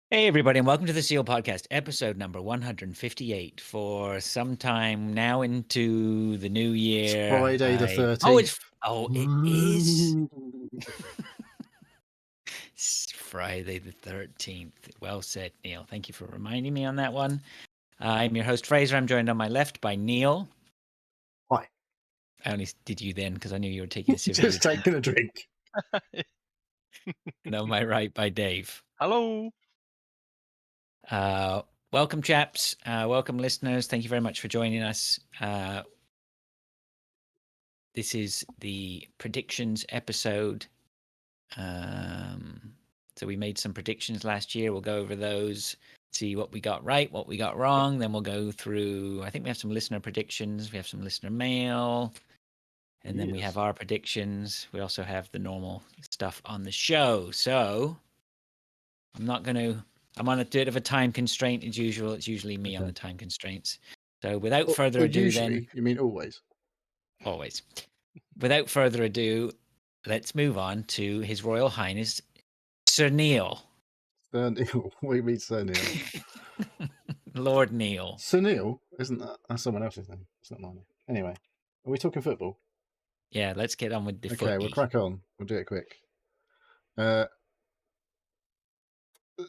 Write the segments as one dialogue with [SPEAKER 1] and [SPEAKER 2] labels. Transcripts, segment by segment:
[SPEAKER 1] Hey, everybody, and welcome to the Seal Podcast, episode number 158 for sometime now into the new
[SPEAKER 2] It's
[SPEAKER 1] year.
[SPEAKER 2] Friday the
[SPEAKER 1] It is
[SPEAKER 2] 13th.
[SPEAKER 1] It's Friday the 13th. Well said, Neil. Thank you for reminding me on that one. I'm your host, Fraser. I'm joined on my left by Neil.
[SPEAKER 2] Hi.
[SPEAKER 1] I only did you then because I knew you were taking a sip of your
[SPEAKER 2] Just
[SPEAKER 1] drink.
[SPEAKER 2] taking a drink.
[SPEAKER 1] And on my right by Dave.
[SPEAKER 3] Hello.
[SPEAKER 1] Welcome, chaps. Welcome, listeners. Thank you very much for joining us. This is the predictions episode. So we made some predictions last year. We'll go over those, see what we got right, what we got wrong. Then we'll go through, I think we have some listener predictions. We have some listener mail. And then we have our predictions. We also have the normal stuff on the show. So I'm on a bit of a time constraint as usual. It's usually me on the time constraints. So without further ado,
[SPEAKER 2] usually, you mean always?
[SPEAKER 1] Always. Without further ado, let's move on to His Royal Highness Sir Neil.
[SPEAKER 2] Sir Neil. What do you mean Sir Neil?
[SPEAKER 1] Lord Neil.
[SPEAKER 2] Sir Neil? Isn't that? That's someone else's name. It's not mine. Anyway, are we talking football?
[SPEAKER 1] Yeah, let's get on with the footy.
[SPEAKER 2] Okay, we'll crack on. We'll do it quick.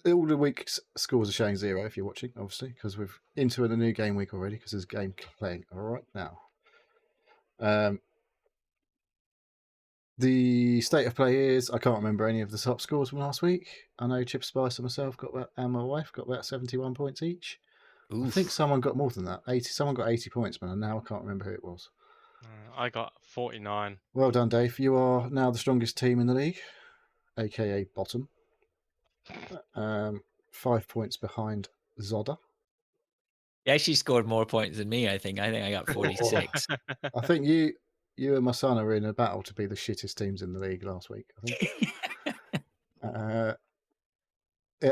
[SPEAKER 2] All the week's scores are showing 0 if you're watching, obviously, because we're into the new game week already, because there's a game playing right now. The state of play is, I can't remember any of the top scores from last week. I know Chip Spice and myself and my wife got about 71 points each. Oof. I think someone got more than that. 80. Someone got 80 points, man. And now I can't remember who it was.
[SPEAKER 3] I got 49.
[SPEAKER 2] Well done, Dave. You are now the strongest team in the league, aka bottom. 5 points behind Zodda.
[SPEAKER 1] He actually scored more points than me, I think. I got 46.
[SPEAKER 2] I think you and my son are in a battle to be the shittest teams in the league last week, I think.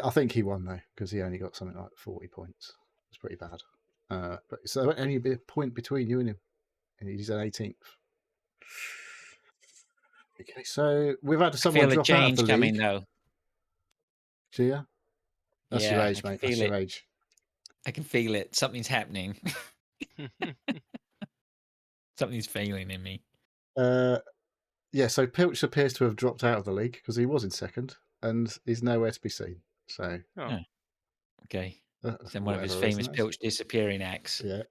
[SPEAKER 2] I think he won, though, because he only got something like 40 points. It's pretty bad. But so only be a point between you and him. And he's an 18th. Okay, so we've had someone drop out of the league.
[SPEAKER 1] Coming, though.
[SPEAKER 2] Do you? That's your age, mate. That's your age.
[SPEAKER 1] I can feel it. Something's happening. Something's failing in me.
[SPEAKER 2] Yeah, so Pilch appears to have dropped out of the league because he was in second and he's nowhere to be seen. So,
[SPEAKER 1] okay. Then one of his famous Pilch disappearing acts.
[SPEAKER 2] Yeah.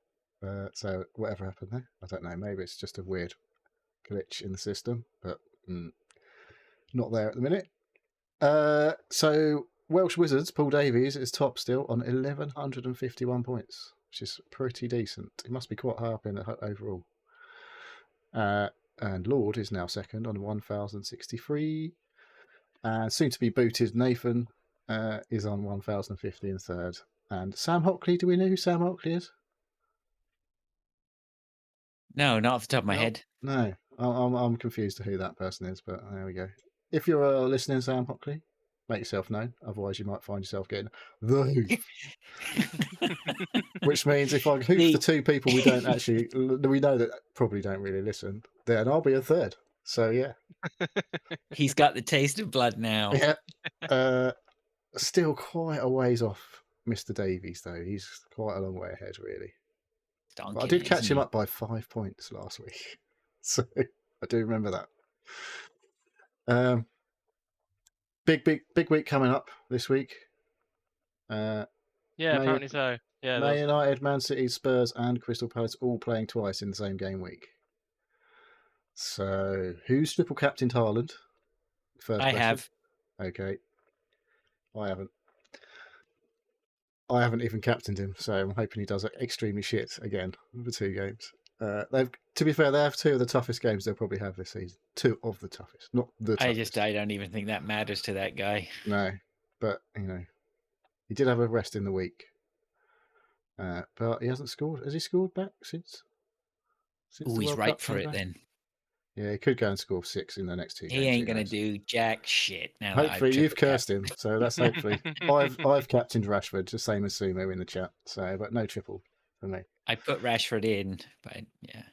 [SPEAKER 2] So whatever happened there, I don't know. Maybe it's just a weird glitch in the system, but not there at the minute. So Welsh Wizards, Paul Davies is top still on 1,151 points, which is pretty decent. He must be quite high up in it overall. And Lord is now second on 1,063. And soon to be booted Nathan is on 1,050 in third. And Sam Hockley, do we know who Sam Hockley is?
[SPEAKER 1] No, not off the top of my head.
[SPEAKER 2] No, I'm confused to who that person is, but there we go. If you're listening, Sam Hockley, make yourself known. Otherwise, you might find yourself getting the hoof. Which means if I hoof the two people we know that probably don't really listen, then I'll be a third. So, yeah.
[SPEAKER 1] He's got the taste of blood now.
[SPEAKER 2] Yeah. Still quite a ways off Mr. Davies, though. He's quite a long way ahead, really. But I did catch him up by 5 points last week. So, I do remember that. Big week coming up this week.
[SPEAKER 3] Apparently so. Yeah,
[SPEAKER 2] Man United, Man City, Spurs, and Crystal Palace all playing twice in the same game week. So, who's triple captained Haaland? First question.
[SPEAKER 1] Have.
[SPEAKER 2] Okay. I haven't even captained him, so I'm hoping he does extremely shit again for 2 games. To be fair, they have 2 of the toughest games they'll probably have this season. 2 of the toughest, not the toughest.
[SPEAKER 1] I don't even think that matters to that guy.
[SPEAKER 2] No, but he did have a rest in the week. But he hasn't scored. Has he scored back since?
[SPEAKER 1] Oh, he's right for it then.
[SPEAKER 2] Yeah, he could go and score 6 in the next 2 games.
[SPEAKER 1] He ain't going to do jack shit now.
[SPEAKER 2] Hopefully, you've cursed him, so that's hopefully. I've captained Rashford, the same as Sumo in the chat. So, but no triple for me.
[SPEAKER 1] I put Rashford in, but yeah.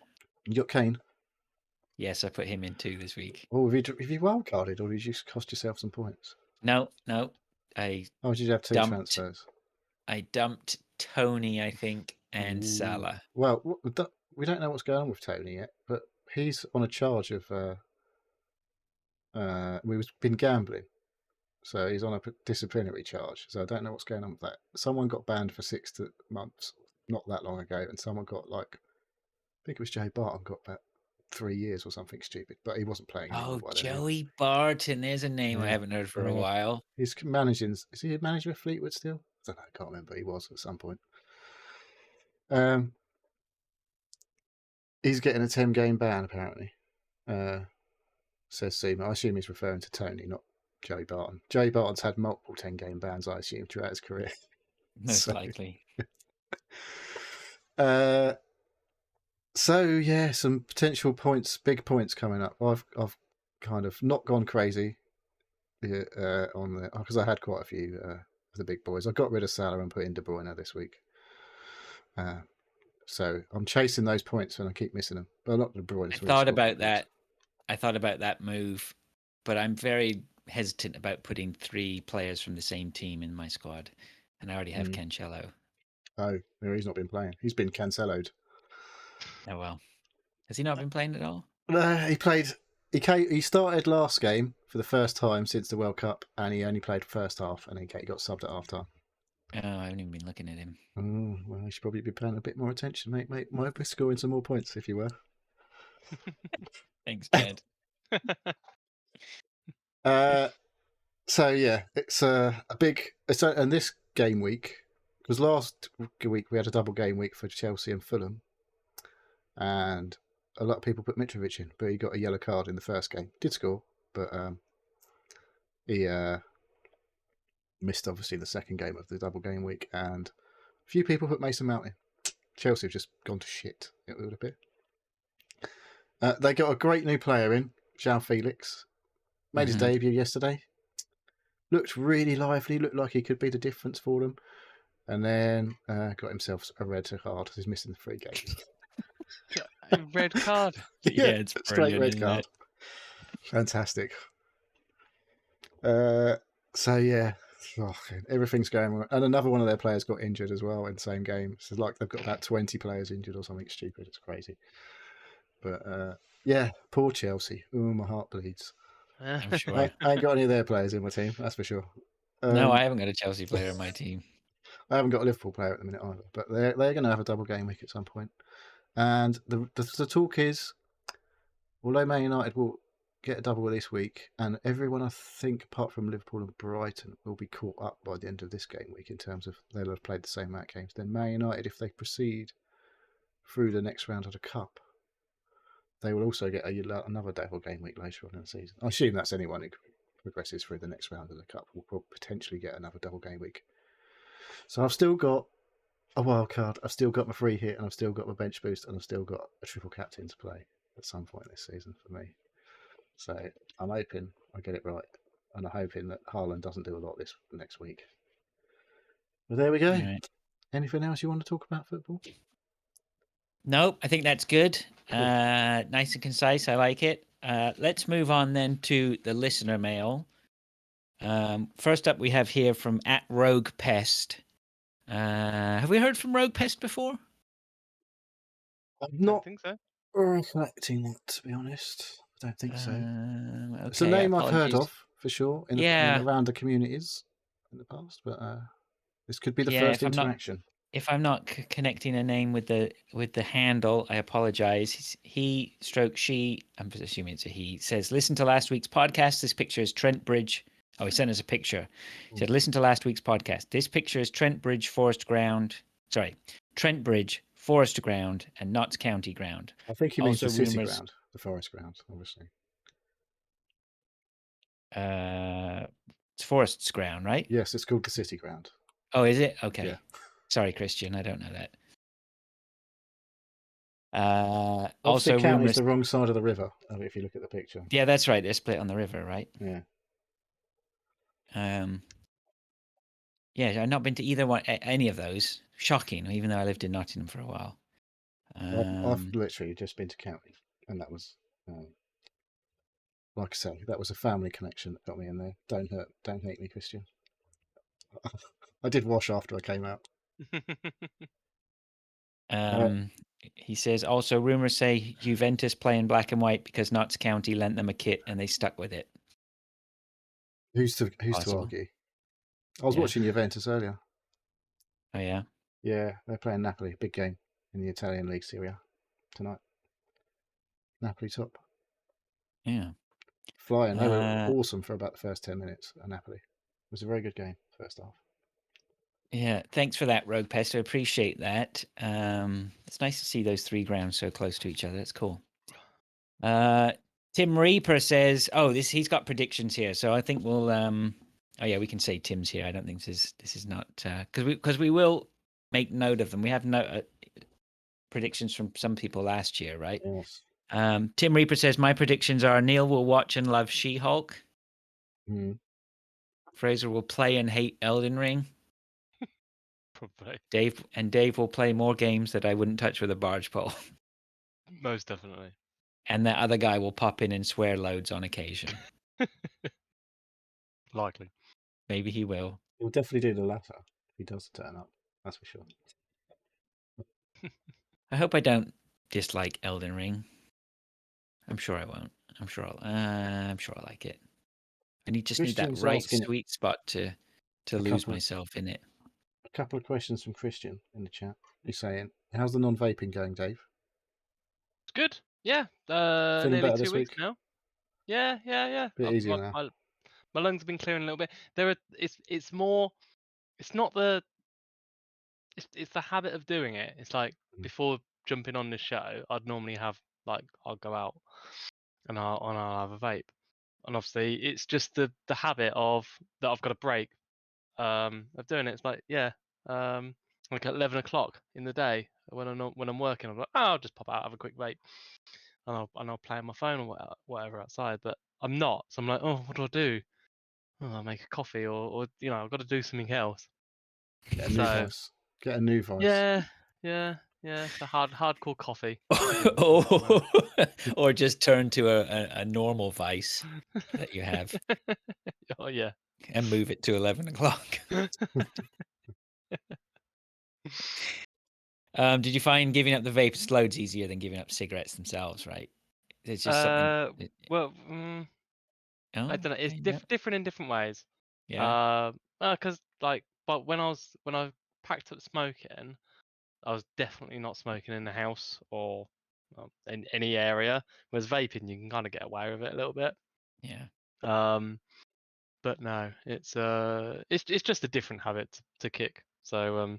[SPEAKER 2] You got Kane?
[SPEAKER 1] Yes, I put him in too this week.
[SPEAKER 2] Oh, have you wildcarded, or did you just cost yourself some points?
[SPEAKER 1] No.
[SPEAKER 2] Oh, did you have two
[SPEAKER 1] dumped
[SPEAKER 2] transfers?
[SPEAKER 1] Tony, I think, and
[SPEAKER 2] Ooh.
[SPEAKER 1] Salah.
[SPEAKER 2] Well, we don't know what's going on with Tony yet, but he's on a charge of we've been gambling, so he's on a disciplinary charge. So I don't know what's going on with that. Someone got banned for 6 months not that long ago, and someone got I think it was Joe Barton got about 3 years or something stupid, but he wasn't playing anymore.
[SPEAKER 1] Oh,
[SPEAKER 2] By then,
[SPEAKER 1] Joey Barton. There's a name I
[SPEAKER 2] yeah,
[SPEAKER 1] haven't heard for a while.
[SPEAKER 2] he's managing. Is he a manager of Fleetwood still? I don't know. I can't remember. He was at some point. He's getting a 10-game ban apparently. Says Seamer. I assume he's referring to Tony, not Joey Barton. Joey Barton's had multiple 10-game bans, I assume, throughout his career.
[SPEAKER 1] Most likely.
[SPEAKER 2] So yeah, some potential points, big points coming up. I've kind of not gone crazy on the because I had quite a few of the big boys. I got rid of Salah and put in De Bruyne this week. So I'm chasing those points and I keep missing them. But not De Bruyne.
[SPEAKER 1] I thought about that. I thought about that move, but I'm very hesitant about putting 3 players from the same team in my squad, and I already have Cancelo.
[SPEAKER 2] Oh, no, he's not been playing. He's been cancelloed.
[SPEAKER 1] Oh well, has he not been playing at all?
[SPEAKER 2] He played. He started last game for the first time since the World Cup, and he only played first half, and he got subbed at half time.
[SPEAKER 1] Oh, I haven't even been looking at him.
[SPEAKER 2] Oh, well, you should probably be paying a bit more attention, mate. Might be scoring some more points if you were.
[SPEAKER 1] Thanks, Jed.
[SPEAKER 2] So yeah, it's a big. And this game week, because last week we had a double game week for Chelsea and Fulham, and a lot of people put Mitrovic in, but he got a yellow card in the first game. Did score, but he missed obviously the second game of the double game week, and a few people put Mason Mount in. Chelsea have just gone to shit. It would appear. They got a great new player in, Jean Felix. Made his debut yesterday. Looked really lively. Looked like he could be the difference for them. And then got himself a red card. He's missing 3 games.
[SPEAKER 3] A red card.
[SPEAKER 1] Yeah, it's
[SPEAKER 2] straight red
[SPEAKER 1] isn't
[SPEAKER 2] card.
[SPEAKER 1] it?
[SPEAKER 2] Fantastic. So yeah, everything's going wrong. And another one of their players got injured as well in the same game. So like they've got about 20 players injured or something stupid. It's crazy. But yeah, poor Chelsea. Oh, my heart bleeds.
[SPEAKER 1] I'm sure.
[SPEAKER 2] I ain't got any of their players in my team, that's for sure.
[SPEAKER 1] No, I haven't got a Chelsea player in my team.
[SPEAKER 2] I haven't got a Liverpool player at the minute either. But they're going to have a double game week at some point. And the talk is, although Man United will get a double this week, and everyone I think apart from Liverpool and Brighton will be caught up by the end of this game week in terms of they'll have played the same amount of games. Then Man United, if they proceed through the next round of the Cup, they will also get another double game week later on in the season. I assume that's anyone who progresses through the next round of the Cup will potentially get another double game week. So I've still got a wild card, I've still got my free hit, and I've still got my bench boost, and I've still got a triple captain to play at some point this season for me. So I'm hoping I get it right, and I'm hoping that Haaland doesn't do a lot this next week. Well, there we go.
[SPEAKER 1] Right.
[SPEAKER 2] Anything else you want to talk about football?
[SPEAKER 1] Nope, I think that's good. Nice and concise. I like it. Let's move on then to the listener mail. First up, we have here from @RoguePest. Have we heard from Rogue Pest before?
[SPEAKER 2] I'm
[SPEAKER 3] I
[SPEAKER 2] not
[SPEAKER 3] think so.
[SPEAKER 2] reflecting that, to be honest. I don't think so.
[SPEAKER 1] Okay,
[SPEAKER 2] It's a name I've heard
[SPEAKER 1] apologies.
[SPEAKER 2] of for sure in around the communities in the past, but this could be the first interaction.
[SPEAKER 1] If I'm not connecting a name with the handle, I apologize. He stroke she, I'm assuming it's a he, says, listen to last week's podcast. This picture is Trent Bridge. Oh, he sent us a picture. He said, listen to last week's podcast. This picture is Trent Bridge, Forest Ground, and Notts County Ground.
[SPEAKER 2] I think he means
[SPEAKER 1] Also
[SPEAKER 2] the city
[SPEAKER 1] rumours-
[SPEAKER 2] ground, the forest ground, obviously.
[SPEAKER 1] It's Forest's Ground, right?
[SPEAKER 2] Yes, it's called the city ground.
[SPEAKER 1] Oh, is it? Okay.
[SPEAKER 2] Yeah.
[SPEAKER 1] Sorry, Christian. I don't know that.
[SPEAKER 2] Also,
[SPEAKER 1] also
[SPEAKER 2] county's
[SPEAKER 1] rumours.
[SPEAKER 2] the wrong side of the river, if you look at the picture.
[SPEAKER 1] Yeah, that's right. They're split on the river, right?
[SPEAKER 2] Yeah.
[SPEAKER 1] Yeah, I've not been to either one, any of those. Shocking, even though I lived in Nottingham for a while.
[SPEAKER 2] I've literally just been to county, and that was, like I say, that was a family connection that got me in there. Don't hate me, Christian. I did wash after I came out.
[SPEAKER 1] He says also rumors say Juventus play in black and white because Notts County lent them a kit and they stuck with it.
[SPEAKER 2] Who's to
[SPEAKER 1] Possible.
[SPEAKER 2] argue? I was
[SPEAKER 1] Yeah.
[SPEAKER 2] watching Juventus earlier.
[SPEAKER 1] Oh yeah.
[SPEAKER 2] Yeah, they're playing Napoli, big game in the Italian League Serie A tonight. Napoli top.
[SPEAKER 1] Yeah.
[SPEAKER 2] Flying. They were awesome for about the first 10 minutes at Napoli. It was a very good game, first half.
[SPEAKER 1] Yeah, thanks for that, Rogue Pest. I appreciate that. It's nice to see those three grounds so close to each other. It's cool. Tim Reaper says, "Oh, he's got predictions here, so I think we'll." Oh yeah, we can say Tim's here. I don't think this is not because we will make note of them. We have predictions from some people last year, right?
[SPEAKER 2] Yes.
[SPEAKER 1] Tim Reaper says, "My predictions are Neil will watch and love She-Hulk.
[SPEAKER 2] Mm.
[SPEAKER 1] Fraser will play and hate Elden Ring.
[SPEAKER 3] Probably.
[SPEAKER 1] Dave will play more games that I wouldn't touch with a barge pole."
[SPEAKER 3] Most definitely.
[SPEAKER 1] And that other guy will pop in and swear loads on occasion.
[SPEAKER 3] Likely.
[SPEAKER 1] Maybe he will.
[SPEAKER 2] He'll definitely do the latter if he does turn up. That's for sure.
[SPEAKER 1] I hope I don't dislike Elden Ring. I'm sure I won't. I'm sure I'll like it. I just need that
[SPEAKER 2] Christian's
[SPEAKER 1] right
[SPEAKER 2] asking
[SPEAKER 1] sweet spot to lose myself in it.
[SPEAKER 2] a couple of questions from Christian in the chat. He's saying, "How's the non-vaping going, Dave?
[SPEAKER 3] It's good. Yeah.
[SPEAKER 2] Feeling
[SPEAKER 3] Nearly
[SPEAKER 2] better
[SPEAKER 3] 2
[SPEAKER 2] this
[SPEAKER 3] weeks
[SPEAKER 2] week?
[SPEAKER 3] now. Yeah.
[SPEAKER 2] Bit easier now.
[SPEAKER 3] My lungs have been clearing a little bit. It's more. It's not the. It's the habit of doing it. It's like before jumping on this show, I'd normally have I'll go out and I'll have a vape, and obviously it's just the habit of that I've got a break of doing it. It's like like at 11 o'clock in the day when I'm working, I'm like, oh, I'll just pop out, have a quick vape, and I'll play on my phone or whatever outside. But I'm not, so I'm like, oh, what do I do? Oh, I'll make a coffee, or I've got to do something else.
[SPEAKER 2] Get a new
[SPEAKER 3] So
[SPEAKER 2] vice. Get a new vice.
[SPEAKER 3] yeah. So hardcore coffee.
[SPEAKER 1] Or just turn to a normal vice that you have
[SPEAKER 3] Oh yeah.
[SPEAKER 1] and move it to 11 o'clock. Did you find giving up the vapes loads easier than giving up cigarettes themselves, right? It's just something.
[SPEAKER 3] Well,
[SPEAKER 1] Oh,
[SPEAKER 3] I don't know. It's
[SPEAKER 1] okay, yeah.
[SPEAKER 3] different in different ways.
[SPEAKER 1] Yeah.
[SPEAKER 3] Because but when I packed up smoking, I was definitely not smoking in the house or in any area. Whereas vaping, you can kind of get away with it a little bit.
[SPEAKER 1] Yeah.
[SPEAKER 3] But no, it's just a different habit to kick. So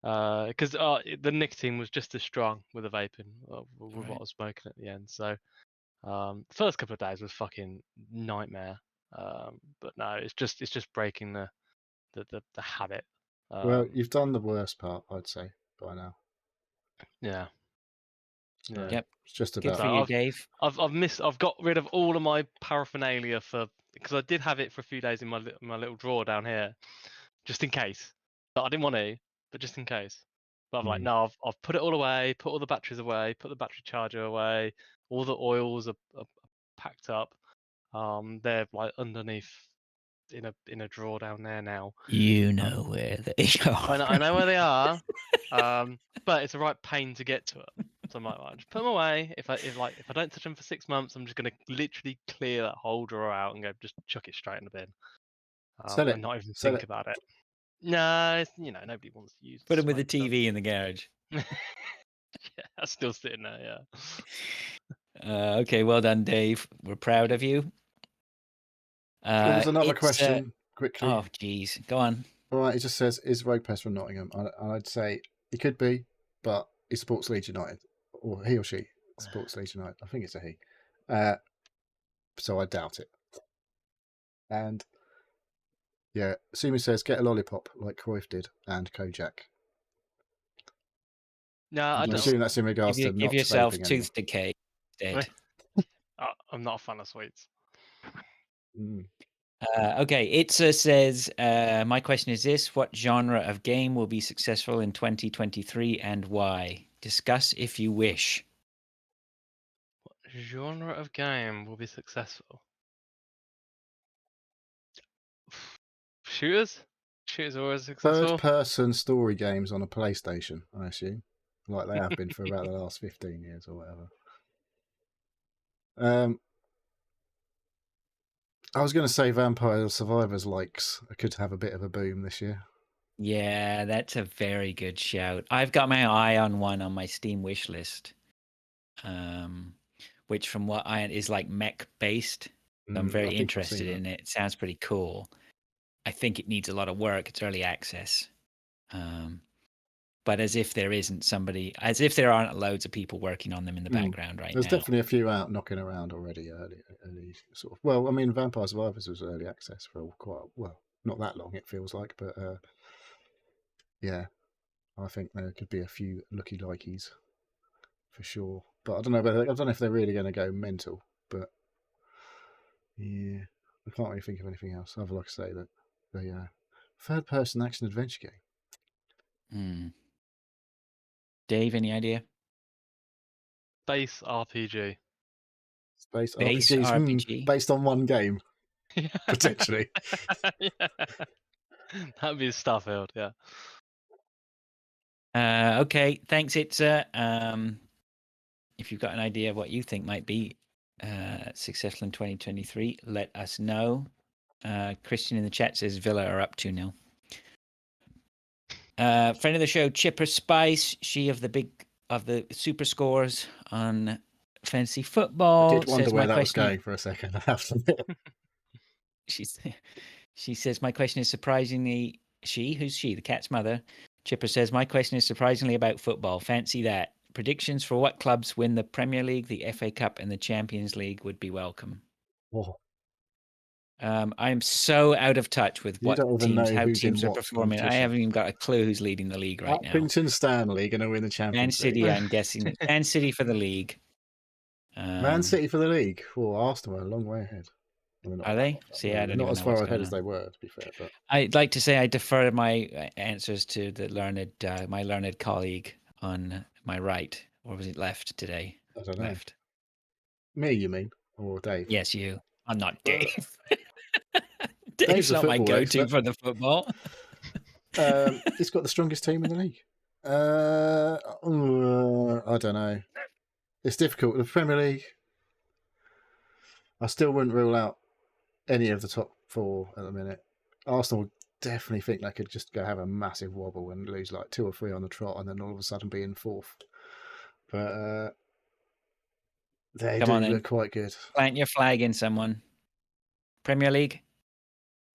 [SPEAKER 3] because the nicotine was just as strong with the vaping with what I was smoking at the end. So the first couple of days was fucking nightmare. But no, it's just breaking the habit.
[SPEAKER 2] Well, you've done the worst part, I'd say, by now.
[SPEAKER 3] Yeah.
[SPEAKER 2] So
[SPEAKER 1] Yep.
[SPEAKER 2] it's just
[SPEAKER 1] Good
[SPEAKER 2] about.
[SPEAKER 1] for you, Dave.
[SPEAKER 3] I've got rid of all of my paraphernalia because I did have it for a few days in my little drawer down here, just in case. But I didn't want to, but just in case. But I'm like, no, I've put it all away, put all the batteries away, put the battery charger away, all the oils are packed up. They're like underneath in a drawer down there now.
[SPEAKER 1] You know where they are.
[SPEAKER 3] I know where they are, but it's a right pain to get to them. So I'm like, right, just put them away. If I don't touch them for 6 months, I'm just gonna literally clear that whole drawer out and go just chuck it straight in the bin,
[SPEAKER 2] Sell it.
[SPEAKER 3] and not even
[SPEAKER 2] Sell
[SPEAKER 3] think
[SPEAKER 2] it.
[SPEAKER 3] about it. No, nobody wants to use.
[SPEAKER 1] Put him with the
[SPEAKER 3] smoke
[SPEAKER 1] TV in the garage.
[SPEAKER 3] stuff. Yeah, that's still sitting there. Yeah.
[SPEAKER 1] Okay, well done, Dave. We're proud of you.
[SPEAKER 2] There was another question, quickly.
[SPEAKER 1] Oh, geez. Go on.
[SPEAKER 2] All right, it just says, is Rogue Pest from Nottingham? And I'd say he could be, but he supports Leeds United. Or he or she supports Leeds United. I think it's a he. So I doubt it. And yeah, Sumi says, get a lollipop like Cruyff did and Kojak.
[SPEAKER 3] No, I
[SPEAKER 2] I'm
[SPEAKER 3] don't.
[SPEAKER 2] assuming that's in regards to
[SPEAKER 1] Give
[SPEAKER 2] not
[SPEAKER 1] yourself
[SPEAKER 2] vaping
[SPEAKER 1] tooth decay instead.
[SPEAKER 3] I'm not a fan of sweets.
[SPEAKER 2] anymore.
[SPEAKER 1] Okay, Itza says, my question is this. What genre of game will be successful in 2023 and why? Discuss if you wish.
[SPEAKER 3] What genre of game will be successful? Shooters. Shooters are always successful.
[SPEAKER 2] Third-person story games on a PlayStation, I assume, like they have been for about the last 15 years or whatever. I was going to say Vampire Survivors likes could have a bit of a boom this year.
[SPEAKER 1] Yeah, that's a very good shout. I've got my eye on one on my Steam wish list, which from what I is like mech based. I'm
[SPEAKER 2] I
[SPEAKER 1] very
[SPEAKER 2] think I've
[SPEAKER 1] interested
[SPEAKER 2] seen that.
[SPEAKER 1] in it. It sounds pretty cool. I think it needs a lot of work. It's early access. But as if there aren't loads of people working on them in the background right
[SPEAKER 2] There's
[SPEAKER 1] now.
[SPEAKER 2] definitely a few out knocking around already. Early sort of. Well, I mean, Vampire Survivors was early access for quite not that long. It feels like, but yeah, I think there could be a few lucky likeys for sure. But I don't know if they're really going to go mental. But yeah, I can't really think of anything else. Other like I say that the third-person action adventure game.
[SPEAKER 1] Dave, any idea?
[SPEAKER 3] Space RPG.
[SPEAKER 2] Space
[SPEAKER 1] Base
[SPEAKER 2] RPGs
[SPEAKER 1] RPG.
[SPEAKER 2] based on one game, potentially.
[SPEAKER 3] Yeah. That'd be Starfield, yeah.
[SPEAKER 1] Okay, thanks, Itza. If you've got an idea of what you think might be successful in 2023, let us know. Christian in the chat says Villa are up 2-0. Friend of the show, Chipper Spice, she of the super scores on fantasy football.
[SPEAKER 2] I did wonder
[SPEAKER 1] says
[SPEAKER 2] where
[SPEAKER 1] my
[SPEAKER 2] that was
[SPEAKER 1] question.
[SPEAKER 2] going for a second. I have to admit.
[SPEAKER 1] She says my question is surprisingly who's she? The cat's mother. Chipper says my question is surprisingly about football. Fancy that. Predictions for what clubs win the Premier League, the FA Cup, and the Champions League would be welcome.
[SPEAKER 2] Oh,
[SPEAKER 1] I am so out of touch with
[SPEAKER 2] you don't even know
[SPEAKER 1] how
[SPEAKER 2] who's in
[SPEAKER 1] teams are
[SPEAKER 2] what
[SPEAKER 1] performing. I
[SPEAKER 2] competition.
[SPEAKER 1] haven't even got a clue who's leading the league right now.
[SPEAKER 2] Accrington Stanley going to win the
[SPEAKER 1] Man
[SPEAKER 2] Champions
[SPEAKER 1] City,
[SPEAKER 2] League.
[SPEAKER 1] I'm guessing. Man City for the league.
[SPEAKER 2] Man City for the league. Oh, Arsenal are a long way ahead.
[SPEAKER 1] Are they? See, I don't
[SPEAKER 2] not
[SPEAKER 1] even
[SPEAKER 2] as
[SPEAKER 1] know
[SPEAKER 2] far
[SPEAKER 1] what's
[SPEAKER 2] ahead
[SPEAKER 1] going
[SPEAKER 2] as
[SPEAKER 1] on.
[SPEAKER 2] they were, to be fair. But
[SPEAKER 1] I'd like to say I defer my answers to the learned, my learned colleague on my right, or was it left today?
[SPEAKER 2] I don't know.
[SPEAKER 1] Left.
[SPEAKER 2] Me, you mean, or Dave?
[SPEAKER 1] Yes, you. I'm not Dave.
[SPEAKER 2] Dave's
[SPEAKER 1] Dave's
[SPEAKER 2] a
[SPEAKER 1] not my
[SPEAKER 2] football
[SPEAKER 1] go-to
[SPEAKER 2] expert.
[SPEAKER 1] for the football.
[SPEAKER 2] He's got the strongest team in the league. I don't know. It's difficult. The Premier League, I still wouldn't rule out any of the top four at the minute. Arsenal definitely think they could just go have a massive wobble and lose like 2 or 3 on the trot, and then all of a sudden be in fourth. But they do look quite good.
[SPEAKER 1] Plant your flag in someone. Premier League.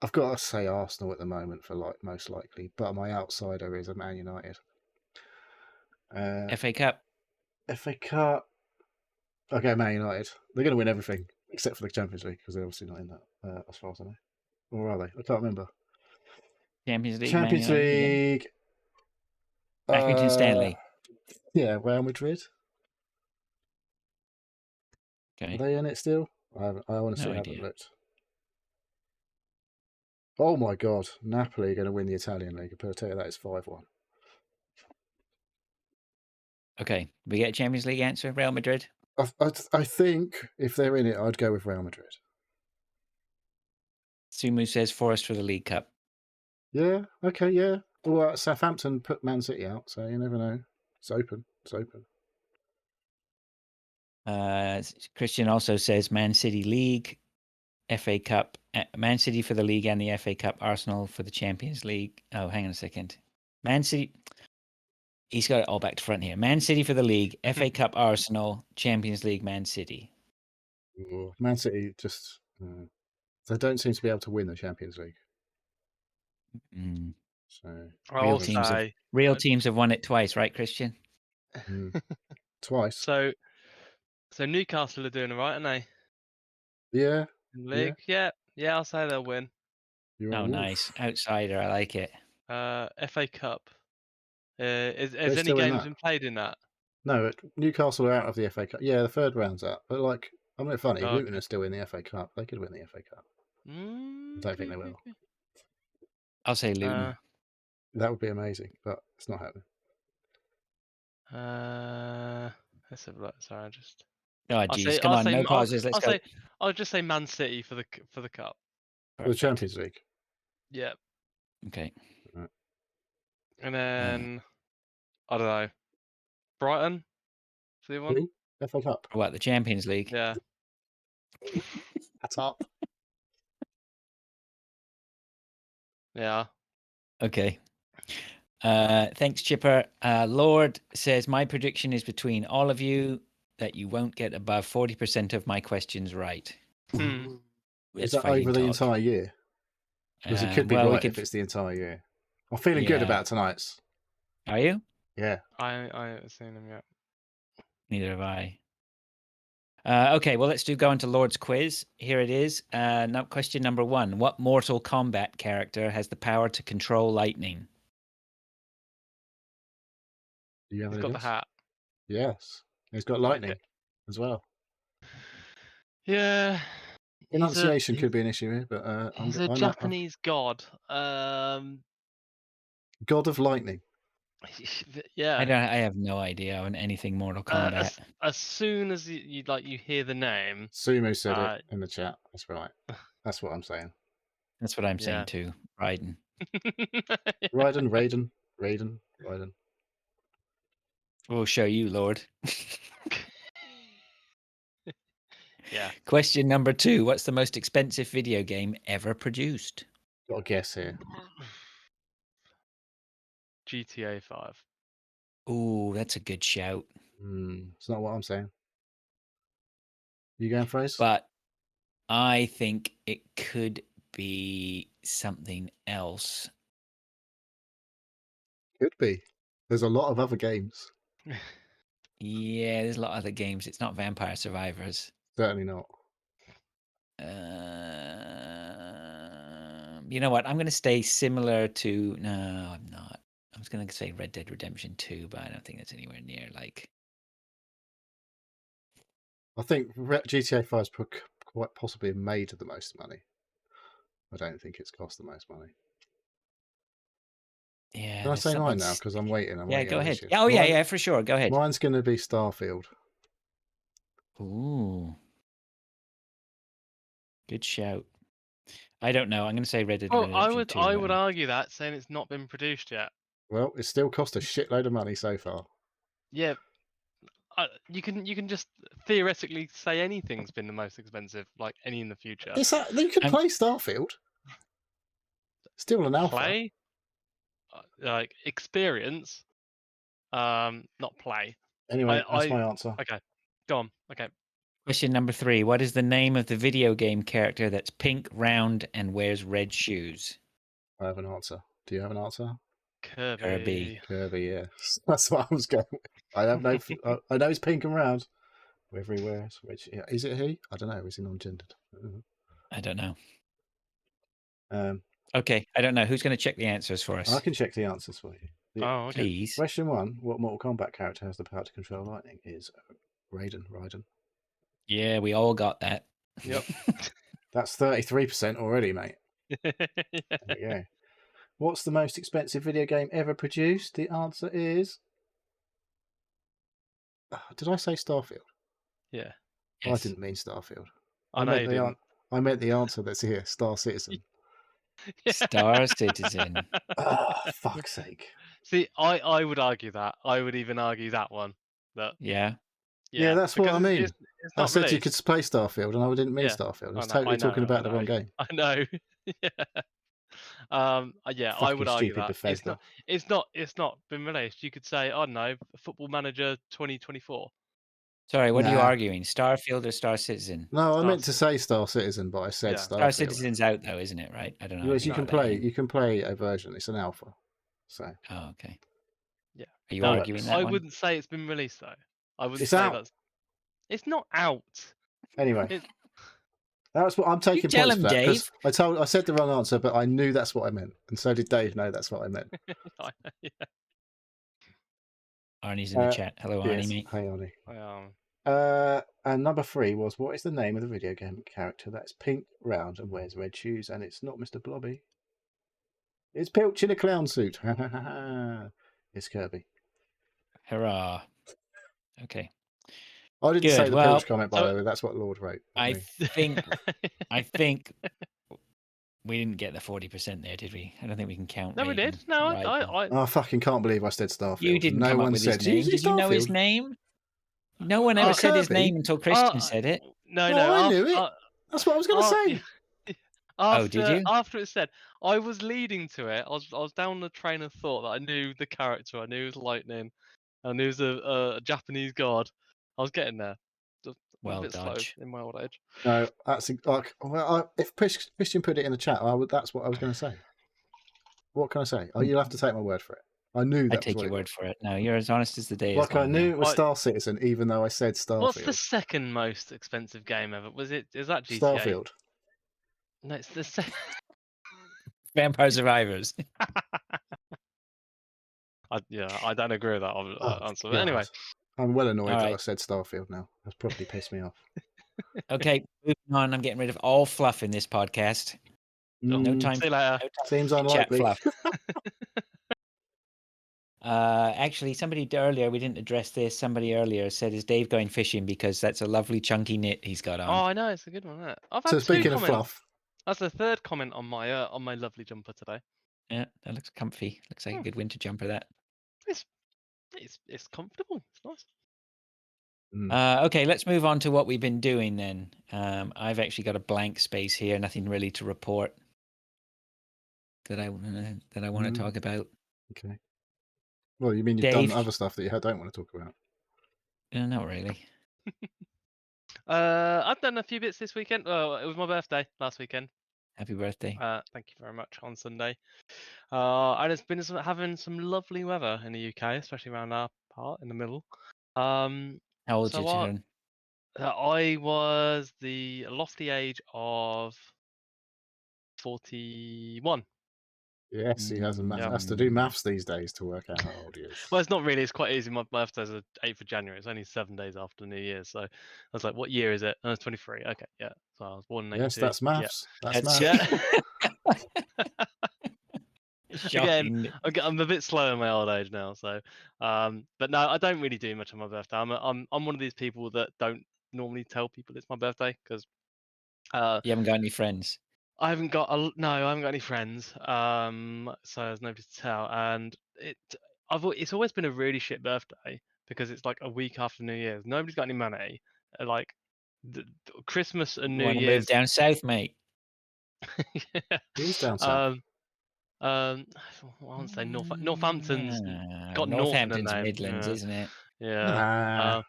[SPEAKER 2] I've got to say Arsenal at the moment for most likely, but my outsider is a Man United.
[SPEAKER 1] FA Cup.
[SPEAKER 2] FA Cup. Okay, Man United. They're going to win everything except for the Champions League because they're obviously not in that, as far as I know. Or are they? I can't remember.
[SPEAKER 1] Champions League.
[SPEAKER 2] Champions
[SPEAKER 1] Man United
[SPEAKER 2] League.
[SPEAKER 1] Accrington Stanley.
[SPEAKER 2] Yeah, Real Madrid.
[SPEAKER 1] Okay.
[SPEAKER 2] Are they in it still? I honestly
[SPEAKER 1] No
[SPEAKER 2] haven't
[SPEAKER 1] idea.
[SPEAKER 2] looked. Oh my God, Napoli are going to win the Italian league. I'll tell you that is 5-1.
[SPEAKER 1] Okay, we get a Champions League answer. Real Madrid.
[SPEAKER 2] I think if they're in it, I'd go with Real Madrid.
[SPEAKER 1] Sumu says Forest for the League Cup.
[SPEAKER 2] Yeah. Okay. Yeah. Well, Southampton put Man City out, so you never know. It's open. It's open.
[SPEAKER 1] Christian also says Man City League, FA Cup, Man City for the league and the FA Cup, Arsenal for the Champions League. Oh, hang on a second. Man City. He's got it all back to front here. Man City for the league, FA Cup, Arsenal, Champions League, Man City.
[SPEAKER 2] Man City just they don't seem to be able to win the Champions League. So
[SPEAKER 1] real teams have won it twice, right, Christian?
[SPEAKER 2] Twice.
[SPEAKER 3] So Newcastle are doing all right, aren't they?
[SPEAKER 2] Yeah.
[SPEAKER 3] In the league, yeah. I'll say they'll win.
[SPEAKER 1] Oh, nice outsider. I like it.
[SPEAKER 3] FA Cup. Has any games been played in that?
[SPEAKER 2] No, Newcastle are out of the FA Cup. Yeah, the third round's out. But like, I'm not funny. Luton are still in the FA Cup. They could win the FA Cup. I don't think they will.
[SPEAKER 1] I'll say Luton.
[SPEAKER 2] That would be amazing, but it's not happening.
[SPEAKER 3] Let's have a look. Sorry, I just.
[SPEAKER 1] Oh, jeez, come on, no pauses. Let's go.
[SPEAKER 3] I'll just say Man City for the cup.
[SPEAKER 2] For the Champions League.
[SPEAKER 3] Yeah.
[SPEAKER 1] Okay.
[SPEAKER 3] And then I don't know. Brighton. Is the other one?
[SPEAKER 2] Who? FA Cup.
[SPEAKER 1] What, the Champions League?
[SPEAKER 3] Yeah.
[SPEAKER 2] That's up.
[SPEAKER 3] Yeah.
[SPEAKER 1] Okay. Thanks, Chipper. Lord says my prediction is between all of you that you won't get above 40% of my questions right.
[SPEAKER 3] Hmm.
[SPEAKER 2] Is
[SPEAKER 1] That's
[SPEAKER 2] that
[SPEAKER 1] fighting
[SPEAKER 2] over the
[SPEAKER 1] talk.
[SPEAKER 2] entire year? Because it could be
[SPEAKER 1] Well, we
[SPEAKER 2] right
[SPEAKER 1] could.
[SPEAKER 2] if it's the entire year. I'm feeling good
[SPEAKER 1] Yeah.
[SPEAKER 2] about tonight's.
[SPEAKER 1] Are you?
[SPEAKER 2] Yeah.
[SPEAKER 3] I haven't seen them yet.
[SPEAKER 1] Neither have I. Okay, well, let's go into Lord's quiz. Here it is. Now, question number 1. What Mortal Kombat character has the power to control lightning?
[SPEAKER 2] Do you have
[SPEAKER 3] He's
[SPEAKER 2] any
[SPEAKER 3] got the
[SPEAKER 2] guess?
[SPEAKER 3] hat.
[SPEAKER 2] Yes. He's got lightning as well.
[SPEAKER 3] Yeah.
[SPEAKER 2] Enunciation could be an issue here, but
[SPEAKER 3] He's
[SPEAKER 2] I
[SPEAKER 3] a
[SPEAKER 2] know.
[SPEAKER 3] Japanese god.
[SPEAKER 2] God of Lightning.
[SPEAKER 3] Yeah.
[SPEAKER 1] I have no idea on anything Mortal Kombat.
[SPEAKER 3] As soon as you hear the name,
[SPEAKER 2] Sumu said it in the chat. That's right. That's what I'm saying.
[SPEAKER 1] That's what I'm saying too. Raiden.
[SPEAKER 2] Raiden.
[SPEAKER 1] We'll show you, Lord.
[SPEAKER 3] Yeah.
[SPEAKER 1] Question number 2. What's the most expensive video game ever produced?
[SPEAKER 2] Got a guess here.
[SPEAKER 3] GTA 5.
[SPEAKER 1] Ooh, that's a good shout.
[SPEAKER 2] It's not what I'm saying. You going, Fraser?
[SPEAKER 1] But I think it could be something else.
[SPEAKER 2] Could be. There's a lot of other games.
[SPEAKER 1] Yeah, there's a lot of other games. It's not Vampire Survivors.
[SPEAKER 2] Certainly not.
[SPEAKER 1] You know what? I'm going to stay similar to. No, I'm not. I was going to say Red Dead Redemption 2, but I don't think that's anywhere near like.
[SPEAKER 2] I think GTA 5's quite possibly made the most money. I don't think it's cost the most money.
[SPEAKER 1] Yeah.
[SPEAKER 2] Can I say mine now? Because I'm waiting.
[SPEAKER 1] Yeah, go ahead. Oh, yeah, for sure. Go ahead.
[SPEAKER 2] Mine's going to be Starfield.
[SPEAKER 1] Ooh. Good shout. I don't know. I'm going to say Red Dead
[SPEAKER 3] Oh,
[SPEAKER 1] Redemption 2.
[SPEAKER 3] I would argue that, saying it's not been produced yet.
[SPEAKER 2] Well, it still cost a shitload of money so far.
[SPEAKER 3] Yeah. You can just theoretically say anything's been the most expensive, like any in the future.
[SPEAKER 2] You could play Starfield. Still an alpha.
[SPEAKER 3] Play, like experience, not play.
[SPEAKER 2] Anyway, that's my answer.
[SPEAKER 3] Okay, go on. Okay.
[SPEAKER 1] Question number 3. What is the name of the video game character that's pink, round, and wears red shoes?
[SPEAKER 2] I have an answer. Do you have an answer?
[SPEAKER 3] Kirby.
[SPEAKER 2] Yes. That's what I was going with. I have no. I know he's pink and round. Whether he wears which, is it he? I don't know. Is he non-gendered?
[SPEAKER 1] I don't know.
[SPEAKER 2] Um,
[SPEAKER 1] Okay, I don't know. Who's going to check the answers for us?
[SPEAKER 2] I can check the answers for you.
[SPEAKER 3] Oh, okay.
[SPEAKER 1] Please.
[SPEAKER 2] Question 1: what Mortal Kombat character has the power to control lightning? Is Raiden.
[SPEAKER 1] Yeah, we all got that.
[SPEAKER 3] Yep.
[SPEAKER 2] That's 33% already, mate. There we go. What's the most expensive video game ever produced? The answer is. Did I say Starfield?
[SPEAKER 3] Yeah.
[SPEAKER 2] Oh,
[SPEAKER 1] Yes.
[SPEAKER 2] I didn't mean Starfield.
[SPEAKER 3] I know you didn't.
[SPEAKER 2] I meant the answer that's here, Star Citizen.
[SPEAKER 1] Star Citizen.
[SPEAKER 2] Oh, fuck's sake.
[SPEAKER 3] See, I would argue that. I would even argue that one.
[SPEAKER 1] Yeah.
[SPEAKER 2] Yeah, that's what I mean.
[SPEAKER 3] It's not
[SPEAKER 2] I said
[SPEAKER 3] released.
[SPEAKER 2] you could play Starfield, and I didn't mean
[SPEAKER 3] Yeah.
[SPEAKER 2] Starfield. I was
[SPEAKER 3] I know,
[SPEAKER 2] totally talking about the wrong game.
[SPEAKER 3] I know. Yeah. Yeah, I
[SPEAKER 2] Fucking
[SPEAKER 3] would argue
[SPEAKER 2] stupid
[SPEAKER 3] that
[SPEAKER 2] Bethesda.
[SPEAKER 3] it's not been released. You could say, I don't know, Football Manager 2024.
[SPEAKER 1] Sorry, what are you
[SPEAKER 2] Nah.
[SPEAKER 1] arguing? Starfield or Star Citizen?
[SPEAKER 2] No, I meant to say Star Citizen, but I said
[SPEAKER 3] Yeah.
[SPEAKER 2] Starfield.
[SPEAKER 1] Star Citizen's out though, isn't it? Right? I don't know.
[SPEAKER 2] Yes, you can play a version. It's an alpha. So.
[SPEAKER 1] Oh, okay.
[SPEAKER 3] Yeah.
[SPEAKER 1] Are you arguing that
[SPEAKER 3] I
[SPEAKER 1] one?
[SPEAKER 3] wouldn't say it's been released though. I wouldn't
[SPEAKER 2] It's
[SPEAKER 3] say
[SPEAKER 2] out.
[SPEAKER 3] that's. It's not out.
[SPEAKER 2] Anyway. That's what I'm taking
[SPEAKER 1] tell
[SPEAKER 2] points
[SPEAKER 1] him,
[SPEAKER 2] for that
[SPEAKER 1] Dave.
[SPEAKER 2] because I said the wrong answer, but I knew that's what I meant, and so did Dave know that's what I meant.
[SPEAKER 3] Yeah.
[SPEAKER 1] Arnie's in the chat. Hello, Arnie,
[SPEAKER 2] Yes.
[SPEAKER 1] mate.
[SPEAKER 2] Hi, Arnie. And number 3 was, what is the name of the video game character that's pink, round, and wears red shoes? And it's not Mr. Blobby. It's Pilch in a clown suit. It's Kirby.
[SPEAKER 1] Hurrah. Okay.
[SPEAKER 2] I didn't say the Pilch comment, by the way. That's what Lord wrote.
[SPEAKER 1] I think We didn't get the 40% there, did we? I don't think we can count.
[SPEAKER 3] No, we
[SPEAKER 1] rate
[SPEAKER 3] did.
[SPEAKER 1] and
[SPEAKER 3] No,
[SPEAKER 1] ride and-
[SPEAKER 2] I fucking can't believe I said Starfield.
[SPEAKER 1] You didn't
[SPEAKER 2] no
[SPEAKER 1] come
[SPEAKER 2] one
[SPEAKER 1] up with
[SPEAKER 2] said,
[SPEAKER 1] his name.
[SPEAKER 2] "Did you
[SPEAKER 1] Did you know his
[SPEAKER 2] Starfield?"
[SPEAKER 1] name? No one ever said his
[SPEAKER 2] Kirby?
[SPEAKER 1] name until Christian said it.
[SPEAKER 3] No,
[SPEAKER 2] Oh, I knew it.
[SPEAKER 3] After,
[SPEAKER 2] That's what I was going to say.
[SPEAKER 1] Oh, did you?
[SPEAKER 3] After it said, I was leading to it. I was down the train of thought that I knew the character. I knew it was lightning. I knew it was a Japanese god. I was getting there. Just went a
[SPEAKER 1] Well,
[SPEAKER 3] bit slow
[SPEAKER 1] dodge.
[SPEAKER 3] in my old age.
[SPEAKER 2] No, that's like, well, if Christian put it in the chat, that's what I was going to say. What can I say? Oh, you'll have to take my word for it. I knew
[SPEAKER 1] I
[SPEAKER 2] that was
[SPEAKER 1] take
[SPEAKER 2] what
[SPEAKER 1] your
[SPEAKER 2] it
[SPEAKER 1] word
[SPEAKER 2] was.
[SPEAKER 1] for it. No, you're as honest as the day is
[SPEAKER 2] Like I
[SPEAKER 1] long.
[SPEAKER 2] knew
[SPEAKER 1] now.
[SPEAKER 2] it was Star Citizen, even though I said Starfield.
[SPEAKER 3] What's the second most expensive game ever? Is that GTA?
[SPEAKER 2] Starfield.
[SPEAKER 3] No, it's the second.
[SPEAKER 1] Vampire Survivors.
[SPEAKER 3] I don't agree with that answer. But
[SPEAKER 2] God.
[SPEAKER 3] anyway,
[SPEAKER 2] I'm well annoyed
[SPEAKER 1] All
[SPEAKER 2] that
[SPEAKER 1] right.
[SPEAKER 2] I said Starfield now. That's probably pissed me off.
[SPEAKER 1] Okay, moving on. I'm getting rid of all fluff in this podcast. No time.
[SPEAKER 3] see you later.
[SPEAKER 1] No time
[SPEAKER 2] Seems
[SPEAKER 1] for chit-chat
[SPEAKER 2] unlikely.
[SPEAKER 1] fluff. Actually, somebody earlier, we didn't address this. Somebody earlier said, "Is Dave going fishing?" Because that's a lovely chunky knit he's got on.
[SPEAKER 3] Oh, I know, it's a good one. Isn't it? I've had
[SPEAKER 2] So
[SPEAKER 3] two
[SPEAKER 2] speaking of
[SPEAKER 3] comments.
[SPEAKER 2] fluff,
[SPEAKER 3] That's the third comment on my lovely jumper today.
[SPEAKER 1] Yeah, that looks comfy. Looks like a good winter jumper. That.
[SPEAKER 3] It's comfortable. It's nice.
[SPEAKER 1] Okay, let's move on to what we've been doing then. I've actually got a blank space here, nothing really to report that I want to talk about.
[SPEAKER 2] Okay. Well, you mean you've
[SPEAKER 1] Dave?
[SPEAKER 2] done other stuff that you don't want to talk about?
[SPEAKER 1] Not really.
[SPEAKER 3] I've done a few bits this weekend. Well, it was my birthday last weekend.
[SPEAKER 1] Happy birthday.
[SPEAKER 3] Thank you very much on Sunday. And it's been having some lovely weather in the UK, especially around our part in the middle.
[SPEAKER 1] How old's
[SPEAKER 3] so
[SPEAKER 1] your turn?
[SPEAKER 3] I was the lofty age of 41.
[SPEAKER 2] Yes, he has to do maths these days to work out how old he is.
[SPEAKER 3] Well, it's not really. It's quite easy. My birthday's the 8th of January. It's only 7 days after New Year's. So I was like, what year is it? And I was 23. Okay, yeah. So I was born in 82.
[SPEAKER 2] Yes, that's maths.
[SPEAKER 3] Yeah.
[SPEAKER 2] That's maths.
[SPEAKER 3] Yeah.
[SPEAKER 1] Shocking.
[SPEAKER 3] Again, I'm a bit slow in my old age now. So, but no, I don't really do much on my birthday. I'm one of these people that don't normally tell people it's my birthday because
[SPEAKER 1] You haven't got any friends.
[SPEAKER 3] I haven't got any friends. So there's nobody to tell, and it's always been a really shit birthday because it's like a week after New Year's. Nobody's got any money. Like Christmas and
[SPEAKER 1] You
[SPEAKER 3] New
[SPEAKER 1] want to move
[SPEAKER 3] Year's.
[SPEAKER 1] down south, mate?
[SPEAKER 3] Yeah.
[SPEAKER 2] He's down south.
[SPEAKER 3] I want to say Northampton's got North in the
[SPEAKER 1] Northampton's
[SPEAKER 3] name.
[SPEAKER 1] Midlands,
[SPEAKER 3] Yeah.
[SPEAKER 1] isn't it?
[SPEAKER 3] Yeah.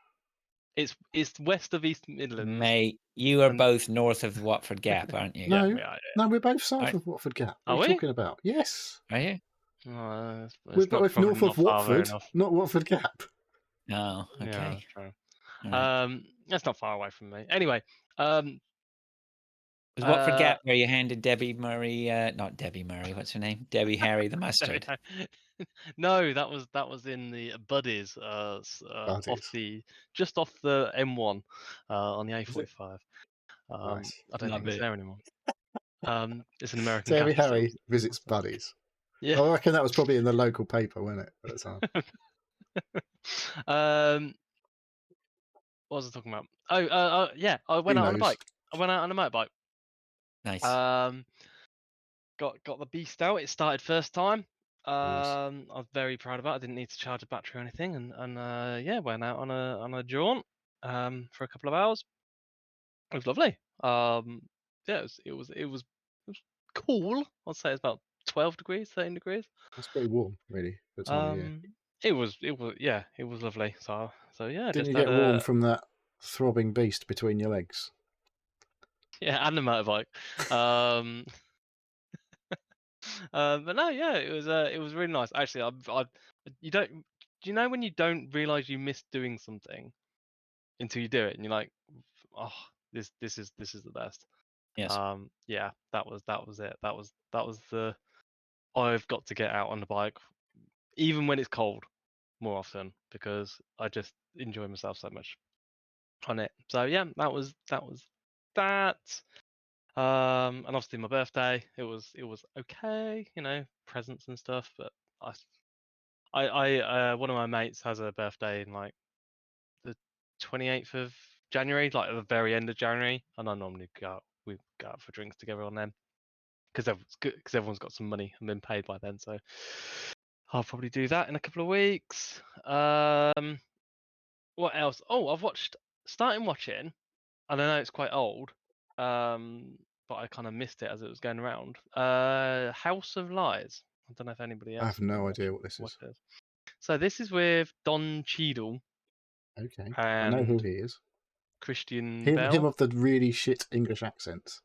[SPEAKER 3] It's west of East Midlands.
[SPEAKER 1] Mate, you are both north of the Watford Gap, aren't you?
[SPEAKER 2] No,
[SPEAKER 3] Yeah,
[SPEAKER 2] no, we're both south of Watford Gap. What are you talking about? Yes.
[SPEAKER 1] Are you?
[SPEAKER 2] We're both north of Watford, not Watford Gap.
[SPEAKER 1] Oh, okay.
[SPEAKER 3] Yeah, that's true.
[SPEAKER 1] Right.
[SPEAKER 3] That's not far away from me. Anyway,
[SPEAKER 1] was Watford Gap where you handed Debbie Murray, not Debbie Murray, what's her name? Debbie Harry the mustard.
[SPEAKER 3] No, that was in the Buddies, just off the M1, on the A45.
[SPEAKER 2] Right.
[SPEAKER 3] I don't think it's there anymore. It's an American.
[SPEAKER 2] Debbie
[SPEAKER 3] capital.
[SPEAKER 2] Harry visits Buddies.
[SPEAKER 3] Yeah.
[SPEAKER 2] I reckon that was probably in the local paper, wasn't it, at the
[SPEAKER 3] time? What was I talking about? Yeah, I went out on a bike. I went out on a motorbike.
[SPEAKER 1] Nice.
[SPEAKER 3] Got the beast out. It started first time.
[SPEAKER 2] Nice.
[SPEAKER 3] I was very proud of it. I didn't need to charge a battery or anything, and yeah, went out on a jaunt for a couple of hours. It was lovely. Yeah, it was cool. I'd say it's about 12 degrees, 13 degrees.
[SPEAKER 2] That's pretty warm, really, for the time of year.
[SPEAKER 3] It was lovely. So yeah.
[SPEAKER 2] Didn't you get warm from that throbbing beast between your legs?
[SPEAKER 3] Yeah, and the motorbike. But no, yeah, it was really nice. Actually, do you know when you don't realize you missed doing something until you do it, and you're like, oh, this is the best.
[SPEAKER 1] Yes.
[SPEAKER 3] Yeah, that was it. That was the I've got to get out on the bike, even when it's cold, more often because I just enjoy myself so much on it. So yeah, that was that. And obviously my birthday, it was okay, presents and stuff. But I one of my mates has a birthday in like the 28th of January, like at the very end of January, and I normally we go out for drinks together on them because everyone's got some money and been paid by then. So I'll probably do that in a couple of weeks. What else? Oh, starting watching, and I know it's quite old, but I kind of missed it as it was going around. House of Lies. I don't know if anybody
[SPEAKER 2] I
[SPEAKER 3] else
[SPEAKER 2] have no
[SPEAKER 3] watched
[SPEAKER 2] idea what this is.
[SPEAKER 3] it. So this is with Don Cheadle
[SPEAKER 2] Okay, I know who
[SPEAKER 3] and
[SPEAKER 2] he is.
[SPEAKER 3] Christian
[SPEAKER 2] Him
[SPEAKER 3] Bell.
[SPEAKER 2] of the really shit English accent.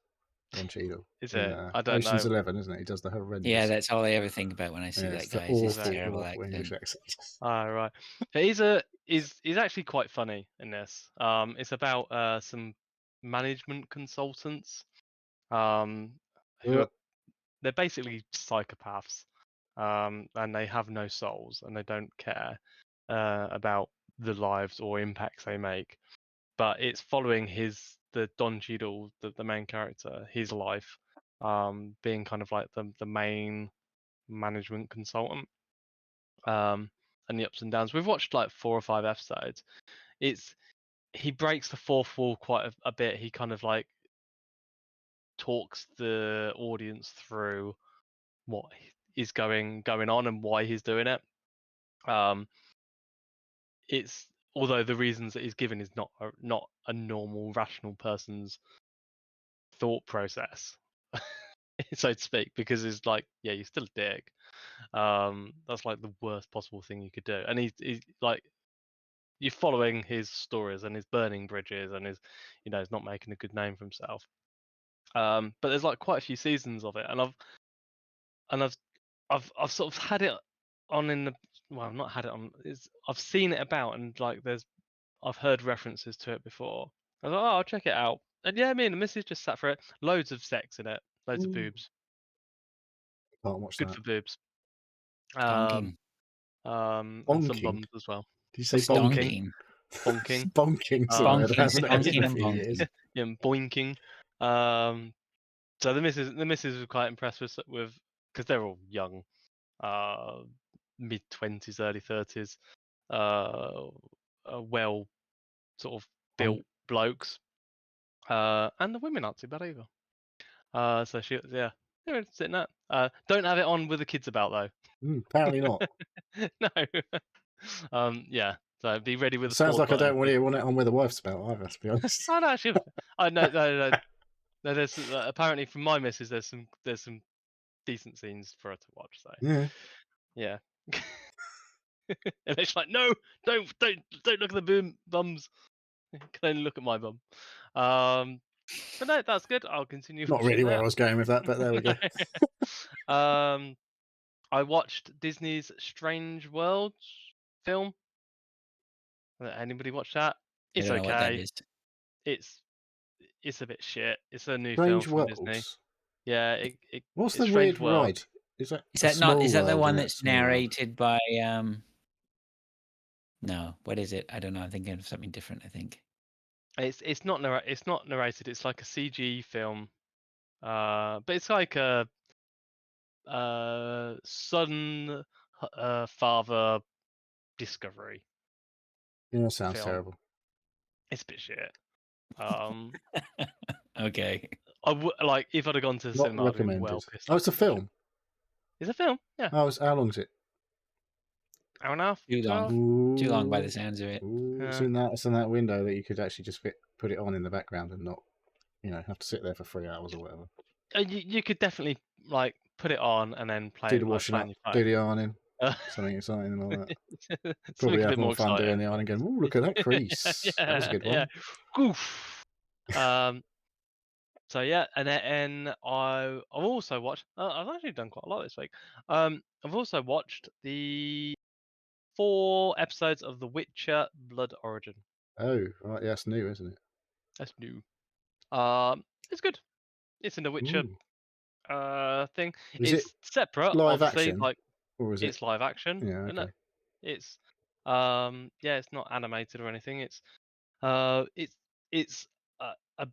[SPEAKER 2] Don Cheadle.
[SPEAKER 3] Is
[SPEAKER 2] In
[SPEAKER 3] it? I don't
[SPEAKER 2] Ocean's
[SPEAKER 3] know.
[SPEAKER 2] 11, isn't it? He does the horrendous.
[SPEAKER 1] Yeah, that's all I ever think about when I see
[SPEAKER 2] yeah,
[SPEAKER 1] that
[SPEAKER 2] it's the
[SPEAKER 1] guy. Is his
[SPEAKER 2] awful,
[SPEAKER 1] terrible
[SPEAKER 2] awful English
[SPEAKER 1] accent.
[SPEAKER 2] accent.
[SPEAKER 3] Ah, right. But he's actually quite funny in this. It's about some management consultants who are they're basically psychopaths, and they have no souls and they don't care about the lives or impacts they make. But it's following the Don Cheadle, the main character, his life, being kind of like the main management consultant, and the ups and downs. We've watched like 4 or 5 episodes. He breaks the fourth wall quite a bit. He kind of like talks the audience through what is going on and why he's doing it. It's although the reasons that he's given is not a normal rational person's thought process, so to speak, because it's like, yeah, you're still a dick. That's like the worst possible thing you could do, and he's like, you're following his stories and his burning bridges and his, he's not making a good name for himself. But there's like quite a few seasons of it, and I've sort of had it on I've not had it on. I've seen it about, and like I've heard references to it before. I was like, oh, I'll check it out. And yeah, me and the missus just sat for it. Loads of sex in it. Loads of boobs.
[SPEAKER 2] Can't watch
[SPEAKER 3] Good
[SPEAKER 2] that.
[SPEAKER 3] for boobs.
[SPEAKER 1] Stonking.
[SPEAKER 3] And some
[SPEAKER 2] Bonking.
[SPEAKER 3] bums as well.
[SPEAKER 2] Did you say bonking?
[SPEAKER 3] Bonking. Bonking.
[SPEAKER 2] Bonking's the word I haven't heard in
[SPEAKER 1] Stonking
[SPEAKER 2] a
[SPEAKER 1] and
[SPEAKER 2] few years.
[SPEAKER 1] bonking.
[SPEAKER 3] Yeah, and boinking. So the missus was quite impressed with because they're all young, mid-20s, early 30s, well sort of built blokes, and the women aren't too bad either. So yeah, sitting that. Don't have it on with the kids about though.
[SPEAKER 2] Apparently not.
[SPEAKER 3] No. Yeah. So be ready with
[SPEAKER 2] It
[SPEAKER 3] the
[SPEAKER 2] sounds like I
[SPEAKER 3] button.
[SPEAKER 2] don't really want it on with the wife's about either, to be honest.
[SPEAKER 3] Oh no, actually, I know. No. There's apparently from my missus, there's some decent scenes for her to watch. So
[SPEAKER 2] Yeah.
[SPEAKER 3] And she's like, no, don't look at the bums. Can only look at my bum. But no, that's good. I'll continue.
[SPEAKER 2] Not really where I was going with that, but there we go.
[SPEAKER 3] I watched Disney's Strange Worlds film. Anybody watch that? It's
[SPEAKER 1] I don't know what that
[SPEAKER 3] okay.
[SPEAKER 1] is.
[SPEAKER 3] It's a bit shit. It's a new
[SPEAKER 2] Strange
[SPEAKER 3] film from Disney.
[SPEAKER 2] Worlds.
[SPEAKER 3] Yeah.
[SPEAKER 2] What's
[SPEAKER 3] it's
[SPEAKER 2] the
[SPEAKER 3] Strange
[SPEAKER 2] weird
[SPEAKER 3] World.
[SPEAKER 2] ride? Is that
[SPEAKER 1] not? Is that the
[SPEAKER 2] world,
[SPEAKER 1] one
[SPEAKER 2] or
[SPEAKER 1] that's narrated by? No. What is it? I don't know. I'm thinking of something different. I think.
[SPEAKER 3] It's not narrated. It's like a CG film. But it's like a son father discovery.
[SPEAKER 2] Yeah, sounds
[SPEAKER 3] film.
[SPEAKER 2] terrible.
[SPEAKER 3] It's a bit shit.
[SPEAKER 1] Okay.
[SPEAKER 3] I would like if I'd have gone to the
[SPEAKER 2] Not
[SPEAKER 3] cinema. I'd
[SPEAKER 2] recommended.
[SPEAKER 3] been well pissed.
[SPEAKER 2] Oh, it's a film.
[SPEAKER 3] It's a film. Yeah.
[SPEAKER 2] Oh, how long is it?
[SPEAKER 3] Hour and a half.
[SPEAKER 1] Too long.
[SPEAKER 3] 12?
[SPEAKER 1] Too long by the sounds of it.
[SPEAKER 2] It's in that window that you could actually just put it on in the background and not, have to sit there for 3 hours or whatever.
[SPEAKER 3] You could definitely like put it on and then play.
[SPEAKER 2] Do the washing up, do the ironing, something exciting and all that. Probably have more fun doing the ironing. Going, oh, look at that crease. That was a good one.
[SPEAKER 3] Yeah. Goof. So yeah, and then I've also watched. I've actually done quite a lot this week. I've also watched the 4 episodes of The Witcher: Blood Origin.
[SPEAKER 2] Oh, right, yeah, that's new, isn't it?
[SPEAKER 3] That's new. It's good. It's in The Witcher thing. It's separate,
[SPEAKER 2] live
[SPEAKER 3] obviously.
[SPEAKER 2] action,
[SPEAKER 3] like
[SPEAKER 2] or is
[SPEAKER 3] it's live action.
[SPEAKER 2] Yeah, okay.
[SPEAKER 3] No, it's it's not animated or anything. It's a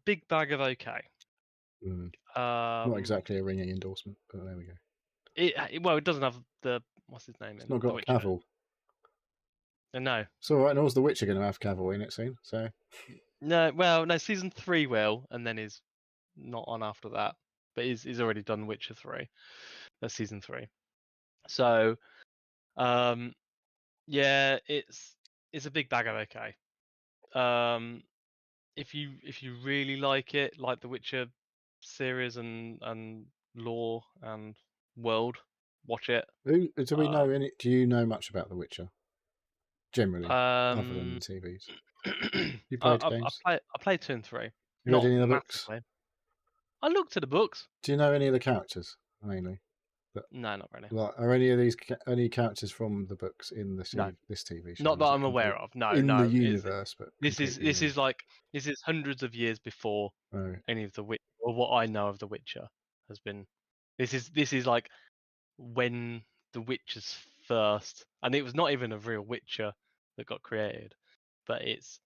[SPEAKER 3] big bag of okay.
[SPEAKER 2] Not exactly a ringing endorsement, but there we go.
[SPEAKER 3] It doesn't have the what's his name.
[SPEAKER 2] It's not got Cavill.
[SPEAKER 3] No.
[SPEAKER 2] It's all right. Nor is The Witcher going to have Cavill in it soon. So
[SPEAKER 3] No, well, no. Season 3 will, and then is not on after that. but he's already done Witcher 3, season 3. So, yeah, it's a big bag of okay. If you really like it, like the Witcher series and lore and world, watch it.
[SPEAKER 2] Do we know any? Do you know much about The Witcher generally, other than
[SPEAKER 3] Um,
[SPEAKER 2] the TVs? You played games?
[SPEAKER 3] I played 2 and 3,
[SPEAKER 2] You read
[SPEAKER 3] not
[SPEAKER 2] any of the books?
[SPEAKER 3] massively. I looked at the books.
[SPEAKER 2] Do you know any of the characters mainly?
[SPEAKER 3] No, not really.
[SPEAKER 2] Like, are any of these any characters from the books in the
[SPEAKER 3] No,
[SPEAKER 2] this TV show?
[SPEAKER 3] not that
[SPEAKER 2] Is it
[SPEAKER 3] I'm aware
[SPEAKER 2] complete
[SPEAKER 3] of. No,
[SPEAKER 2] in the
[SPEAKER 3] no.
[SPEAKER 2] universe, but
[SPEAKER 3] This
[SPEAKER 2] completely new?
[SPEAKER 3] is hundreds of years before
[SPEAKER 2] Oh,
[SPEAKER 3] any of the or what I know of the Witcher has been. This is like when the Witcher's first, and it was not even a real Witcher that got created, but it's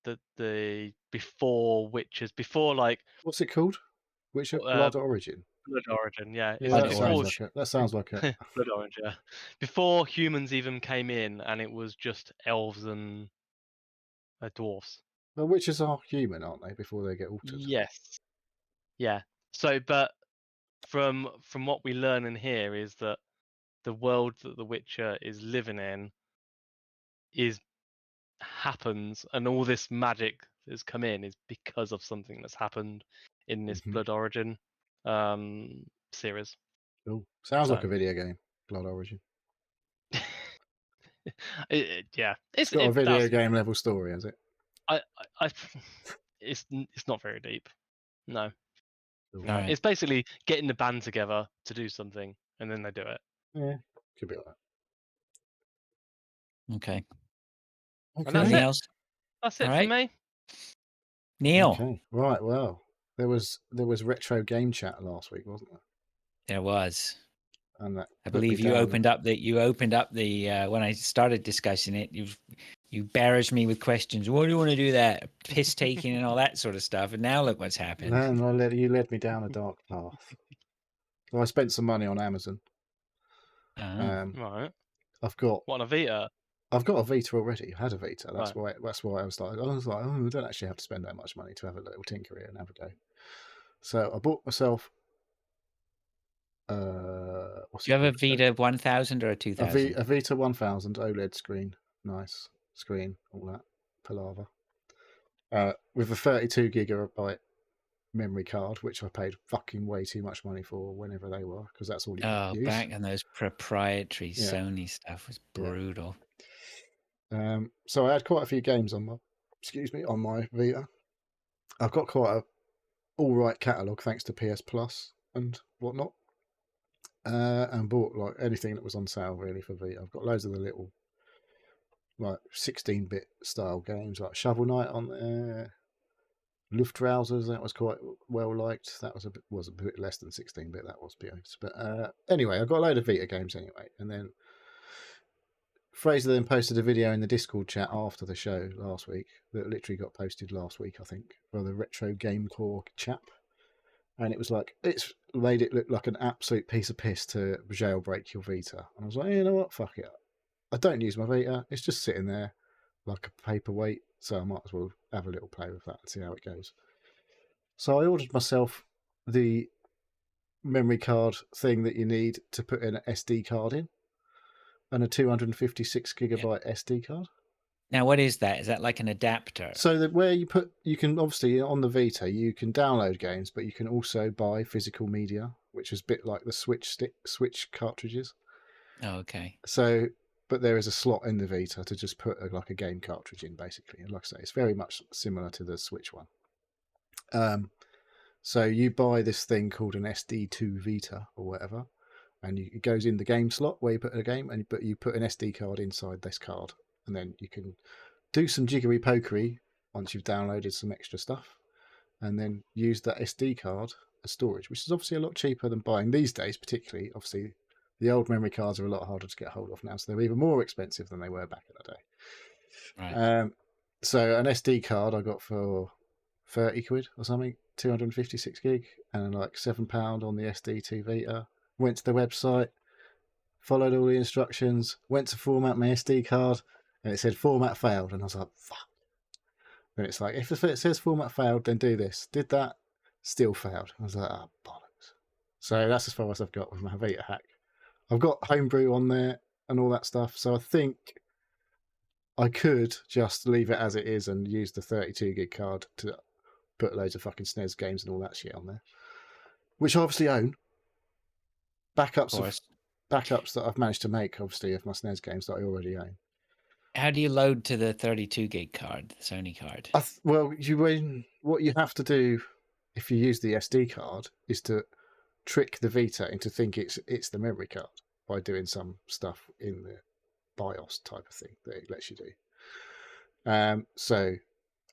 [SPEAKER 3] the before Witchers, before like
[SPEAKER 2] what's it called? Witcher
[SPEAKER 3] uh,
[SPEAKER 2] Blood Origin.
[SPEAKER 3] Blood Origin. Yeah, it's
[SPEAKER 1] Blood
[SPEAKER 2] That
[SPEAKER 3] before
[SPEAKER 2] sounds
[SPEAKER 1] Orange.
[SPEAKER 2] like it. That sounds like it.
[SPEAKER 3] Blood Orange. Yeah, before humans even came in, and it was just elves and dwarfs.
[SPEAKER 2] Well, witches are human, aren't they? Before they get altered.
[SPEAKER 3] Yes. Yeah. So, but from what we learn in here is that the world that the Witcher is living in happens, and all this magic that's come in is because of something that's happened in this Blood Origin series.
[SPEAKER 2] Cool. Sounds
[SPEAKER 3] So,
[SPEAKER 2] like a video game. Blood Origin.
[SPEAKER 3] yeah,
[SPEAKER 2] It's got a video game level story, has it?
[SPEAKER 3] I it's not very deep. No.
[SPEAKER 1] Right.
[SPEAKER 3] It's basically getting the band together to do something, and then they do it.
[SPEAKER 2] Yeah, could be like that.
[SPEAKER 1] Okay.
[SPEAKER 3] And that's
[SPEAKER 1] Anything
[SPEAKER 3] it.
[SPEAKER 1] else?
[SPEAKER 3] That's it
[SPEAKER 1] All
[SPEAKER 3] for
[SPEAKER 1] right.
[SPEAKER 3] me.
[SPEAKER 1] Neil.
[SPEAKER 2] Okay. Right. Well, there was retro game chat last week, wasn't there?
[SPEAKER 1] There was.
[SPEAKER 2] And that
[SPEAKER 1] I
[SPEAKER 2] put me
[SPEAKER 1] believe you
[SPEAKER 2] down.
[SPEAKER 1] opened up the when I started discussing it, you barraged me with questions. Why do you want to do that? Piss taking and all that sort of stuff. And now look what's happened.
[SPEAKER 2] Then you led me down a dark path. So I spent some money on Amazon.
[SPEAKER 3] Right.
[SPEAKER 2] I've got
[SPEAKER 3] What, a Vita?
[SPEAKER 2] I've got a Vita already. I had a Vita. That's
[SPEAKER 3] Right.
[SPEAKER 2] why I was like, oh, I don't actually have to spend that much money to have a little tinker here and have a go. So I bought myself. What's
[SPEAKER 1] Do you
[SPEAKER 2] it
[SPEAKER 1] have a
[SPEAKER 2] called?
[SPEAKER 1] Vita 1000 or a 2000?
[SPEAKER 2] A Vita 1000 OLED screen, nice screen, all that palaver. With a 32 gigabyte memory card, which I paid fucking way too much money for whenever they were, because that's all you could use.
[SPEAKER 1] Back in those proprietary Sony stuff was brutal.
[SPEAKER 2] So I had quite a few games on my Vita. I've got quite a all right catalogue thanks to PS Plus and whatnot. And bought like anything that was on sale really for Vita. I've got loads of the little like 16-bit style games like Shovel Knight on there. Luftrausers, that was quite well liked. That was a bit less than 16-bit. That was, to be honest. But anyway, I got a load of Vita games anyway, and then Fraser then posted a video in the Discord chat after the show last week that literally got posted last week, I think, for the Retro Game Core chap. And it was like, it's made it look like an absolute piece of piss to jailbreak your Vita. And I was like, you know what, fuck it. I don't use my Vita. It's just sitting there like a paperweight. So I might as well have a little play with that and see how it goes. So I ordered myself the memory card thing that you need to put in an SD card in, and a 256 gigabyte SD card.
[SPEAKER 1] Now, what is that? Is that like an adapter?
[SPEAKER 2] So that where you can obviously on the Vita you can download games, but you can also buy physical media, which is a bit like the Switch cartridges.
[SPEAKER 1] Oh, okay.
[SPEAKER 2] So, but there is a slot in the Vita to just put like a game cartridge in, basically. And like I say, it's very much similar to the Switch one. So you buy this thing called an SD2 Vita or whatever, and it goes in the game slot where you put a game, but you put an SD card inside this card, and then you can do some jiggery pokery once you've downloaded some extra stuff, and then use that SD card as storage, which is obviously a lot cheaper than buying these days. Particularly, obviously, the old memory cards are a lot harder to get hold of now, so they're even more expensive than they were back in the day.
[SPEAKER 1] Right.
[SPEAKER 2] So an SD card I got for 30 quid or something, 256 gig, and like £7 on the SD2 Vita. Went to the website, followed all the instructions, went to format my SD card, and it said format failed. And I was like, fuck. And it's like, if it says format failed, then do this. Did that, still failed. I was like, oh, bollocks. So that's as far as I've got with my Vita hack. I've got Homebrew on there and all that stuff. So I think I could just leave it as it is and use the 32 gig card to put loads of fucking SNES games and all that shit on there, which I obviously own. Backups that I've managed to make, obviously, of my SNES games that I already own.
[SPEAKER 1] How do you load to the 32 gig card, the Sony card?
[SPEAKER 2] What you have to do if you use the SD card is to trick the Vita into thinking it's the memory card by doing some stuff in the BIOS type of thing that it lets you do. So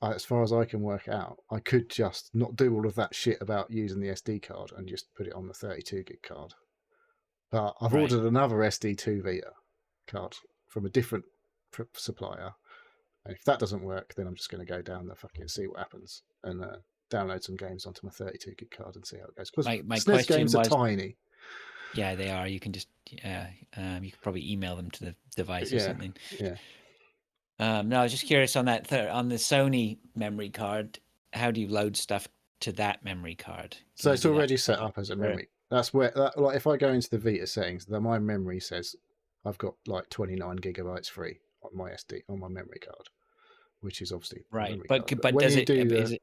[SPEAKER 2] as far as I can work out, I could just not do all of that shit about using the SD card and just put it on the 32 gig card. But I've ordered another SD2 Vita card from a different supplier. And if that doesn't work, then I'm just going to go down the fucking see what happens and download some games onto my 32 gig card and see how it goes. Because
[SPEAKER 1] my
[SPEAKER 2] SNES games are tiny.
[SPEAKER 1] Yeah, they are. You can just you can probably email them to the device or something.
[SPEAKER 2] Yeah.
[SPEAKER 1] No, I was just curious on that on the Sony memory card. How do you load stuff to that memory card?
[SPEAKER 2] So it's already set up as a memory. That's where, like, if I go into the Vita settings, my memory says I've got like 29 gigabytes free on my SD on my memory card, which is obviously
[SPEAKER 1] right.
[SPEAKER 2] But
[SPEAKER 1] when does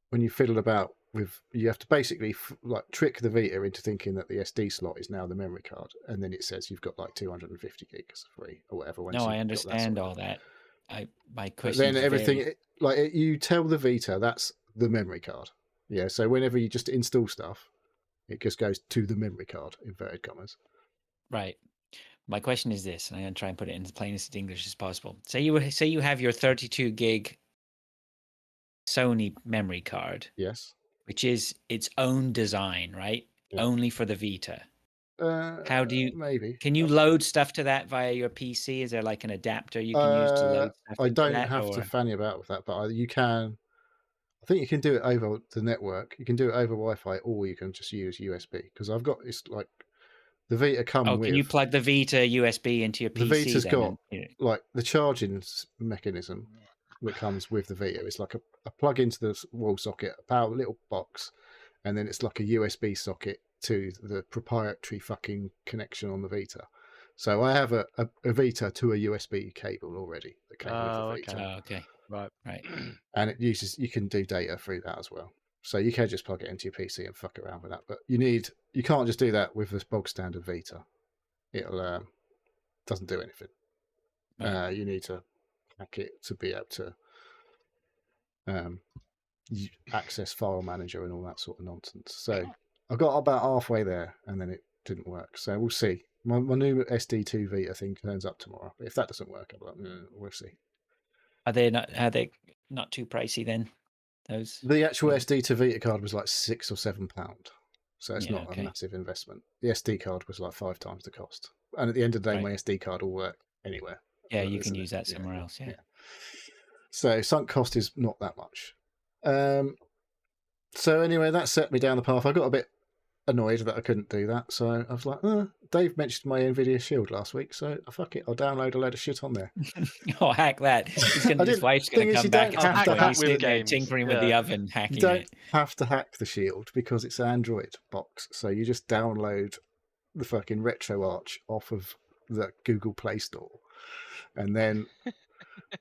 [SPEAKER 2] when you fiddle about with, you have to basically like trick the Vita into thinking that the SD slot is now the memory card, and then it says you've got like 250 gigs free or whatever.
[SPEAKER 1] No, I understand all that. My question.
[SPEAKER 2] Then everything you tell the Vita that's the memory card. Yeah. So whenever you just install stuff, it just goes to the memory card, inverted commas.
[SPEAKER 1] Right. My question is this, and I'm going to try and put it in as plainest English as possible. Say you have your 32 gig Sony memory card.
[SPEAKER 2] Yes.
[SPEAKER 1] Which is its own design, right? Yeah. Only for the Vita. How do you?
[SPEAKER 2] Maybe.
[SPEAKER 1] Can you load stuff to that via your PC? Is there like an adapter you can use to load stuff?
[SPEAKER 2] I don't have to fanny about with that, but you can. I think you can do it over the network. You can do it over Wi-Fi, or you can just use USB. Because I've got it's like the Vita come with.
[SPEAKER 1] Can you plug the Vita USB into your PC?
[SPEAKER 2] The Vita's got like the charging mechanism that comes with the Vita. It's like a plug into the wall socket, a power little box, and then it's like a USB socket to the proprietary fucking connection on the Vita. So I have a Vita to a USB cable already that came with the Vita.
[SPEAKER 1] Okay. Right.
[SPEAKER 2] And you can do data through that as well. So you can just plug it into your PC and fuck around with that. But you can't just do that with this bog standard Vita. It'll doesn't do anything. Right. You need to hack it to be able to access file manager and all that sort of nonsense. So I got about halfway there and then it didn't work. So we'll see. My new SD2 Vita thing turns up tomorrow. But if that doesn't work, I'm like, we'll see.
[SPEAKER 1] Are they not too pricey then? Those
[SPEAKER 2] the actual SD2 Vita card was like £6 or £7, so it's not a massive investment. The SD card was like 5 times the cost, and at the end of the day, my SD card will work anywhere.
[SPEAKER 1] Yeah, you can use that somewhere else. Yeah.
[SPEAKER 2] So sunk cost is not that much. So anyway, that set me down the path. I got a bit annoyed that I couldn't do that, so I was like, Dave mentioned my NVIDIA Shield last week, so fuck it, I'll download a load of shit on there.
[SPEAKER 1] Hack that. His wife's going to come back and tinkering with the oven, hacking it.
[SPEAKER 2] You don't have to hack the Shield because it's an Android box, so you just download the fucking RetroArch off of the Google Play Store, and then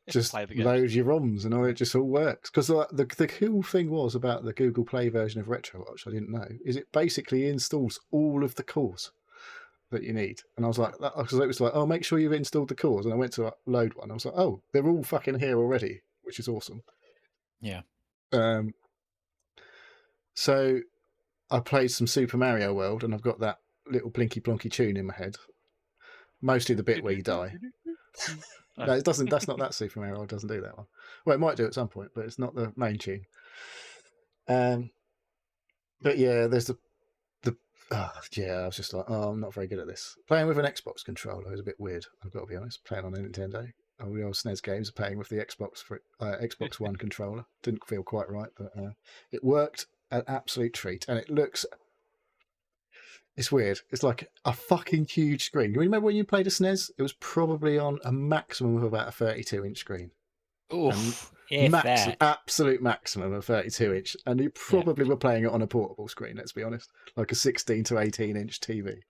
[SPEAKER 2] just load your ROMs and all it just all works. Because the cool thing was about the Google Play version of RetroArch, I didn't know, is it basically installs all of the cores that you need. And I was like, because it was like, make sure you've installed the cores. And I went to load one. I was like, they're all fucking here already, which is awesome.
[SPEAKER 1] Yeah.
[SPEAKER 2] So I played some Super Mario World, and I've got that little blinky plonky tune in my head. Mostly the bit where you die. No, it doesn't. That's not that Super Mario World. Doesn't do that one. Well, it might do at some point, but it's not the main tune. But yeah, there's I was just like, I'm not very good at this. Playing with an Xbox controller is a bit weird. I've got to be honest. Playing on a Nintendo, all the old SNES games, playing with the Xbox One controller didn't feel quite right, but it worked an absolute treat, and it looks. It's weird. It's like a fucking huge screen. You remember when you played a SNES? It was probably on a maximum of about a 32-inch screen.
[SPEAKER 1] Oof. If that.
[SPEAKER 2] Absolute maximum of 32-inch, and you
[SPEAKER 1] Yeah.
[SPEAKER 2] probably were playing it on a portable screen. Let's be honest, like a 16 to 18-inch TV.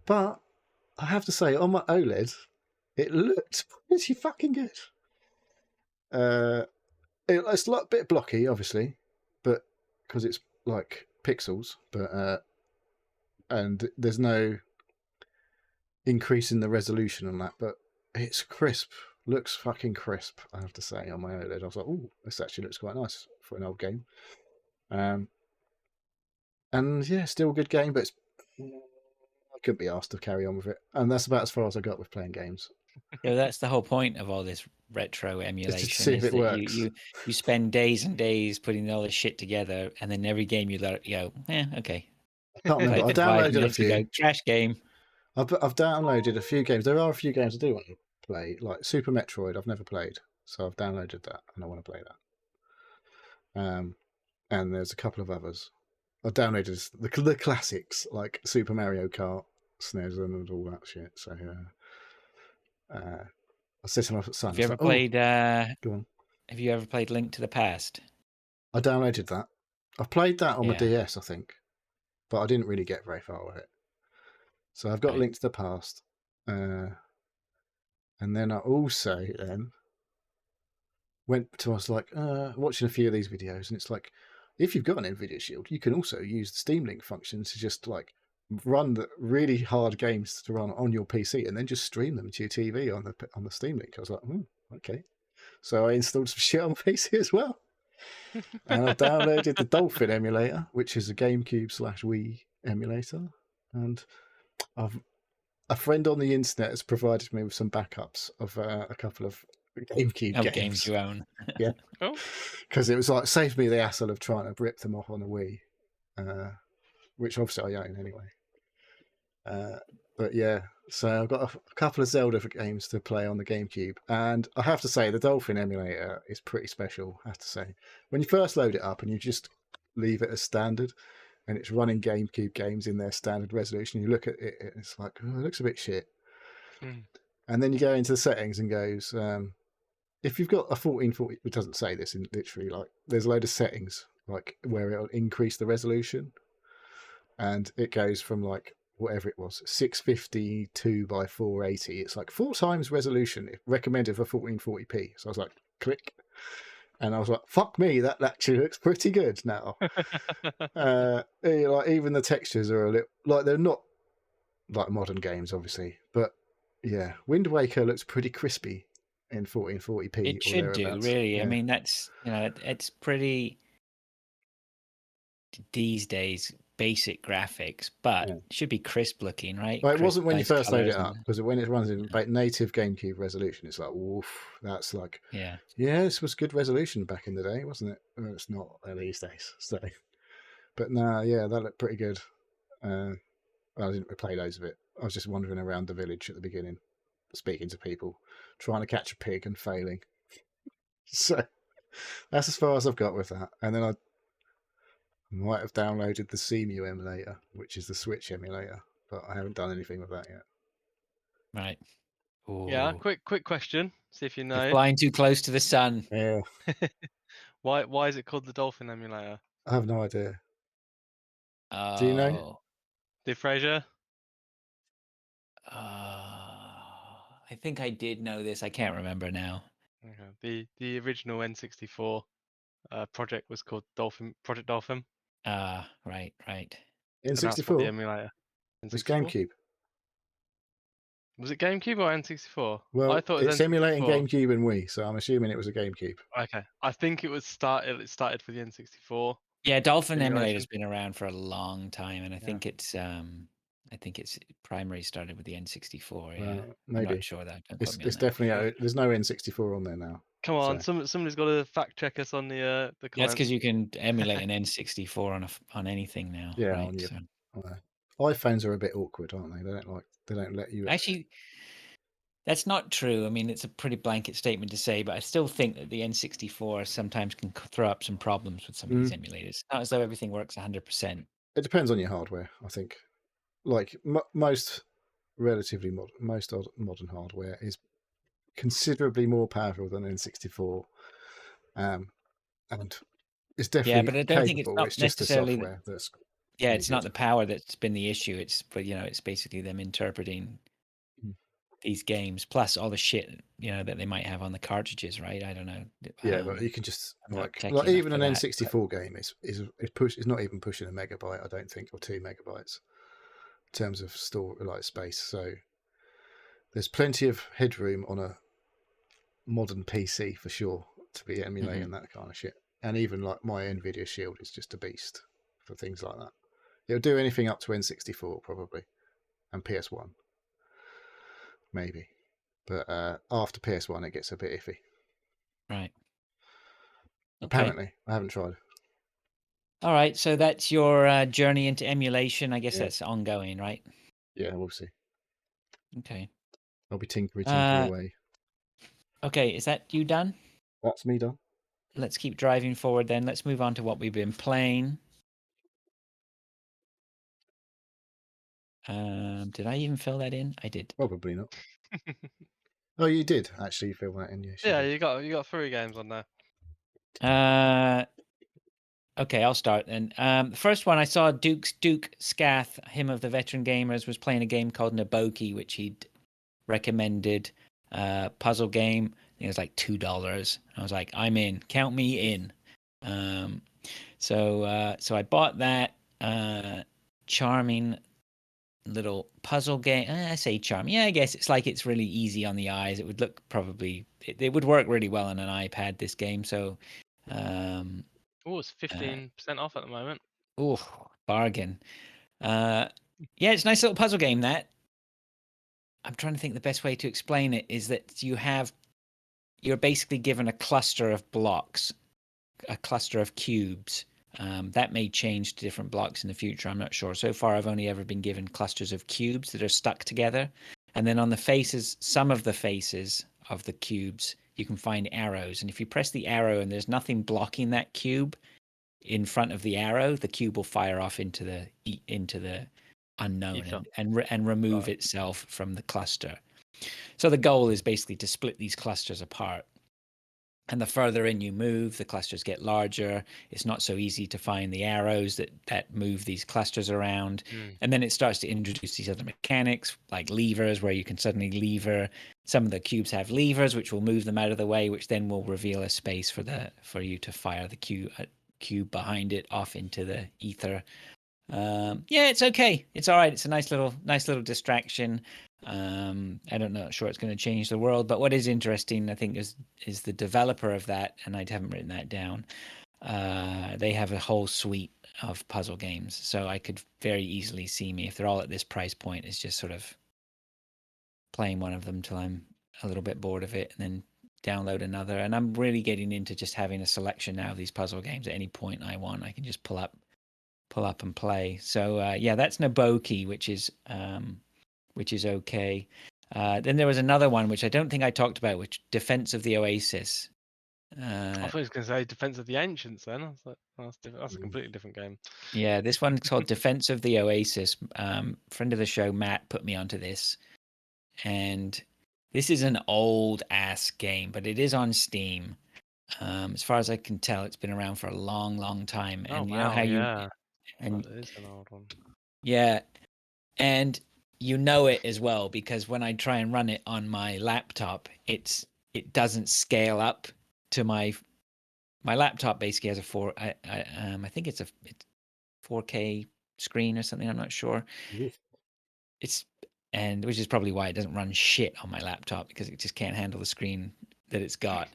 [SPEAKER 2] But I have to say, on my OLED, it looked pretty fucking good. It's a bit blocky, obviously, but because it's like pixels, but and there's no increase in the resolution on that, but it's crisp. Looks fucking crisp, I have to say, on my OLED. I was like, oh, this actually looks quite nice for an old game. And yeah, still a good game, but I couldn't be asked to carry on with it. And that's about as far as I got with playing games.
[SPEAKER 1] Yeah, that's the whole point of all this retro
[SPEAKER 2] It's
[SPEAKER 1] emulation.
[SPEAKER 2] just to see if
[SPEAKER 1] is
[SPEAKER 2] it
[SPEAKER 1] that
[SPEAKER 2] works.
[SPEAKER 1] you spend days and days putting all this shit together, and then every game you go, okay.
[SPEAKER 2] I can't remember. I
[SPEAKER 1] Played for 5
[SPEAKER 2] downloaded a
[SPEAKER 1] minutes, you
[SPEAKER 2] few.
[SPEAKER 1] go, trash game.
[SPEAKER 2] I've downloaded a few games. There are a few games I do want to play, like Super Metroid. I've never played, so I've downloaded that and I want to play that. And there's a couple of others. I downloaded the classics like Super Mario Kart, SNES, and all that shit. So I set them up at Sun.
[SPEAKER 1] Have you ever
[SPEAKER 2] like,
[SPEAKER 1] played?
[SPEAKER 2] Go on.
[SPEAKER 1] Have you ever played Link to the Past?
[SPEAKER 2] I downloaded that. I played that on my
[SPEAKER 1] Yeah.
[SPEAKER 2] DS, I think, but I didn't really get very far with it. So I've got
[SPEAKER 1] Right.
[SPEAKER 2] Link to the Past, and then I also went to, I was like watching a few of these videos, and it's like, if you've got an NVIDIA Shield, you can also use the Steam Link function to just like run the really hard games to run on your PC, and then just stream them to your TV on the Steam Link. I was like, okay. So I installed some shit on PC as well, and I downloaded the Dolphin emulator, which is a GameCube/Wii emulator, and a friend on the internet has provided me with some backups of a couple of GameCube
[SPEAKER 1] games you own.
[SPEAKER 2] Yeah.
[SPEAKER 3] Oh.
[SPEAKER 2] Because it was like, saved me the hassle of trying to rip them off on the Wii, which obviously I own anyway. But yeah, so I've got a couple of Zelda games to play on the GameCube, and I have to say the Dolphin emulator is pretty special. I have to say, when you first load it up and you just leave it as standard, and it's running GameCube games in their standard resolution, you look at it, it's like, oh, it looks a bit shit. And then you go into the settings and goes, if you've got a 1440, it doesn't say this in literally, like there's a load of settings like where it'll increase the resolution, and it goes from like whatever it was, 652 by 480. It's like 4 times resolution recommended for 1440p. So I was like, click, and I was like, fuck me, that actually looks pretty good now. Like even the textures are a little like, they're not like modern games, obviously, but yeah, Wind Waker looks pretty crispy in 1440p.
[SPEAKER 1] It should do, really.
[SPEAKER 2] Yeah.
[SPEAKER 1] I mean, that's, it's pretty these days basic graphics, but it should be crisp looking, right?
[SPEAKER 2] Well, it wasn't when you
[SPEAKER 1] nice
[SPEAKER 2] first load it
[SPEAKER 1] colours
[SPEAKER 2] up, because when it runs in native GameCube resolution, it's like, woof, that's like,
[SPEAKER 1] yeah,
[SPEAKER 2] this was good resolution back in the day, wasn't it? Well, it's not these days. So, but no, yeah, that looked pretty good. I didn't play loads of it. I was just wandering around the village at the beginning, speaking to people, trying to catch a pig and failing. So that's as far as I've got with that. And then I might have downloaded the CMU emulator, which is the Switch emulator, but I haven't done anything with that yet.
[SPEAKER 1] right. Ooh.
[SPEAKER 3] Yeah, quick question. See if you know.
[SPEAKER 1] You're flying too close to the sun.
[SPEAKER 2] Yeah.
[SPEAKER 3] Why is it called the Dolphin emulator?
[SPEAKER 2] I have no idea.
[SPEAKER 1] Oh.
[SPEAKER 2] Do you know?
[SPEAKER 3] Did Fraser?
[SPEAKER 1] I think I did know this. I can't remember now.
[SPEAKER 3] Okay. The original N64 project was called Project Dolphin.
[SPEAKER 1] Right.
[SPEAKER 2] In
[SPEAKER 3] And that's what the
[SPEAKER 2] 64?
[SPEAKER 3] emulator.
[SPEAKER 2] It was
[SPEAKER 3] N64?
[SPEAKER 2] GameCube.
[SPEAKER 3] Was it GameCube or N64?
[SPEAKER 2] Well,
[SPEAKER 3] I thought it was
[SPEAKER 2] it's emulating
[SPEAKER 3] N64.
[SPEAKER 2] GameCube and Wii, so I'm assuming it was a GameCube.
[SPEAKER 3] Okay, I think it started for the N64.
[SPEAKER 1] Yeah, Dolphin
[SPEAKER 3] Emulation.
[SPEAKER 1] emulator's been around for a long time, and I think it's primary started with the N64. Yeah,
[SPEAKER 2] maybe.
[SPEAKER 1] I'm not sure that.
[SPEAKER 2] It's definitely there's no N64 on there now.
[SPEAKER 3] Come on, somebody's got to fact check us on the comments.
[SPEAKER 1] That's because you can emulate an N64 on anything now.
[SPEAKER 2] Yeah,
[SPEAKER 1] right?
[SPEAKER 2] on your iPhones are a bit awkward, aren't they? They don't let you.
[SPEAKER 1] Actually, that's not true. I mean, it's a pretty blanket statement to say, but I still think that the N64 sometimes can throw up some problems with some of these emulators. It's not as though everything works 100%.
[SPEAKER 2] It depends on your hardware, I think. Like most relatively modern hardware is considerably more powerful than N64, and it's
[SPEAKER 1] Yeah,
[SPEAKER 2] definitely
[SPEAKER 1] but I don't think it's
[SPEAKER 2] capable.
[SPEAKER 1] not
[SPEAKER 2] It's just the
[SPEAKER 1] necessarily
[SPEAKER 2] software that's
[SPEAKER 1] yeah,
[SPEAKER 2] really
[SPEAKER 1] it's not
[SPEAKER 2] good.
[SPEAKER 1] the power that's been the issue. It's but it's basically them interpreting
[SPEAKER 2] Mm.
[SPEAKER 1] these games plus all the shit that they might have on the cartridges, right? I don't know.
[SPEAKER 2] Yeah, but you can just
[SPEAKER 1] I'm not techie
[SPEAKER 2] like
[SPEAKER 1] enough
[SPEAKER 2] even
[SPEAKER 1] for
[SPEAKER 2] an
[SPEAKER 1] that.
[SPEAKER 2] N64 game is it's not even pushing a megabyte, I don't think, or 2 megabytes in terms of store like space. So there's plenty of headroom on a modern PC for sure to be emulating that kind of shit. And even like my Nvidia Shield is just a beast for things like that. It'll do anything up to N64 probably, and PS1 maybe, but after PS1 it gets a bit iffy.
[SPEAKER 1] Right. Okay.
[SPEAKER 2] Apparently, I haven't tried.
[SPEAKER 1] All right. So that's your journey into emulation. I guess
[SPEAKER 2] Yeah,
[SPEAKER 1] that's ongoing, right?
[SPEAKER 2] yeah, we'll see.
[SPEAKER 1] Okay.
[SPEAKER 2] I'll be tinkery
[SPEAKER 1] Uh,
[SPEAKER 2] away.
[SPEAKER 1] okay. Is that you done?
[SPEAKER 2] That's me done.
[SPEAKER 1] Let's keep driving forward then. Let's move on to what we've been playing. Did I even fill that in? I did.
[SPEAKER 2] Probably not. Oh, you did actually fill that in. Yes, you
[SPEAKER 3] Yeah,
[SPEAKER 2] did.
[SPEAKER 3] you got 3 games on there.
[SPEAKER 1] Okay, I'll start then. The first one I saw, Duke Scath, him of the Veteran Gamers, was playing a game called Naboki, which he'd recommended. Puzzle game. I think it was like $2. I was like, I'm in. Count me in. So I bought that. Charming little puzzle game. I say charming. Yeah, I guess it's really easy on the eyes. It would look probably it would work really well on an iPad. This game. So.
[SPEAKER 3] Oh, it's 15% off at the moment.
[SPEAKER 1] Oh, bargain. Yeah, it's a nice little puzzle game that. I'm trying to think the best way to explain it is that you're basically given a cluster of blocks, a cluster of cubes. That may change to different blocks in the future. I'm not sure. So far, I've only ever been given clusters of cubes that are stuck together. And then on the faces, some of the faces of the cubes, you can find arrows. And if you press the arrow and there's nothing blocking that cube, in front of the arrow, the cube will fire off into the unknown
[SPEAKER 3] Ether.
[SPEAKER 1] and remove
[SPEAKER 3] Right.
[SPEAKER 1] itself from the cluster. So the goal is basically to split these clusters apart. And the further in you move, the clusters get larger. It's not so easy to find the arrows that move these clusters around. And then it starts to introduce these other mechanics like levers, where you can suddenly lever. Some of the cubes have levers, which will move them out of the way, which then will reveal a space for you to fire the cube behind it off into the ether. Yeah, it's okay. It's all right. It's a nice little distraction. I don't know, sure it's going to change the world, but what is interesting, I think, is the developer of that, and I haven't written that down. They have a whole suite of puzzle games, so I could very easily see me, if they're all at this price point, is just sort of playing one of them till I'm a little bit bored of it, and then download another. And I'm really getting into just having a selection now of these puzzle games. At any point I want, I can just pull up and play. So yeah, that's Naboki, which is okay. Then there was another one which I don't think I talked about, which Defense of the Oasis.
[SPEAKER 3] I thought he was going to say Defense of the Ancients then. I was like, oh, that's a completely different game.
[SPEAKER 1] Yeah, this one's called Defense of the Oasis. Friend of the show, Matt, put me onto this. And this is an old ass game, but it is on Steam. As far as I can tell, it's been around for a long, long time.
[SPEAKER 3] Oh,
[SPEAKER 1] And you know
[SPEAKER 3] wow,
[SPEAKER 1] how
[SPEAKER 3] yeah.
[SPEAKER 1] and
[SPEAKER 3] That is an old one.
[SPEAKER 1] yeah, and you know it as well because when I try and run it on my laptop, it doesn't scale up to my laptop. Basically has I think it's 4K screen or something. I'm not sure. It's and which is probably why it doesn't run shit on my laptop because it just can't handle the screen that it's got.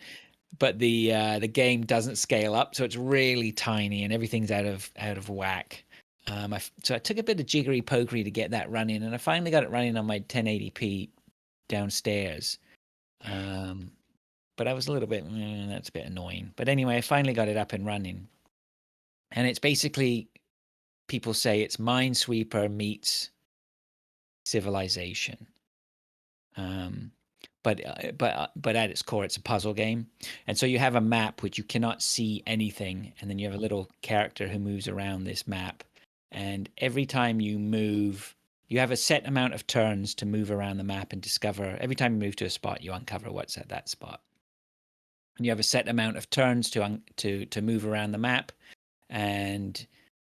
[SPEAKER 1] But the game doesn't scale up, so it's really tiny and everything's out of whack. So I took a bit of jiggery pokery to get that running, and I finally got it running on my 1080p downstairs. But I was a little bit, that's a bit annoying. But anyway, I finally got it up and running, and it's basically, people say it's Minesweeper meets Civilization. But at its core, it's a puzzle game, and so you have a map which you cannot see anything, and then you have a little character who moves around this map, and every time you move, you have a set amount of turns to move around the map and discover. Every time you move to a spot, you uncover what's at that spot. and you have a set amount of turns to move around the map, and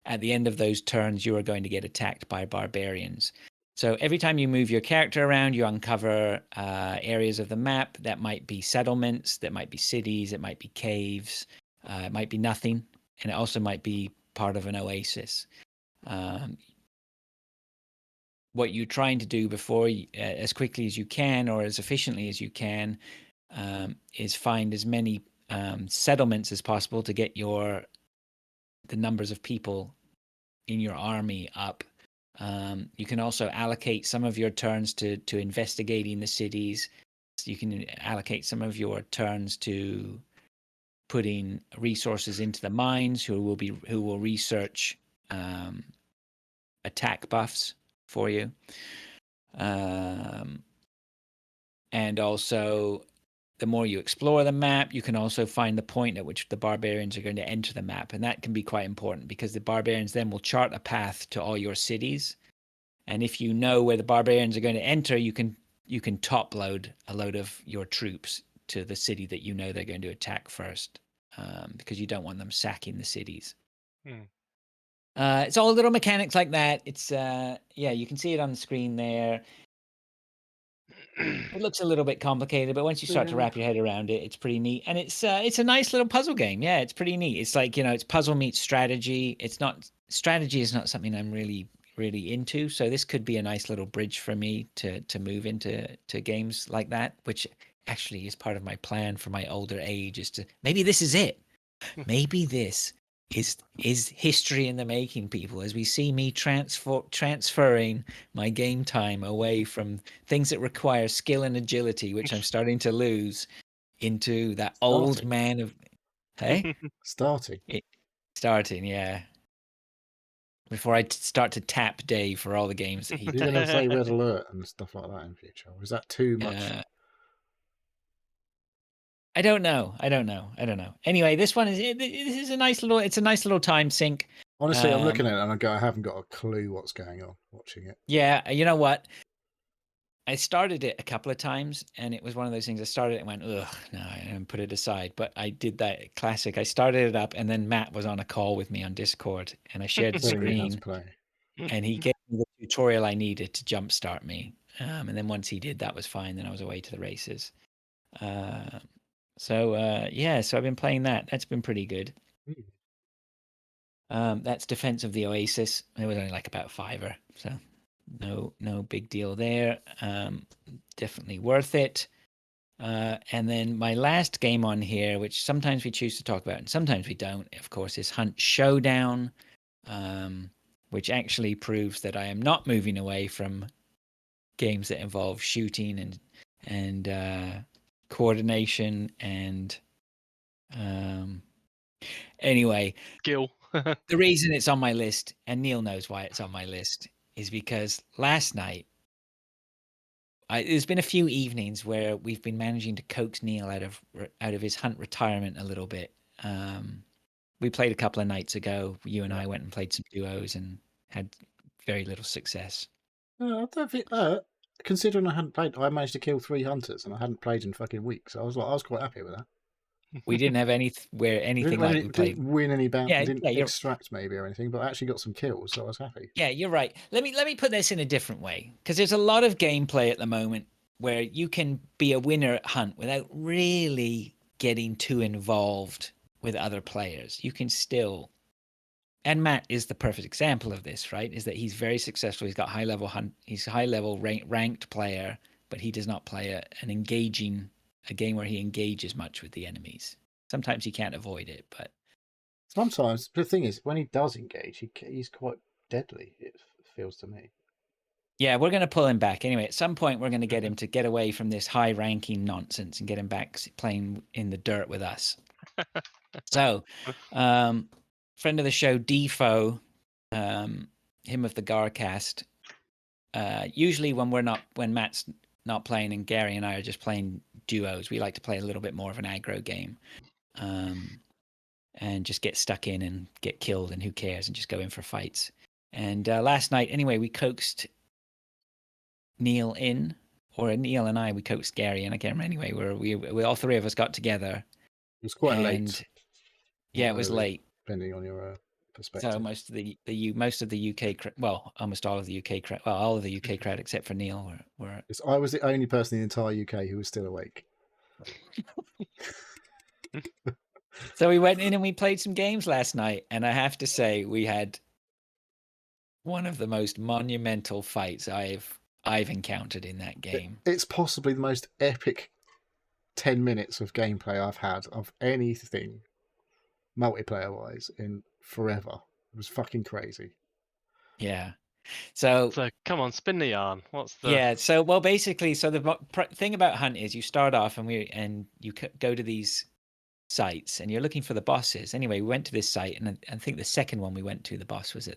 [SPEAKER 1] at the end of those turns, you are going to get attacked by barbarians. So every time you move your character around, you uncover areas of the map that might be settlements, that might be cities, it might be caves, it might be nothing, and it also might be part of an oasis. What you're trying to do before, as quickly as you can or as efficiently as you can, is find as many settlements as possible to get the numbers of people in your army up. You can also allocate some of your turns to investigating the cities. You can allocate some of your turns to putting resources into the mines, who will research attack buffs for you. And also, the more you explore the map, you can also find the point at which the barbarians are going to enter the map. And that can be quite important because the barbarians then will chart a path to all your cities. And if you know where the barbarians are going to enter, you can top load a load of your troops to the city that you know they're going to attack first, because you don't want them sacking the cities. It's all little mechanics like that. It's you can see it on the screen there. It looks a little bit complicated, but once you start to wrap your head around it, it's pretty neat. And it's a nice little puzzle game. Yeah, it's pretty neat. It's like, it's puzzle meets strategy. Strategy is not something I'm really into. So this could be a nice little bridge for me to move into games like that, which actually is part of my plan for my older age, is to maybe this is it. Maybe this is history in the making, people, as we see me transferring my game time away from things that require skill and agility, which I'm starting to lose, into that old man of
[SPEAKER 2] starting,
[SPEAKER 1] yeah. Before I start to tap Dave for all the games that he
[SPEAKER 2] you're going to say Red Alert and stuff like that in future, or is that too much?
[SPEAKER 1] I don't know. Anyway, this is a nice little time sink.
[SPEAKER 2] Honestly, I'm looking at it and I haven't got a clue what's going on watching it.
[SPEAKER 1] Yeah, you know what? I started it a couple of times, and it was one of those things. I started it and went, ugh, no, and put it aside. But I did that classic. I started it up, and then Matt was on a call with me on Discord, and I shared the screen, and he gave me the tutorial I needed to jumpstart me. And then once he did, that was fine. Then I was away to the races. So I've been playing that. That's been pretty good. That's Defense of the Oasis. It was only like about $5, so no big deal there. Definitely worth it. And then my last game on here, which sometimes we choose to talk about and sometimes we don't, of course, is Hunt Showdown, which actually proves that I am not moving away from games that involve shooting and coordination and anyway,
[SPEAKER 3] skill.
[SPEAKER 1] The reason it's on my list, and Neil knows why it's on my list, is because last night there's been a few evenings where we've been managing to coax Neil out of his Hunt retirement a little bit. We played a couple of nights ago. You and I went and played some duos and had very little success.
[SPEAKER 2] I don't think considering I hadn't played, I managed to kill 3 hunters and I hadn't played in fucking weeks. So I was quite happy with that.
[SPEAKER 1] We didn't have anything like we played.
[SPEAKER 2] Didn't win any bounty, didn't
[SPEAKER 1] you're
[SPEAKER 2] extract maybe or anything, but I actually got some kills, so I was happy.
[SPEAKER 1] Yeah, you're right. Let me put this in a different way, because there's a lot of gameplay at the moment where you can be a winner at Hunt without really getting too involved with other players. You can still, and Matt is the perfect example of this, right? Is that he's very successful. He's got high level Hunt. He's a high level ranked player, but he does not play a game where he engages much with the enemies. Sometimes he can't avoid it, but
[SPEAKER 2] sometimes the thing is, when he does engage, he's quite deadly. It feels to me.
[SPEAKER 1] Yeah, we're going to pull him back. Anyway, at some point, we're going to get him to get away from this high-ranking nonsense and get him back playing in the dirt with us. So, friend of the show, Defo, him of the Garcast. Usually, when Matt's not playing and Gary and I are just playing duos, we like to play a little bit more of an aggro game, and just get stuck in and get killed, and who cares, and just go in for fights. And last night, anyway, we coaxed Neil in, or Neil and I, we coaxed Gary in. I can't remember anyway. We all three of us got together
[SPEAKER 2] was quite
[SPEAKER 1] and
[SPEAKER 2] late.
[SPEAKER 1] yeah,
[SPEAKER 2] or
[SPEAKER 1] it was
[SPEAKER 2] early,
[SPEAKER 1] late.
[SPEAKER 2] depending on your
[SPEAKER 1] So
[SPEAKER 2] perspective.
[SPEAKER 1] most of the UK, well, almost all of the UK crowd, well, all of the UK crowd except for Neil were.
[SPEAKER 2] I was the only person in the entire UK who was still awake.
[SPEAKER 1] So we went in and we played some games last night, and I have to say we had one of the most monumental fights I've encountered in that game.
[SPEAKER 2] It's possibly the most epic 10 minutes of gameplay I've had of anything multiplayer wise in forever. It was fucking crazy.
[SPEAKER 1] Yeah. So
[SPEAKER 3] So come on, spin the yarn. What's the?
[SPEAKER 1] yeah. So well, basically, so the thing about Hunt is you start off and you go to these sites and you're looking for the bosses. Anyway, we went to this site, and I think the second one we went to, the boss was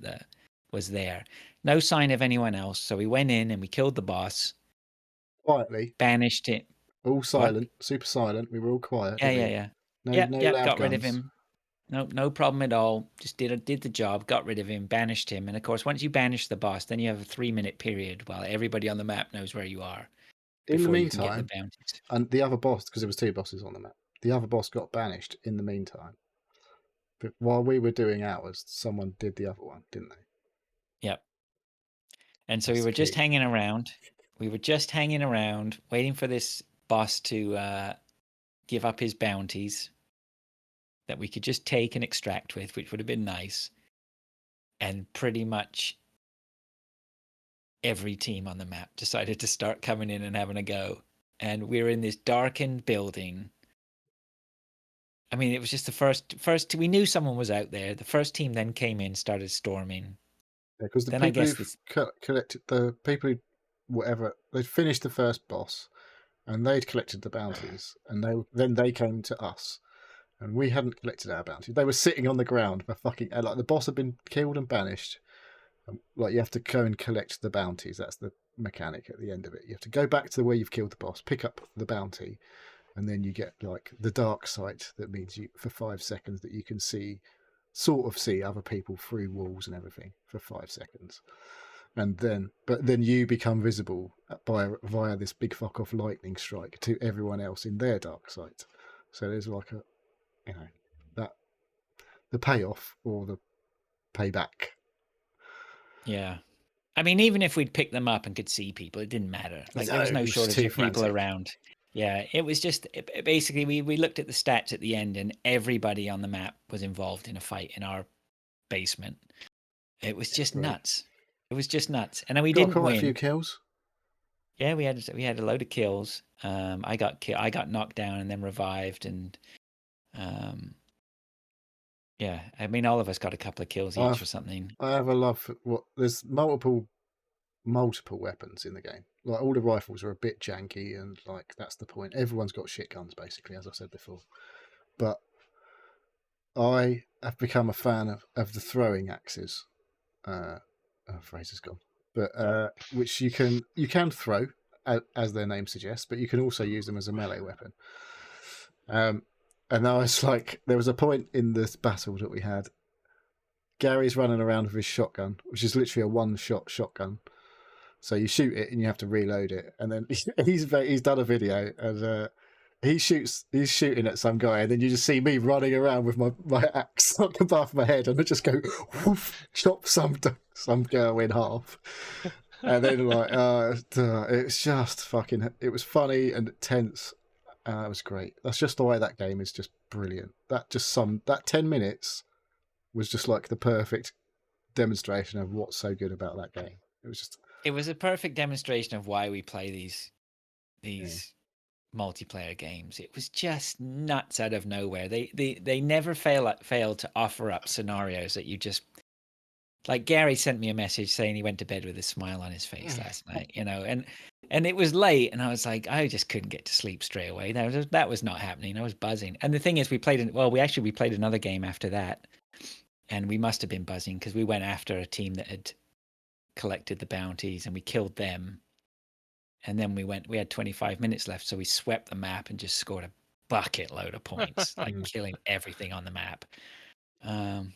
[SPEAKER 1] there. No sign of anyone else. So we went in and we killed the boss,
[SPEAKER 2] Quietly,
[SPEAKER 1] banished it.
[SPEAKER 2] all
[SPEAKER 1] What?
[SPEAKER 2] silent, super silent. We were all quiet.
[SPEAKER 1] Yeah,
[SPEAKER 2] Didn't
[SPEAKER 1] yeah,
[SPEAKER 2] we?
[SPEAKER 1] yeah.
[SPEAKER 2] No,
[SPEAKER 1] Yeah,
[SPEAKER 2] no
[SPEAKER 1] yeah.
[SPEAKER 2] loud
[SPEAKER 1] Got rid of
[SPEAKER 2] guns.
[SPEAKER 1] him. No problem at all. Just did the job, got rid of him, banished him. And of course, once you banish the boss, then you have a 3-minute period while everybody on the map knows where you are
[SPEAKER 2] In the
[SPEAKER 1] before you can get the
[SPEAKER 2] meantime,
[SPEAKER 1] bounties.
[SPEAKER 2] and the other boss, because there was 2 bosses on the map, the other boss got banished in the meantime. But while we were doing ours, someone did the other one, didn't they?
[SPEAKER 1] Yep. And so
[SPEAKER 2] That's
[SPEAKER 1] we
[SPEAKER 2] the
[SPEAKER 1] were just
[SPEAKER 2] key.
[SPEAKER 1] hanging around. We were just hanging around, waiting for this boss to give up his bounties that we could just take and extract with, which would have been nice. And pretty much every team on the map decided to start coming in and having a go. And we were in this darkened building. I mean, it was just the first. We knew someone was out there. The first team then came in, started storming.
[SPEAKER 2] Because the
[SPEAKER 1] Then I
[SPEAKER 2] people
[SPEAKER 1] guess
[SPEAKER 2] who
[SPEAKER 1] this.
[SPEAKER 2] collected the people who whatever they'd finished the first boss, and they'd collected the bounties, and then they came to us, and we hadn't collected our bounties. They were sitting on the ground for fucking like the boss had been killed and banished. Like you have to go and collect the bounties. That's the mechanic at the end of it. You have to go back to where you've killed the boss, pick up the bounty, and then you get like the dark sight. That means you for 5 seconds that you can sort of see other people through walls and everything for 5 seconds. And then you become visible via this big fuck off lightning strike to everyone else in their dark sight. So there's like that the payoff or the payback.
[SPEAKER 1] Yeah. I mean, even if we'd picked them up and could see people, it didn't matter. Like there was
[SPEAKER 2] It
[SPEAKER 1] no
[SPEAKER 2] was
[SPEAKER 1] shortage
[SPEAKER 2] too
[SPEAKER 1] of people
[SPEAKER 2] frantic.
[SPEAKER 1] around. Yeah, it was just basically we looked at the stats at the end, and everybody on the map was involved in a fight in our basement. It was just
[SPEAKER 2] Brilliant.
[SPEAKER 1] nuts. It was just nuts, and then we
[SPEAKER 2] Got
[SPEAKER 1] didn't
[SPEAKER 2] quite
[SPEAKER 1] win.
[SPEAKER 2] a few kills.
[SPEAKER 1] Yeah, we had a load of kills. I got knocked down and then revived, and yeah, I mean all of us got a couple of kills each or something.
[SPEAKER 2] I have a love for there's multiple weapons in the game. Like all the rifles are a bit janky, and like that's the point. Everyone's got shit guns basically, as I said before. But I have become a fan of the throwing axes. Fraser's gone, but which you can throw as their name suggests, but you can also use them as a melee weapon. And I was like, there was a point in this battle that we had. Gary's running around with his shotgun, which is literally a one-shot shotgun. So you shoot it and you have to reload it. And then he's done a video and he's shooting at some guy, and then you just see me running around with my axe like above my head, and I just go whoof, chop some girl in half. And then it's just fucking. It was funny and tense. It was great. That's just the way that game is just brilliant. That 10 minutes was just like the perfect demonstration of what's so good about that game.
[SPEAKER 1] It was a perfect demonstration of why we play these multiplayer games. It was just nuts out of nowhere. They never fail to offer up scenarios that you just like. Gary sent me a message saying he went to bed with a smile on his face last night, and it was late, and I was like, I just couldn't get to sleep straight away. That was not happening. I was buzzing. And the thing is, we played another game after that, and we must have been buzzing because we went after a team that had collected the bounties and we killed them. And then we had 25 minutes left, so we swept the map and just scored a bucket load of points, like killing everything on the map.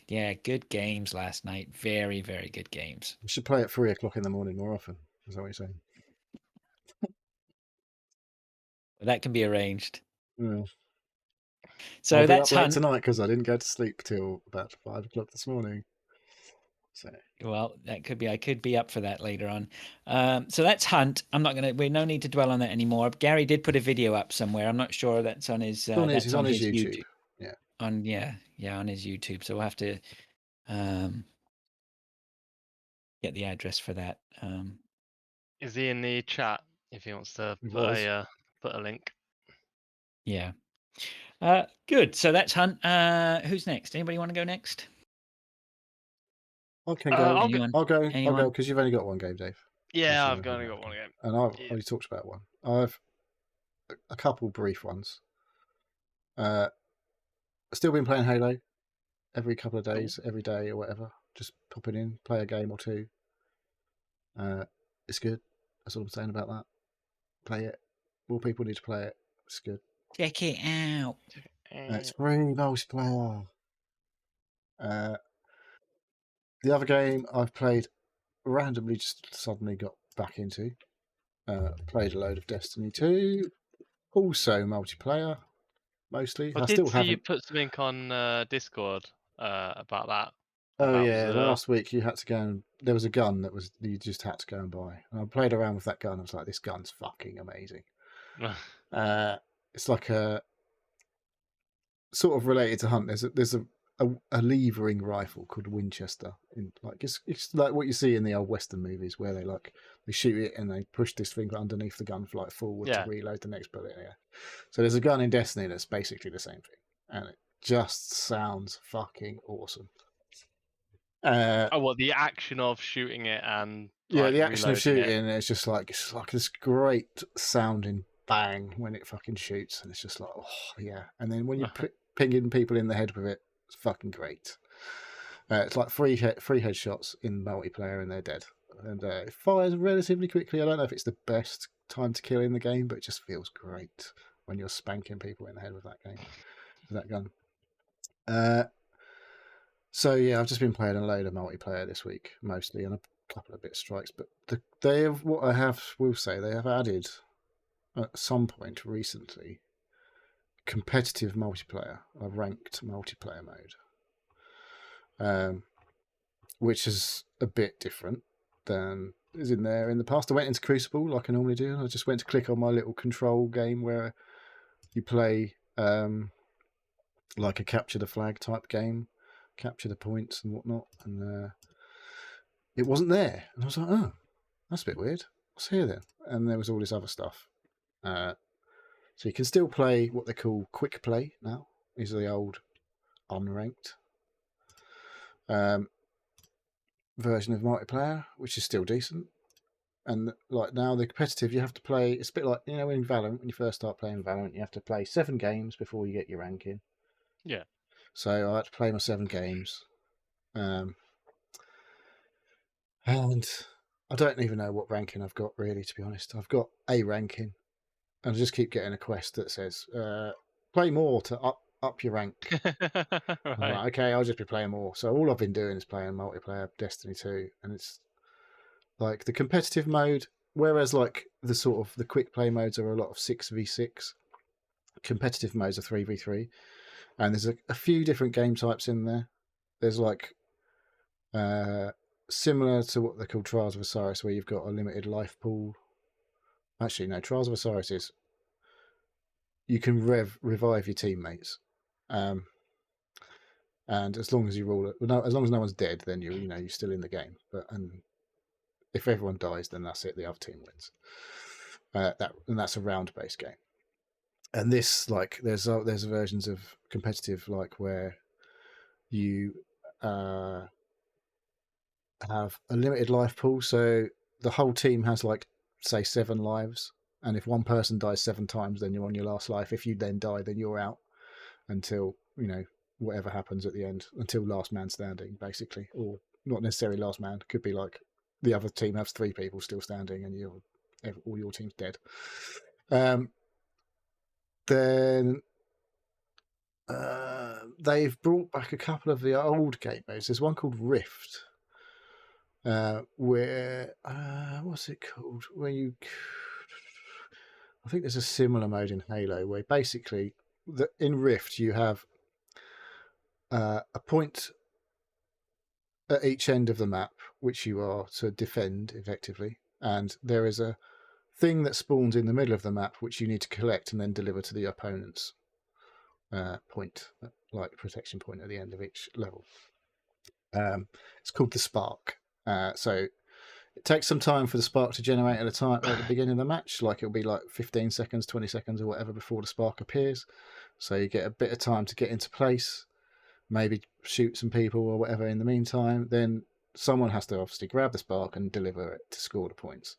[SPEAKER 1] Yeah, good games last night. Very, very good games.
[SPEAKER 2] We should play at 3:00 in the morning more often. Is that what you're saying?
[SPEAKER 1] That can be arranged.
[SPEAKER 2] Yeah.
[SPEAKER 1] So
[SPEAKER 2] I'll be
[SPEAKER 1] that's
[SPEAKER 2] up late
[SPEAKER 1] Hunt.
[SPEAKER 2] tonight because I didn't go to sleep till about 5 o'clock this morning. So
[SPEAKER 1] Well, that could be. I could be up for that later on. So that's Hunt. I'm not gonna. We no need to dwell on that anymore. Gary did put a video up somewhere. I'm not sure that's on his.
[SPEAKER 2] it's
[SPEAKER 1] That's
[SPEAKER 2] on
[SPEAKER 1] on
[SPEAKER 2] his
[SPEAKER 1] his
[SPEAKER 2] YouTube.
[SPEAKER 1] YouTube.
[SPEAKER 2] Yeah.
[SPEAKER 1] On on his YouTube. So we'll have to get the address for that.
[SPEAKER 3] Is he in the chat if he wants to
[SPEAKER 2] He
[SPEAKER 3] put
[SPEAKER 2] was.
[SPEAKER 3] a link?
[SPEAKER 1] Yeah. Good. So that's Hunt. Who's next? Anybody want to go next?
[SPEAKER 2] I can go.
[SPEAKER 3] I'll go.
[SPEAKER 2] I'll go
[SPEAKER 1] Anyone?
[SPEAKER 2] because you've only got one game, Dave.
[SPEAKER 3] Yeah,
[SPEAKER 2] Unless
[SPEAKER 3] I've
[SPEAKER 2] you
[SPEAKER 3] only
[SPEAKER 2] have
[SPEAKER 3] got one game.
[SPEAKER 2] And I've
[SPEAKER 3] Yeah.
[SPEAKER 2] already talked about one. I've a couple brief ones. Still been playing Halo every couple of days, every day or whatever. Just popping in, play a game or two. It's good. That's all I'm saying about that. Play it. More people need to play it. It's good.
[SPEAKER 1] Check it out.
[SPEAKER 2] It's free multiplayer. The other game I've played randomly, just suddenly got back into. Played a load of Destiny 2. Also multiplayer, mostly.
[SPEAKER 3] I
[SPEAKER 2] I
[SPEAKER 3] did
[SPEAKER 2] still
[SPEAKER 3] see you
[SPEAKER 2] haven't.
[SPEAKER 3] put something on Discord about that.
[SPEAKER 2] Oh
[SPEAKER 3] About
[SPEAKER 2] yeah,
[SPEAKER 3] Berserk.
[SPEAKER 2] last week you had to go and there was a gun that was you just had to go and buy. And I played around with that gun. I was like, this gun's fucking amazing. It's like a sort of related to Hunt. There's a levering rifle called Winchester. It's like what you see in the old Western movies where they shoot it and they push this thing underneath the gun for forward to reload the next bullet. Yeah. So there's a gun in Destiny that's basically the same thing, and it just sounds fucking awesome.
[SPEAKER 3] What the action of shooting it and
[SPEAKER 2] yeah, the action of
[SPEAKER 3] reloading
[SPEAKER 2] shooting, it's just like this great sounding bang when it fucking shoots, and it's just like, oh yeah. And then when you pinging people in the head with it, it's fucking great. It's like three headshots in multiplayer, and they're dead. And it fires relatively quickly. I don't know if it's the best time to kill in the game, but it just feels great when you're spanking people in the head with that gun. So yeah, I've just been playing a load of multiplayer this week, mostly, and a couple of bit strikes. But they have will say they have added at some point recently competitive multiplayer, a ranked multiplayer mode, which is a bit different than is in there in the past. I went into Crucible like I normally do, and I just went to click on my little control game where you play like a capture the flag type game, capture the points and whatnot, and it wasn't there. And I was like, oh, that's a bit weird. What's here then? And there was all this other stuff. So you can still play what they call quick play now. These are the old unranked version of multiplayer, which is still decent. And like now, the competitive, you have to play. It's a bit like in Valorant, when you first start playing Valorant, you have to play 7 games before you get your ranking.
[SPEAKER 3] Yeah.
[SPEAKER 2] So I had to play my 7 games, and I don't even know what ranking I've got really. To be honest, I've got a ranking, and I just keep getting a quest that says play more to up your rank.
[SPEAKER 3] Right.
[SPEAKER 2] I'm like, okay, I'll just be playing more. So all I've been doing is playing multiplayer Destiny 2, and it's like the competitive mode. Whereas like the quick play modes are a lot of 6v6, competitive modes are 3v3, and there's a few different game types in there. There's like similar to what they're called Trials of Osiris, where you've got a limited life pool. Actually, no, Trials of Osiris is you can revive your teammates, and as long as you as long as no one's dead, then you're still in the game. And if everyone dies, then that's it. The other team wins. That's a round-based game. And this, there's versions of competitive where you have a limited life pool, so the whole team has say 7 lives, and if one person dies 7 times, then you're on your last life. If you then die, then you're out until whatever happens at the end, until last man standing, basically, or not necessarily last man. Could be like the other team has 3 people still standing, and all your team's dead. Then they've brought back a couple of the old game modes. There's one called Rift, where what's it called? Where I think there's a similar mode in Halo where basically in Rift you have a point at each end of the map which you are to defend effectively, and there is a thing that spawns in the middle of the map which you need to collect and then deliver to the opponent's point, like protection point at the end of each level. It's called the spark. So it takes some time for the spark to generate at the beginning of the match. Like it'll be like 15 seconds, 20 seconds, or whatever before the spark appears. So you get a bit of time to get into place, maybe shoot some people or whatever in the meantime. Then someone has to obviously grab the spark and deliver it to score the points.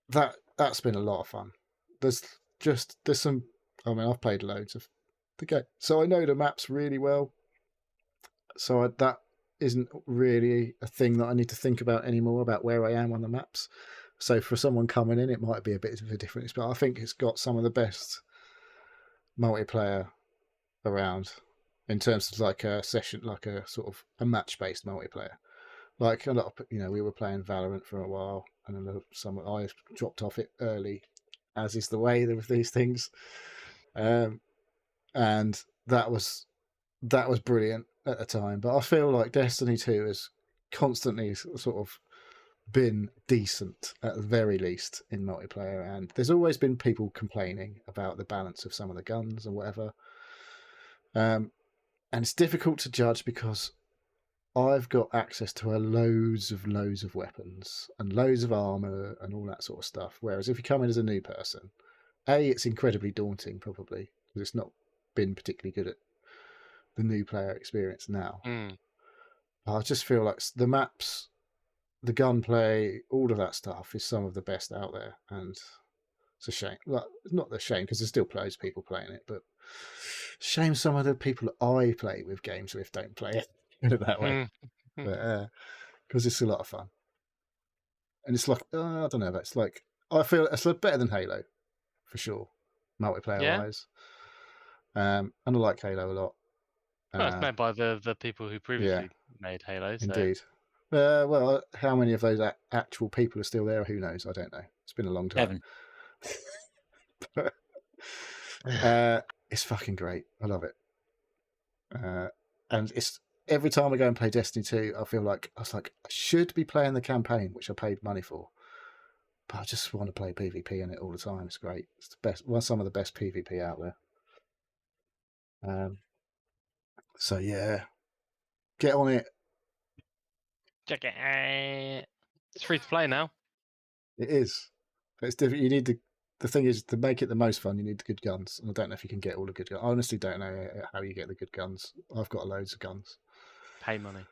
[SPEAKER 2] That's been a lot of fun. There's some. I mean, I've played loads of the game, so I know the maps really well. So that isn't really a thing that I need to think about anymore about where I am on the maps. So for someone coming in, it might be a bit of a different experience. I think it's got some of the best multiplayer around in terms of like a session, like a sort of a match-based multiplayer. Like a lot of, we were playing Valorant for a while, and then I dropped off it early, as is the way with these things. And that was brilliant at the time. But I feel like Destiny 2 has constantly sort of been decent at the very least in multiplayer, and there's always been people complaining about the balance of some of the guns and whatever. And it's difficult to judge because I've got access to loads of weapons and loads of armor and all that sort of stuff. Whereas if you come in as a new person, it's incredibly daunting probably because it's not been particularly good at the new player experience now. I just feel like the maps, the gunplay, all of that stuff is some of the best out there, and it's a shame. Well, it's not a shame because there's still people playing it, but shame some of the people that I play with games with don't play it. Put it that way. But because it's a lot of fun, and it's like I don't know, but it's like I feel it's better than Halo for sure, multiplayer wise. And I like Halo a lot.
[SPEAKER 3] Well, it's made by the people who previously made Halo. So.
[SPEAKER 2] Indeed. Well, how many of those actual people are still there? Who knows? I don't know. It's been a long time. 7. It's fucking great. I love it. And it's every time I go and play Destiny 2, I should be playing the campaign, which I paid money for. But I just want to play PvP in it all the time. It's great. It's the best. Some of the best PvP out there. So yeah, get on it.
[SPEAKER 3] Check it. It's free to play now.
[SPEAKER 2] It is. It's different. You need the thing is to make it the most fun. You need the good guns, and I don't know if you can get all the good guns. I honestly don't know how you get the good guns. I've got loads of guns.
[SPEAKER 3] Pay money.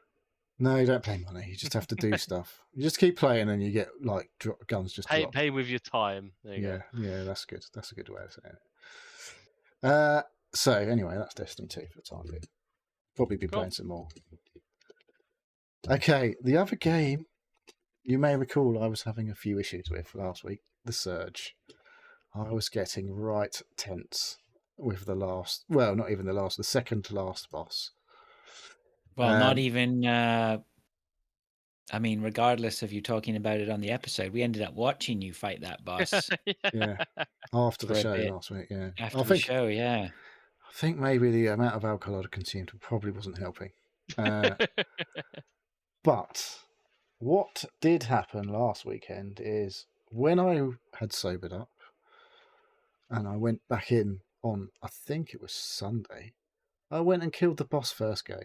[SPEAKER 2] No, you don't pay money. You just have to do stuff. You just keep playing, and you get like guns just drop.
[SPEAKER 3] Pay with your time. There you go.
[SPEAKER 2] Yeah, that's good. That's a good way of saying it. So anyway, that's Destiny 2 for the time being. Probably be playing some more. Okay, the other game you may recall I was having a few issues with last week, The Surge. I was getting right tense with the second to last boss.
[SPEAKER 1] Well, not even, regardless of you talking about it on the episode, we ended up watching you fight that boss.
[SPEAKER 2] Yeah, after the show last week, yeah.
[SPEAKER 1] After the show, yeah.
[SPEAKER 2] I think maybe the amount of alcohol I'd consumed probably wasn't helping. But what did happen last weekend is when I had sobered up and I went back in on, I think it was Sunday, I went and killed the boss first go.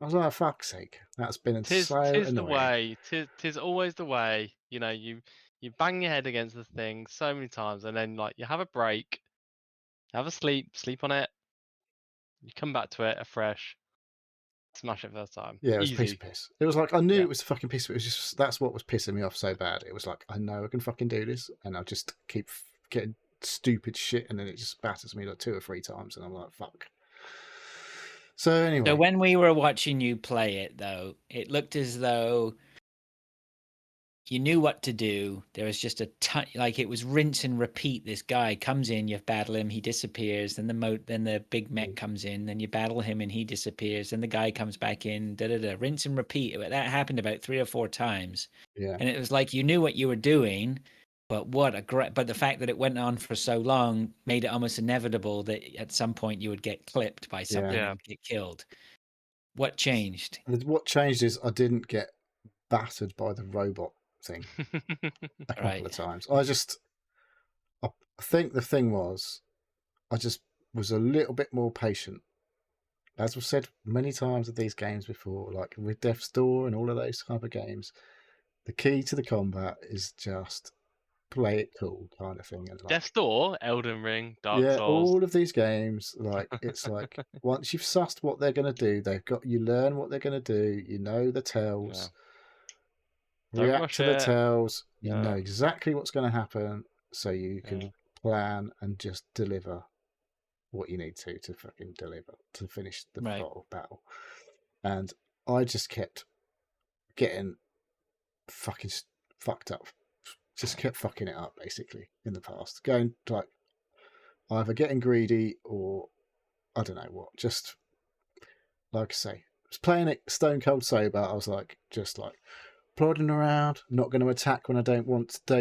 [SPEAKER 2] I was like, fuck's sake, that's been so annoying.
[SPEAKER 3] The way. Tis always the way. You bang your head against the thing so many times, and then like you have a break, have a sleep on it, you come back to it afresh, smash it first time.
[SPEAKER 2] Yeah, it was a piss. It was like I knew it was a fucking piss. It was just that's what was pissing me off so bad. It was like I know I can fucking do this, and I'll just keep getting stupid shit, and then it just batters me like 2 or 3 times, and I'm like, fuck. So anyway,
[SPEAKER 1] so when we were watching you play it, though, it looked as though you knew what to do. There was just like it was rinse and repeat. This guy comes in, you battle him, he disappears. Then the big mech comes in, then you battle him and he disappears. Then the guy comes back in. Rinse and repeat. That happened about 3 or 4 times.
[SPEAKER 2] Yeah,
[SPEAKER 1] and it was like you knew what you were doing, But what a great! But the fact that it went on for so long made it almost inevitable that at some point you would get clipped by something
[SPEAKER 3] Yeah.
[SPEAKER 1] and get killed. What changed?
[SPEAKER 2] What changed is I didn't get battered by the robot thing a couple
[SPEAKER 1] Right.
[SPEAKER 2] of times. I think the thing was, I just was a little bit more patient. As we've said many times with these games before, like with Death's Door and all of those type of games, the key to the combat is just play it cool kind of thing. And like,
[SPEAKER 3] Death's Door, Elden Ring, Dark
[SPEAKER 2] yeah,
[SPEAKER 3] Souls.
[SPEAKER 2] all of these games, like it's like once you've sussed what they're going to do, you learn what they're going to do. You know the tells.
[SPEAKER 3] Yeah. Don't
[SPEAKER 2] React
[SPEAKER 3] rush
[SPEAKER 2] to the
[SPEAKER 3] it.
[SPEAKER 2] tells. You know
[SPEAKER 3] Yeah.
[SPEAKER 2] exactly what's going to happen, so you
[SPEAKER 3] Yeah.
[SPEAKER 2] can plan and just deliver what you need to fucking deliver to finish the
[SPEAKER 1] Right.
[SPEAKER 2] battle. And I just kept getting fucking fucked up. Just kept fucking it up basically in the past. Going like either getting greedy or I don't know what. Just like I say, I was playing it stone cold sober. I was like, just like plodding around, not going to attack when I don't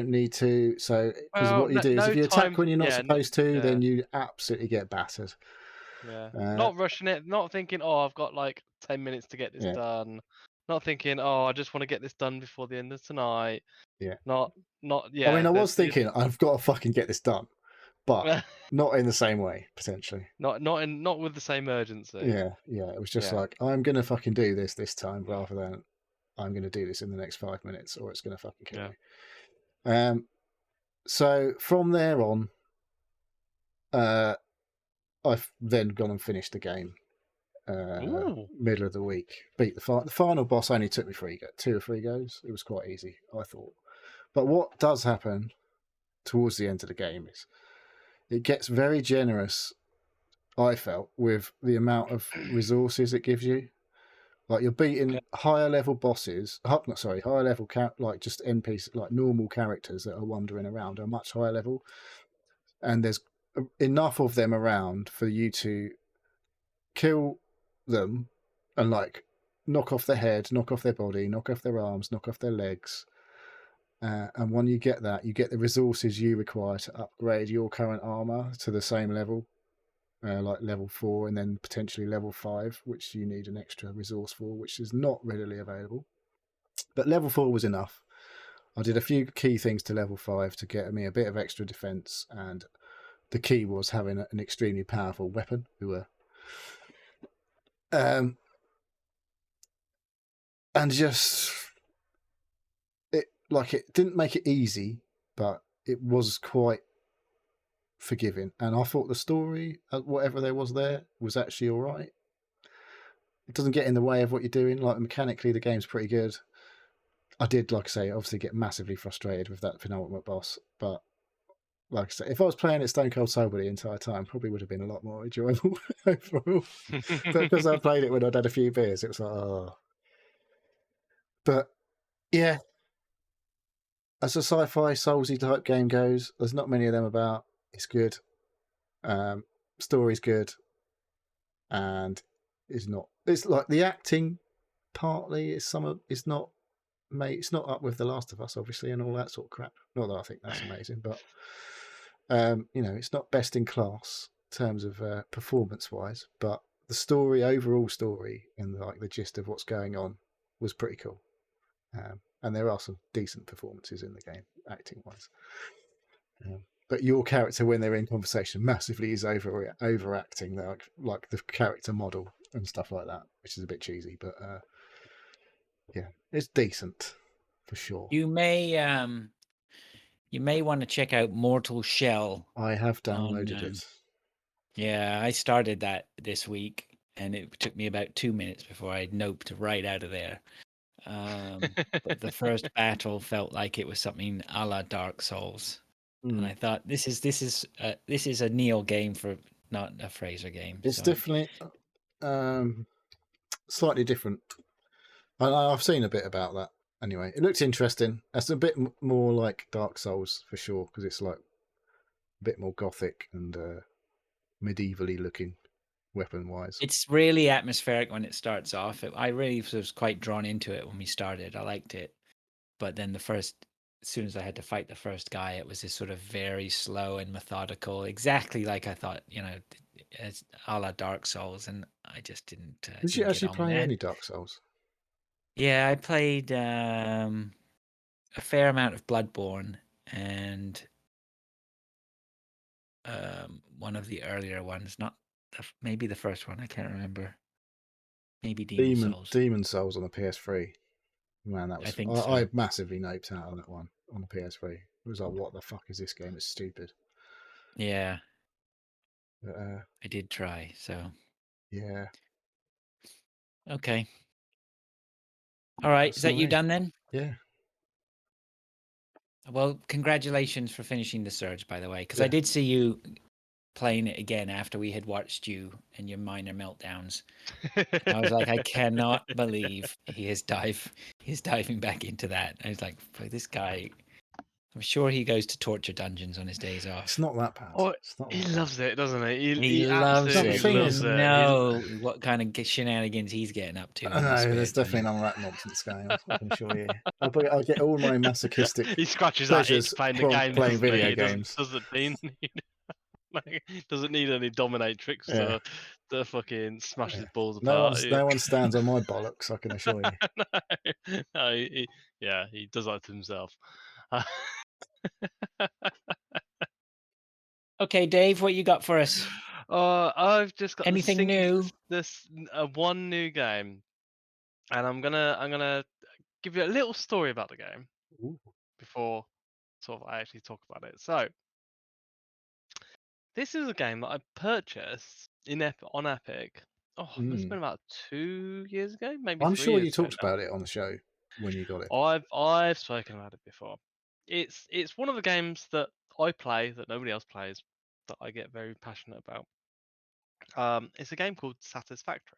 [SPEAKER 2] need to. So because
[SPEAKER 3] Well,
[SPEAKER 2] what you do is if
[SPEAKER 3] no
[SPEAKER 2] you attack
[SPEAKER 3] time.
[SPEAKER 2] when you're not
[SPEAKER 3] Yeah.
[SPEAKER 2] supposed to,
[SPEAKER 3] Yeah.
[SPEAKER 2] then you absolutely get battered.
[SPEAKER 3] Yeah.
[SPEAKER 2] Uh,
[SPEAKER 3] Not rushing it. Not thinking, oh, I've got like 10 minutes to get this
[SPEAKER 2] yeah,
[SPEAKER 3] done. Not thinking, oh, I just want to get this done before the end of tonight.
[SPEAKER 2] yeah.
[SPEAKER 3] Not.
[SPEAKER 2] I
[SPEAKER 3] Yeah.
[SPEAKER 2] mean, I was thinking I've got to fucking get this done, but
[SPEAKER 3] not
[SPEAKER 2] not in the same way potentially.
[SPEAKER 3] not with the same urgency.
[SPEAKER 2] Yeah, yeah. It was just
[SPEAKER 3] Yeah.
[SPEAKER 2] like I'm gonna fucking do this time rather than I'm gonna do this in the next 5 minutes or it's gonna fucking kill
[SPEAKER 3] Yeah.
[SPEAKER 2] me. So from there on, I've then gone and finished the game.
[SPEAKER 3] Ooh.
[SPEAKER 2] Middle of the week, beat the final boss. Only took me 2 or 3 goes. It was quite easy, I thought. But what does happen towards the end of the game is it gets very generous. I felt with the amount of resources it gives you. Like you're beating higher level bosses, higher level like just NPCs, like normal characters that are wandering around are much higher level, and there's enough of them around for you to kill them and like knock off their head, knock off their body, knock off their arms, knock off their legs. And when you get that, you get the resources you require to upgrade your current armor to the same level. Like level 4 and then potentially level 5, which you need an extra resource for, which is not readily available. But level 4 was enough. I did a few key things to level 5 to get me a bit of extra defense, and the key was having an extremely powerful weapon. And just it didn't make it easy, but it was quite forgiving, and I thought the story, whatever there was there, was actually all right. It doesn't get in the way of what you're doing. Like mechanically, the game's pretty good. I did, like I say, obviously get massively frustrated with that penultimate boss, but like I say, if I was playing it stone cold sober the entire time, probably would have been a lot more enjoyable overall. But because I played it when I'd had a few beers, it was like, oh. But yeah, as a sci-fi soulsy type game goes, there's not many of them about. It's good. Story's good, and it's like the acting partly is not it's not up with The Last of Us obviously and all that sort of crap. Not that I think that's amazing, but it's not best in class in terms of performance wise, but the overall story and like the gist of what's going on was pretty cool. And there are some decent performances in the game acting wise. But your character, when they're in conversation, massively is overacting, like the character model and stuff like that, which is a bit cheesy. But yeah, it's decent for sure.
[SPEAKER 1] You may want to check out Mortal Shell.
[SPEAKER 2] I have downloaded it.
[SPEAKER 1] Yeah, I started that this week, and it took me about 2 minutes before I noped right out of there. But the first battle felt like it was something a la Dark Souls. And I thought this is a Neo game for not a Fraser game.
[SPEAKER 2] It's definitely slightly different. I've seen a bit about that. Anyway, it looks interesting. It's a bit more like Dark Souls for sure, because it's like a bit more gothic and medievally looking weapon wise.
[SPEAKER 1] It's really atmospheric when it starts off. I really was quite drawn into it when we started. I liked it, but then the first as soon as I had to fight the first guy, it was this sort of very slow and methodical, exactly like I thought, as a la Dark Souls, and I just didn't
[SPEAKER 2] Did you
[SPEAKER 1] didn't get
[SPEAKER 2] actually
[SPEAKER 1] on with
[SPEAKER 2] play
[SPEAKER 1] that.
[SPEAKER 2] any Dark Souls?
[SPEAKER 1] Yeah, I played a fair amount of Bloodborne and one of the earlier ones, not maybe the first one. I can't remember. Maybe Demon Souls.
[SPEAKER 2] Demon Souls on the PS3. Man, that
[SPEAKER 1] I
[SPEAKER 2] was
[SPEAKER 1] think
[SPEAKER 2] I
[SPEAKER 1] so.
[SPEAKER 2] massively noped out on that one on the PS3. It was like, what the fuck is this game? It's stupid.
[SPEAKER 1] Yeah,
[SPEAKER 2] But,
[SPEAKER 1] I did try. So
[SPEAKER 2] yeah.
[SPEAKER 1] okay. All right. Is that you done then?
[SPEAKER 2] Yeah.
[SPEAKER 1] Well, congratulations for finishing the Surge, by the way, because I
[SPEAKER 2] Yeah.
[SPEAKER 1] did see you playing it again after we had watched you and your minor meltdowns. I was like, I cannot believe he's diving back into that. I was like, this guy. I'm sure he goes to torture dungeons on his days off.
[SPEAKER 2] It's not that bad.
[SPEAKER 3] Oh,
[SPEAKER 2] It's not
[SPEAKER 3] he
[SPEAKER 2] that bad.
[SPEAKER 3] loves it, doesn't he?
[SPEAKER 1] He
[SPEAKER 3] He
[SPEAKER 1] loves
[SPEAKER 2] No, the
[SPEAKER 3] absolutely
[SPEAKER 1] it.
[SPEAKER 2] thing
[SPEAKER 1] You
[SPEAKER 3] loves
[SPEAKER 2] is-
[SPEAKER 3] it.
[SPEAKER 1] know what kind of shenanigans he's getting up to in his
[SPEAKER 2] No,
[SPEAKER 1] spare
[SPEAKER 2] there's
[SPEAKER 1] time.
[SPEAKER 2] definitely none of that nonsense going on. I can assure you. I get all my masochistic
[SPEAKER 3] He scratches that itch
[SPEAKER 2] pleasures
[SPEAKER 3] playing the
[SPEAKER 2] from
[SPEAKER 3] game,
[SPEAKER 2] playing
[SPEAKER 3] doesn't
[SPEAKER 2] video
[SPEAKER 3] he? He
[SPEAKER 2] games.
[SPEAKER 3] doesn't need doesn't need any dominatrix
[SPEAKER 2] Yeah.
[SPEAKER 3] to fucking smash
[SPEAKER 2] Yeah.
[SPEAKER 3] his balls
[SPEAKER 2] No
[SPEAKER 3] apart.
[SPEAKER 2] no one stands on my bollocks. I can assure you.
[SPEAKER 3] No, he does that to himself.
[SPEAKER 1] Okay, Dave, what you got for us?
[SPEAKER 3] I've just got
[SPEAKER 1] Anything new?
[SPEAKER 3] this one new game, and I'm gonna give you a little story about the game
[SPEAKER 2] Ooh.
[SPEAKER 3] before sort of I actually talk about it. So this is a game that I purchased on Epic. Oh, it must have been about 2 years ago, maybe
[SPEAKER 2] I'm
[SPEAKER 3] 3
[SPEAKER 2] sure you
[SPEAKER 3] years ago
[SPEAKER 2] talked
[SPEAKER 3] now.
[SPEAKER 2] about it on the show when you got it.
[SPEAKER 3] I've spoken about it before. It's one of the games that I play that nobody else plays that I get very passionate about. It's a game called Satisfactory.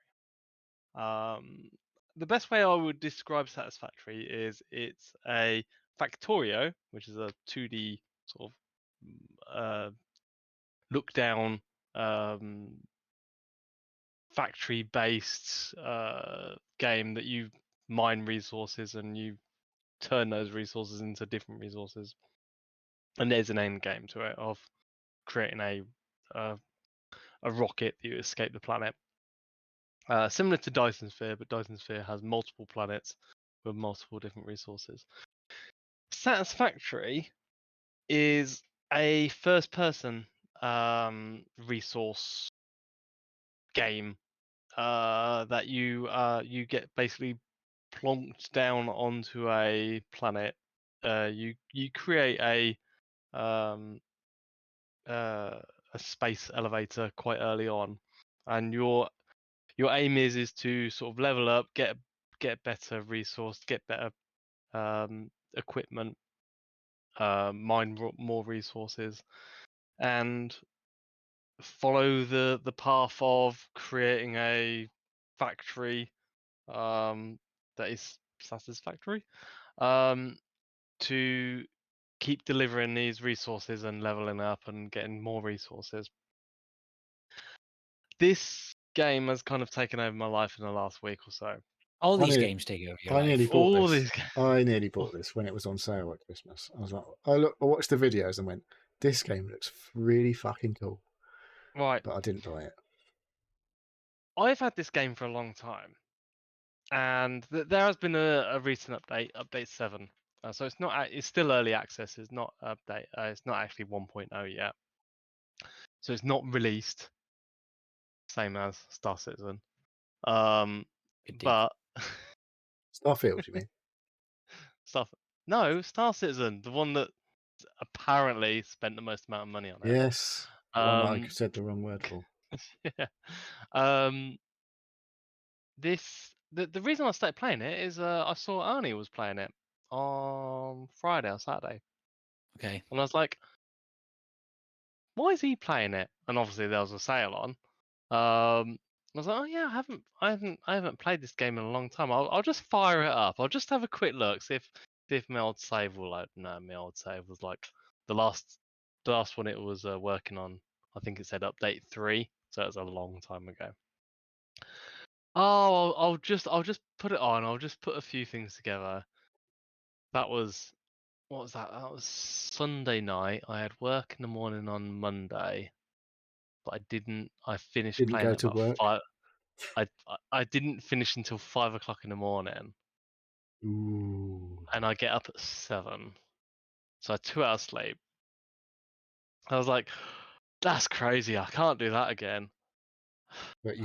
[SPEAKER 3] Um, the best way I would describe Satisfactory is it's a Factorio, which is a 2D sort of look down factory based game that you mine resources and you turn those resources into different resources. And there's an end game to it of creating a rocket that you escape the planet. Similar to Dyson Sphere, but Dyson Sphere has multiple planets with multiple different resources. Satisfactory is a first-person resource game that you get basically plonked down onto a planet. You create a space elevator quite early on, and your aim is to sort of level up, get better resource, get better equipment, mine more resources, and follow the path of creating a factory that is satisfactory to keep delivering these resources and leveling up and getting more resources. This game has kind of taken over my life in the last week or so.
[SPEAKER 1] All these
[SPEAKER 2] nearly-
[SPEAKER 1] games take over your
[SPEAKER 2] I nearly
[SPEAKER 1] life.
[SPEAKER 2] bought
[SPEAKER 3] All
[SPEAKER 2] this.
[SPEAKER 3] these games.
[SPEAKER 2] I nearly bought this when it was on sale at Christmas. I was like, I watched the videos and went, this game looks really fucking cool.
[SPEAKER 3] Right.
[SPEAKER 2] But I didn't buy it.
[SPEAKER 3] I've had this game for a long time, and there has been a recent update 7. So it's not. It's still early access. It's not update. It's not actually 1.0 yet. So it's not released. Same as Star Citizen.
[SPEAKER 1] Good dig.
[SPEAKER 3] But
[SPEAKER 2] Starfield, you mean?
[SPEAKER 3] stuff. No, Star Citizen, the one that apparently spent the most amount of money on it.
[SPEAKER 2] Yes. The one that I
[SPEAKER 3] Um,
[SPEAKER 2] said the wrong word for.
[SPEAKER 3] yeah. The reason I started playing it is I saw Arnie was playing it on Friday or Saturday,
[SPEAKER 1] Okay.
[SPEAKER 3] and I was like, "Why is he playing it?" And obviously there was a sale on. I was like, "Oh yeah, I haven't played this game in a long time. I'll just fire it up. I'll just have a quick look, see if my old save will load." No, my old save was like the last one it was working on. I think it said update 3, so it was a long time ago. Oh, I'll just put it on. I'll just put a few things together. That was what was that? That was Sunday night. I had work in the morning on Monday, but I finished
[SPEAKER 2] Didn't
[SPEAKER 3] playing
[SPEAKER 2] go
[SPEAKER 3] at
[SPEAKER 2] to
[SPEAKER 3] about
[SPEAKER 2] work.
[SPEAKER 3] 5. I didn't finish until 5 o'clock in the morning,
[SPEAKER 2] Ooh,
[SPEAKER 3] and I get up at 7, so I had 2 hours sleep. I was like, that's crazy. I can't do that again.
[SPEAKER 2] but you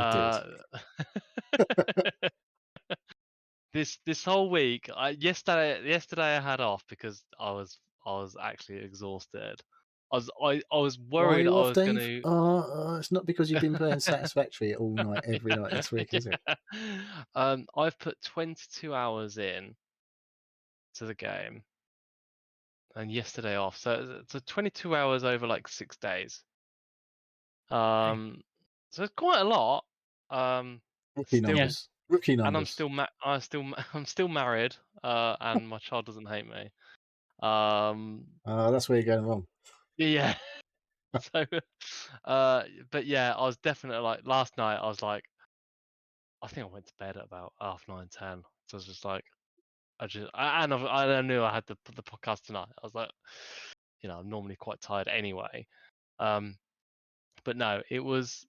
[SPEAKER 2] did.
[SPEAKER 3] This whole week, yesterday I had off because I was actually exhausted. I was
[SPEAKER 2] Why are
[SPEAKER 3] worried
[SPEAKER 2] you
[SPEAKER 3] I
[SPEAKER 2] off,
[SPEAKER 3] was
[SPEAKER 2] Dave?
[SPEAKER 3] gonna.
[SPEAKER 2] It's not because you've been playing Satisfactory all night, every night this week, is it?
[SPEAKER 3] I've put 22 hours in to the game, and yesterday off. So 22 hours over like 6 days. So it's quite a lot.
[SPEAKER 2] Rookie
[SPEAKER 3] Still,
[SPEAKER 1] Yeah.
[SPEAKER 2] numbers. Rookie
[SPEAKER 3] and I'm
[SPEAKER 2] numbers.
[SPEAKER 3] still I'm still married. And my child doesn't hate me. Um,
[SPEAKER 2] That's where you're going wrong.
[SPEAKER 3] yeah. So, but yeah, I was definitely like last night. I was like, I think I went to bed at about 9:30, 10. So I was just like, I knew I had the podcast tonight. I was like, I'm normally quite tired anyway. But no, it's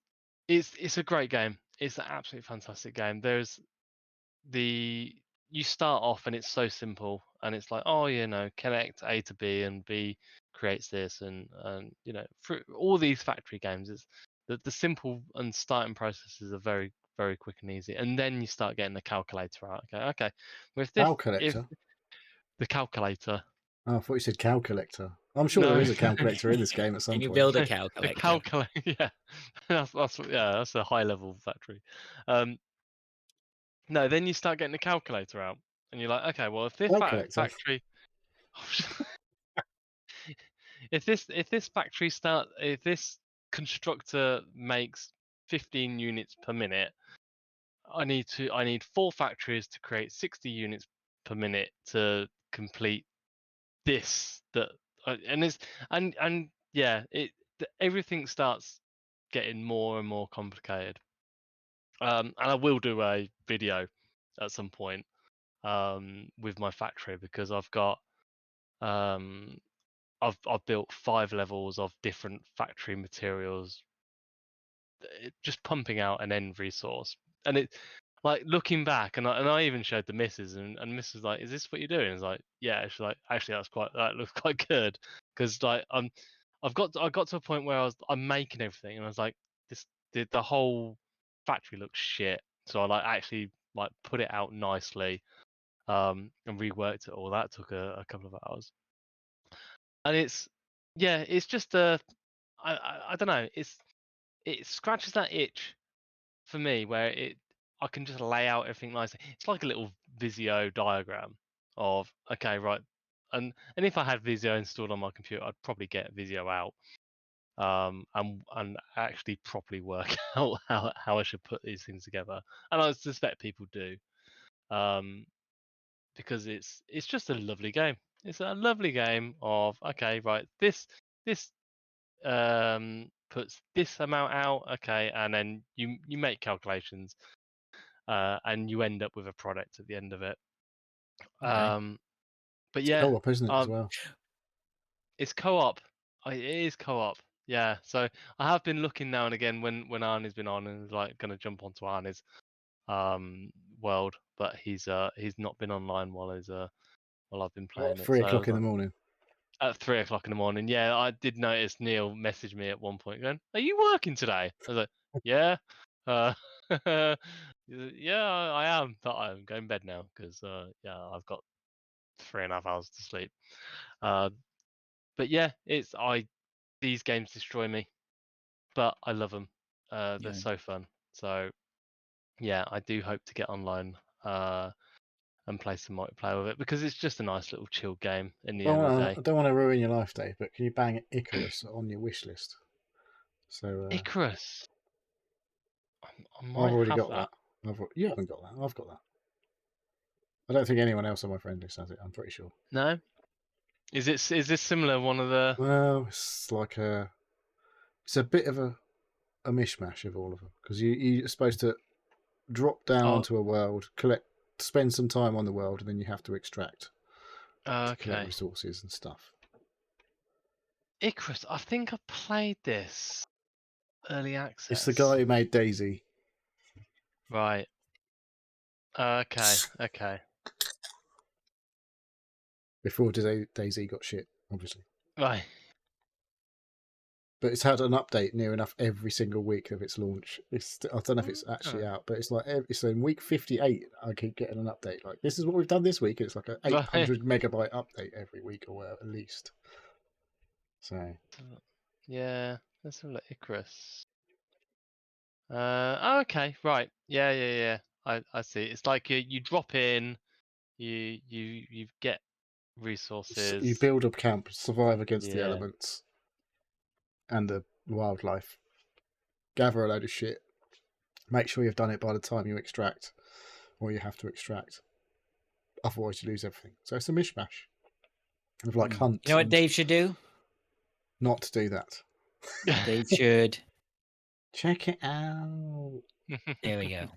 [SPEAKER 3] a great game. It's an absolutely fantastic game. You start off and it's so simple, and it's like, oh, connect A to B, and B creates this, and through all these factory games, it's the simple and starting processes are very, very quick and easy, and then you start getting the calculator out. Okay. Well, if
[SPEAKER 2] Collector.
[SPEAKER 3] the calculator.
[SPEAKER 2] Oh, I thought you said cow collector. I'm sure there
[SPEAKER 3] No.
[SPEAKER 2] is a cow collector in this game at some
[SPEAKER 1] Can you
[SPEAKER 2] point.
[SPEAKER 1] build a
[SPEAKER 3] The
[SPEAKER 1] cow collector?
[SPEAKER 3] calculator, yeah, that's a high level factory. No, then you start getting the calculator out, and you're like, okay, well, if this
[SPEAKER 2] Cow collector.
[SPEAKER 3] factory, if this constructor makes 15 units per minute, I need 4 factories to create 60 units per minute to complete this. And yeah, everything starts getting more and more complicated. And I will do a video at some point with my factory, because um, I've built 5 levels of different factory materials, just pumping out an end resource. And it, like, looking back, and I even showed the missus, and missus was like, "Is this what you're doing?" It's like, "Yeah." She's like, "Actually, that looks quite good," because like I got to a point where I'm making everything, and I was like, the whole factory looks shit. So I like actually like put it out nicely, and reworked it all. That took a couple of hours, and it's just I don't know, it scratches that itch for me where I can just lay out everything nicely. It's like a little Visio diagram of, okay, right, and if I had Visio installed on my computer, I'd probably get Visio out, and actually properly work out how I should put these things together. And I suspect people do, because it's just a lovely game. It's a lovely game of, okay, right, this puts this amount out, okay, and then you make calculations, and you end up with a product at the end of it.
[SPEAKER 1] Okay.
[SPEAKER 3] But
[SPEAKER 2] It's
[SPEAKER 3] yeah,
[SPEAKER 2] co-op, isn't it, as well?
[SPEAKER 3] it's co-op. It is co-op. Yeah, so I have been looking now and again when Arnie's been on, and like going to jump onto Arnie's world, but he's not been online while I've been playing
[SPEAKER 2] At
[SPEAKER 3] it.
[SPEAKER 2] 3
[SPEAKER 3] So I
[SPEAKER 2] o'clock
[SPEAKER 3] was
[SPEAKER 2] in the
[SPEAKER 3] like,
[SPEAKER 2] morning.
[SPEAKER 3] at 3 o'clock in the morning. Yeah, I did notice Neil messaged me at one point going, "Are you working today?" I was like, "Yeah." Uh, yeah, I am, but I'm going to bed now because yeah, I've got 3.5 hours to sleep. But yeah, these games destroy me, but I love them. They're
[SPEAKER 1] Yeah.
[SPEAKER 3] so fun. So yeah, I do hope to get online and play some multiplayer with it, because it's just a nice little chill game in the end of the day.
[SPEAKER 2] I don't want to ruin your life, Dave, but can you bang Icarus on your wish list? So
[SPEAKER 3] Icarus, I
[SPEAKER 2] I've
[SPEAKER 3] might
[SPEAKER 2] already
[SPEAKER 3] have
[SPEAKER 2] got
[SPEAKER 3] that.
[SPEAKER 2] that. You haven't got that. I've got that. I don't think anyone else on my friend list has it. I'm pretty sure.
[SPEAKER 3] No, is this similar? One of the
[SPEAKER 2] Well, it's like it's a bit of a mishmash of all of them, because you're supposed to drop down
[SPEAKER 3] oh
[SPEAKER 2] onto a world, spend some time on the world, and then you have to extract. to collect
[SPEAKER 3] Okay.
[SPEAKER 2] resources and stuff.
[SPEAKER 3] Icarus, I think I played this early access.
[SPEAKER 2] It's the guy who made Daisy.
[SPEAKER 3] Right. Okay.
[SPEAKER 2] Before Daisy got shit, obviously.
[SPEAKER 3] Right.
[SPEAKER 2] But it's had an update near enough every single week of its launch. I don't know if it's actually out, but it's like it's in week 58. I keep getting an update. Like, this is what we've done this week. It's like an 800 megabyte update every week or whatever, at least. So
[SPEAKER 3] Yeah, let's have a look. Icarus. Okay, right. Yeah. I see. It's like you drop in, you get resources.
[SPEAKER 2] you build a camp, survive against the
[SPEAKER 3] Yeah.
[SPEAKER 2] elements and the wildlife, gather a load of shit, make sure you've done it by the time you extract, or you have to extract. Otherwise, you lose everything. So it's a mishmash of like hunt.
[SPEAKER 1] You know what Dave should do?
[SPEAKER 2] Not to do that.
[SPEAKER 1] Dave should.
[SPEAKER 2] Check it out.
[SPEAKER 1] There we go.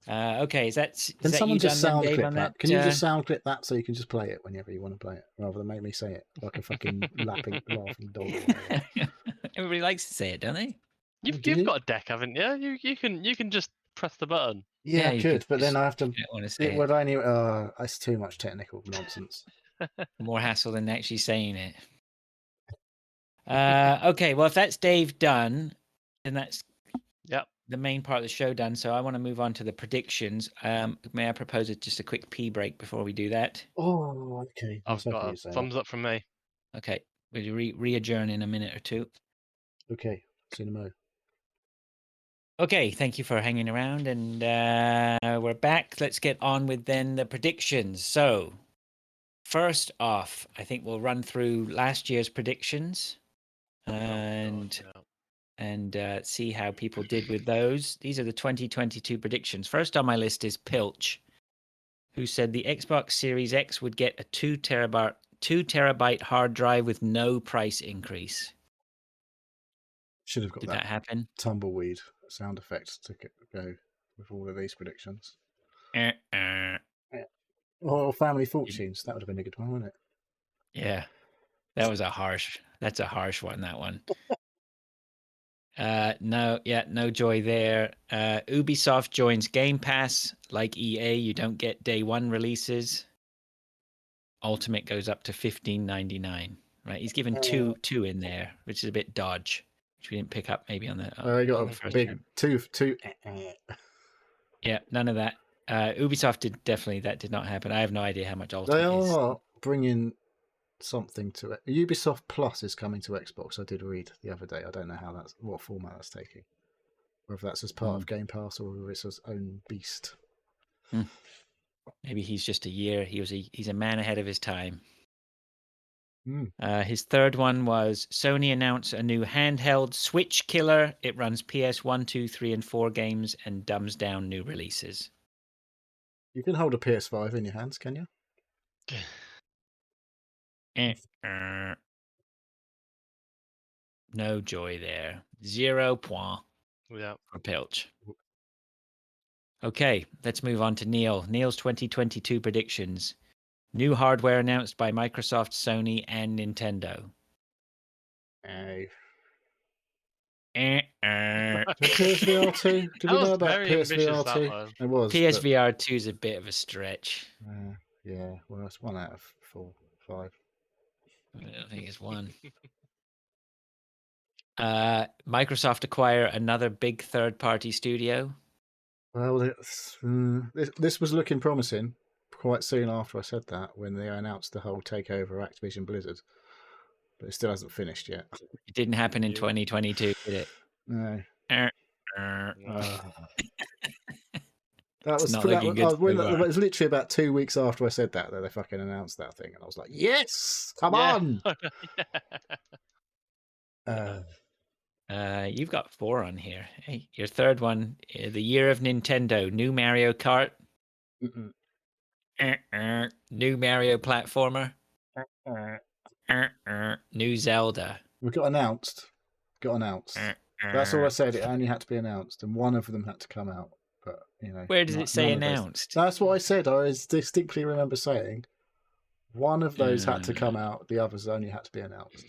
[SPEAKER 1] Okay, is that
[SPEAKER 2] Can someone
[SPEAKER 1] you
[SPEAKER 2] just
[SPEAKER 1] done then,
[SPEAKER 2] sound
[SPEAKER 1] Dave,
[SPEAKER 2] clip
[SPEAKER 1] on
[SPEAKER 2] that?
[SPEAKER 1] that?
[SPEAKER 2] Can you just sound clip that so you can just play it whenever you want to play it, rather than make me say it like a fucking laughing dog or whatever.
[SPEAKER 1] Everybody likes to say it, don't they?
[SPEAKER 3] You've
[SPEAKER 2] Do you?
[SPEAKER 3] got a deck, haven't you? You can just press the button.
[SPEAKER 2] Yeah, I
[SPEAKER 1] you
[SPEAKER 2] could, but then
[SPEAKER 1] just-
[SPEAKER 2] I have to.
[SPEAKER 1] you don't want to say
[SPEAKER 2] It
[SPEAKER 1] it.
[SPEAKER 2] would only. It's too much technical nonsense.
[SPEAKER 1] More hassle than actually saying it. Okay, well, if that's Dave done, then that's
[SPEAKER 3] Yep.
[SPEAKER 1] the main part of the show done. So I want to move on to the predictions. May I propose just a quick pee break before we do that?
[SPEAKER 2] Oh, okay.
[SPEAKER 3] I've got a thumbs up from me.
[SPEAKER 1] Okay, will you re-adjourn in a minute or two?
[SPEAKER 2] Okay, cinema.
[SPEAKER 1] Okay, thank you for hanging around, and we're back. Let's get on with then the predictions. So, first off, I think we'll run through last year's predictions and see how people did with those. These are the 2022 predictions. First on my list is Pilch, who said the Xbox Series X would get a 2 terabyte hard drive with no price increase.
[SPEAKER 2] Should have got
[SPEAKER 1] Did that happen?
[SPEAKER 2] tumbleweed sound effect to go with all of these predictions. Or Family Fortunes. That would have been a good one, wouldn't it?
[SPEAKER 1] Yeah, that's a harsh one, that one. No joy there. Ubisoft joins Game Pass. Like EA, you don't get day one releases. Ultimate goes up to $15.99. Right, he's given two in there, which is a bit dodge, which we didn't pick up maybe on the.
[SPEAKER 2] They got a
[SPEAKER 1] first
[SPEAKER 2] big
[SPEAKER 1] time.
[SPEAKER 2] two.
[SPEAKER 1] Yeah, none of that. Ubisoft that did not happen. I have no idea how much Ultimate
[SPEAKER 2] They
[SPEAKER 1] is.
[SPEAKER 2] are bringing something to it. Ubisoft Plus is coming to Xbox. I did read the other day. I don't know what format that's taking. Whether that's as part of Game Pass or whether it's its own beast.
[SPEAKER 1] Maybe he's just a year. He's a man ahead of his time.
[SPEAKER 2] Mm.
[SPEAKER 1] His third one was Sony announced a new handheld Switch killer. It runs PS1, 2, 3, and 4 games and dumbs down new releases.
[SPEAKER 2] You can hold a PS5 in your hands, can you?
[SPEAKER 1] No joy there. 0 point
[SPEAKER 3] Yeah.
[SPEAKER 1] for Pilch. Okay, let's move on to Neil. Neil's 2022 predictions. New hardware announced by Microsoft, Sony, and Nintendo.
[SPEAKER 2] PSVR 2? Did we know about PSVR 2? It was.
[SPEAKER 1] PSVR 2 is a bit of a stretch.
[SPEAKER 2] Yeah, well, it's 1 out of 4, 5.
[SPEAKER 1] I don't think it's 1. Microsoft acquire another big third-party studio.
[SPEAKER 2] Well, this was looking promising quite soon after I said that, when they announced the whole takeover of Activision Blizzard. But it still hasn't finished yet.
[SPEAKER 1] It didn't happen in 2022, did it?
[SPEAKER 2] No.
[SPEAKER 1] It was
[SPEAKER 2] literally about 2 weeks after I said that they fucking announced that thing, and I was like, "Yes, come on!"
[SPEAKER 1] You've got 4 on here. Hey, your third one, the year of Nintendo, new Mario Kart, new Mario platformer, new Zelda.
[SPEAKER 2] We got announced. That's all I said. It only had to be announced, and one of them had to come out. But
[SPEAKER 1] where does it say announced?
[SPEAKER 2] That's what I said. I distinctly remember saying One of those had to come out. The others only had to be announced.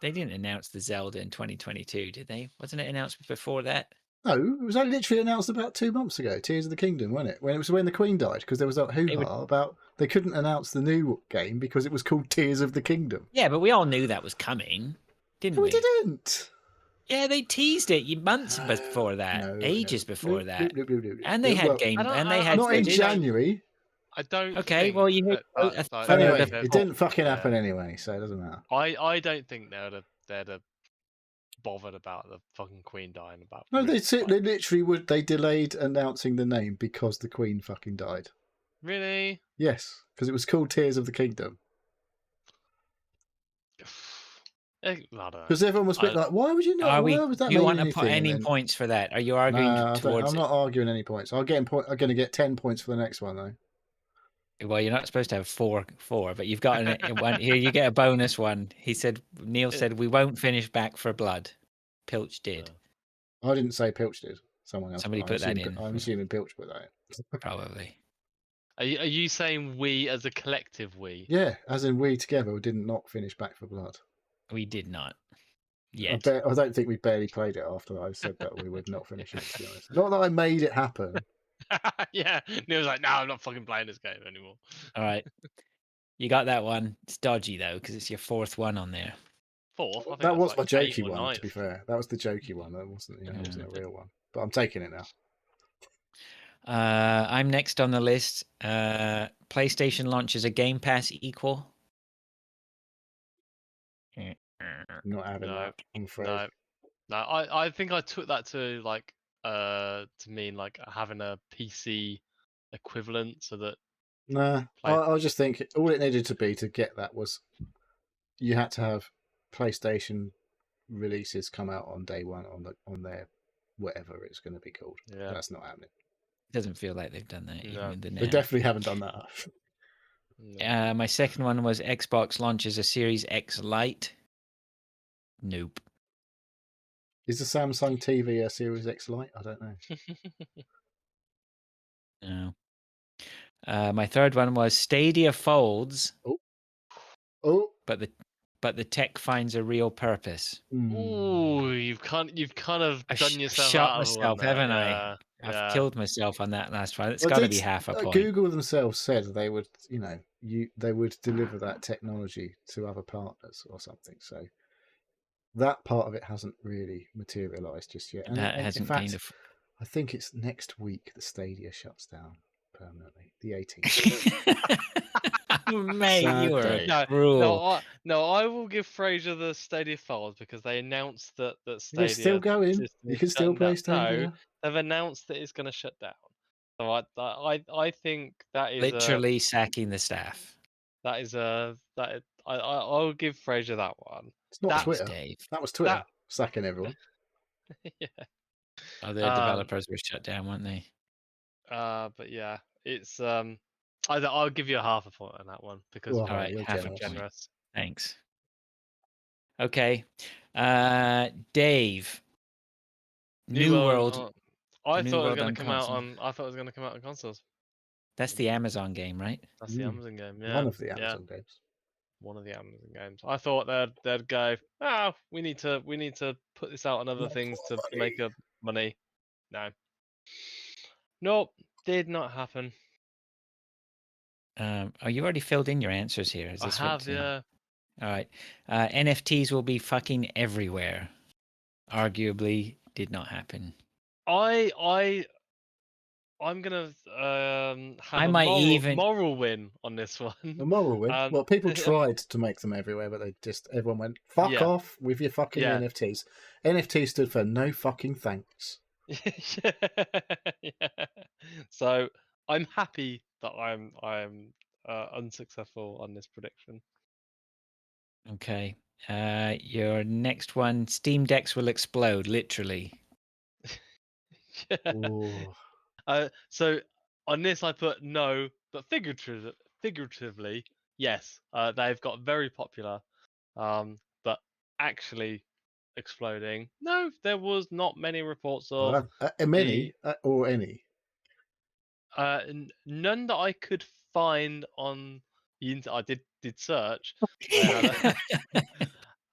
[SPEAKER 1] They didn't announce the Zelda in 2022, did they? Wasn't it announced before that?
[SPEAKER 2] No, it was only literally announced about 2 months ago. Tears of the Kingdom, wasn't it? When the Queen died, because there was that hoo-ha about they couldn't announce the new game because it was called Tears of the Kingdom.
[SPEAKER 1] Yeah, but we all knew that was coming, didn't
[SPEAKER 2] No,
[SPEAKER 1] we?
[SPEAKER 2] we didn't.
[SPEAKER 1] Yeah, they teased it months before that,
[SPEAKER 2] No,
[SPEAKER 1] ages
[SPEAKER 2] no.
[SPEAKER 1] before
[SPEAKER 2] Nope,
[SPEAKER 1] that,
[SPEAKER 2] nope, nope, nope, nope.
[SPEAKER 1] and they had
[SPEAKER 2] Well,
[SPEAKER 1] game,
[SPEAKER 3] I don't-
[SPEAKER 1] and they
[SPEAKER 3] I-
[SPEAKER 1] had
[SPEAKER 2] not in
[SPEAKER 1] footage.
[SPEAKER 2] January.
[SPEAKER 3] I don't.
[SPEAKER 1] Okay,
[SPEAKER 3] think
[SPEAKER 1] well, you need
[SPEAKER 3] that,
[SPEAKER 1] a
[SPEAKER 3] like,
[SPEAKER 1] third
[SPEAKER 2] Anyway,
[SPEAKER 1] of
[SPEAKER 2] it didn't fucking happen anyway, so it doesn't matter.
[SPEAKER 3] I don't think they'd have bothered about the fucking Queen dying. About
[SPEAKER 2] No,
[SPEAKER 3] really,
[SPEAKER 2] they literally would. They delayed announcing the name because the Queen fucking died.
[SPEAKER 3] really.
[SPEAKER 2] Yes, because it was called Tears of the Kingdom.
[SPEAKER 3] I don't know.
[SPEAKER 2] Because everyone was a bit like, "Why would you not?
[SPEAKER 1] Are
[SPEAKER 2] Why
[SPEAKER 1] we?
[SPEAKER 2] was that
[SPEAKER 1] Do you
[SPEAKER 2] mean
[SPEAKER 1] want to
[SPEAKER 2] anything?"
[SPEAKER 1] put
[SPEAKER 2] And
[SPEAKER 1] any
[SPEAKER 2] then-
[SPEAKER 1] points for that? Are you arguing
[SPEAKER 2] No,
[SPEAKER 1] towards?
[SPEAKER 2] I'm not arguing any points. I'm going to get 10 points for the next one though.
[SPEAKER 1] Well, you're not supposed to have four, but you've got one here. You get a bonus one. Neil said we won't finish Back for Blood. Pilch did.
[SPEAKER 2] I didn't say Pilch did. Someone else.
[SPEAKER 1] Somebody put that in.
[SPEAKER 2] I'm assuming Pilch put that in.
[SPEAKER 1] Probably.
[SPEAKER 3] Are you saying we as a collective we?
[SPEAKER 2] Yeah, as in we together did not finish Back for Blood.
[SPEAKER 1] We did not. Yet.
[SPEAKER 2] I don't think we barely played it after I said that we would not finish it, to be honest. Not that I made it happen.
[SPEAKER 3] Yeah, Neil's like, no, I'm not fucking playing this game anymore.
[SPEAKER 1] All right. You got that one. It's dodgy though, because it's your fourth one on there.
[SPEAKER 3] Fourth. I think
[SPEAKER 2] That was
[SPEAKER 3] like
[SPEAKER 2] my
[SPEAKER 3] 8th
[SPEAKER 2] jokey
[SPEAKER 3] or
[SPEAKER 2] one,
[SPEAKER 3] 9th.
[SPEAKER 2] to be fair. That was the jokey one. That wasn't, it wasn't a real one. But I'm taking it now.
[SPEAKER 1] I'm next on the list. PlayStation launches a Game Pass equal.
[SPEAKER 2] Not having that, I'm afraid.
[SPEAKER 3] No, I think I took that to like to mean like having a PC equivalent, so that
[SPEAKER 2] Nah, I just think all it needed to be to get that was you had to have PlayStation releases come out on day one on their whatever it's going to be called.
[SPEAKER 3] Yeah.
[SPEAKER 2] That's not happening.
[SPEAKER 1] Doesn't feel like they've done that. Even with the
[SPEAKER 2] They definitely haven't done that.
[SPEAKER 1] My second one was Xbox launches a Series X Lite. Nope.
[SPEAKER 2] Is the Samsung TV a Series X Lite? I don't know.
[SPEAKER 1] No. My third one was Stadia folds.
[SPEAKER 2] Oh.
[SPEAKER 1] But the tech finds a real purpose.
[SPEAKER 3] Ooh, you've kind of done yourself
[SPEAKER 1] shot
[SPEAKER 3] out
[SPEAKER 1] myself,
[SPEAKER 3] of one
[SPEAKER 1] haven't
[SPEAKER 3] there.
[SPEAKER 1] I? I've killed myself on that last one. It's
[SPEAKER 2] Well,
[SPEAKER 1] got to be half a point.
[SPEAKER 2] Google themselves said they would, they would deliver that technology to other partners or something. So that part of it hasn't really materialized just yet. And
[SPEAKER 1] that hasn't
[SPEAKER 2] in fact,
[SPEAKER 1] kind of.
[SPEAKER 2] I think it's next week the Stadia shuts down permanently, the 18th.
[SPEAKER 1] Mate, you are cruel.
[SPEAKER 3] No, I will give Fraser the Stadia files because they announced that Stadia.
[SPEAKER 2] It's still going. You can still play Stadia.
[SPEAKER 3] No, they've announced that it's going to shut down. So I think that is
[SPEAKER 1] literally sacking the staff.
[SPEAKER 3] That is I'll give Fraser that one.
[SPEAKER 2] It's not Twitter.
[SPEAKER 1] Dave.
[SPEAKER 2] That was Twitter sacking everyone.
[SPEAKER 3] Yeah.
[SPEAKER 1] Oh, their developers were shut down, weren't they?
[SPEAKER 3] But yeah, it's I'll give you a half a point on that one because
[SPEAKER 1] all right,
[SPEAKER 3] you're
[SPEAKER 1] half a
[SPEAKER 3] generous.
[SPEAKER 1] Thanks. Okay, Dave. New World.
[SPEAKER 3] I thought it was going to come out on. I thought it was going to come out on consoles.
[SPEAKER 1] That's the Amazon game, right?
[SPEAKER 3] That's the Amazon game. Yeah,
[SPEAKER 2] one of the Amazon games.
[SPEAKER 3] One of the Amazon games. I thought they'd go. Oh, we need to put this out on other things to make up money. No. Nope, did not happen.
[SPEAKER 1] Oh, you already filled in your answers here.
[SPEAKER 3] I have, yeah.
[SPEAKER 1] All right. NFTs will be fucking everywhere. Arguably, did not happen.
[SPEAKER 3] I'm gonna have a moral win on this one.
[SPEAKER 2] A moral win. Well, people tried to make them everywhere, but everyone went fuck off with your fucking NFTs. NFT stood for no fucking thanks.
[SPEAKER 3] Yeah. So I'm happy that I'm unsuccessful on this prediction.
[SPEAKER 1] Okay. Your next one: Steam decks will explode, literally.
[SPEAKER 3] So on this I put no, but figuratively, yes. They've got very popular, but actually exploding. No, there was not many reports of
[SPEAKER 2] many or any.
[SPEAKER 3] None that I could find on I did search. They had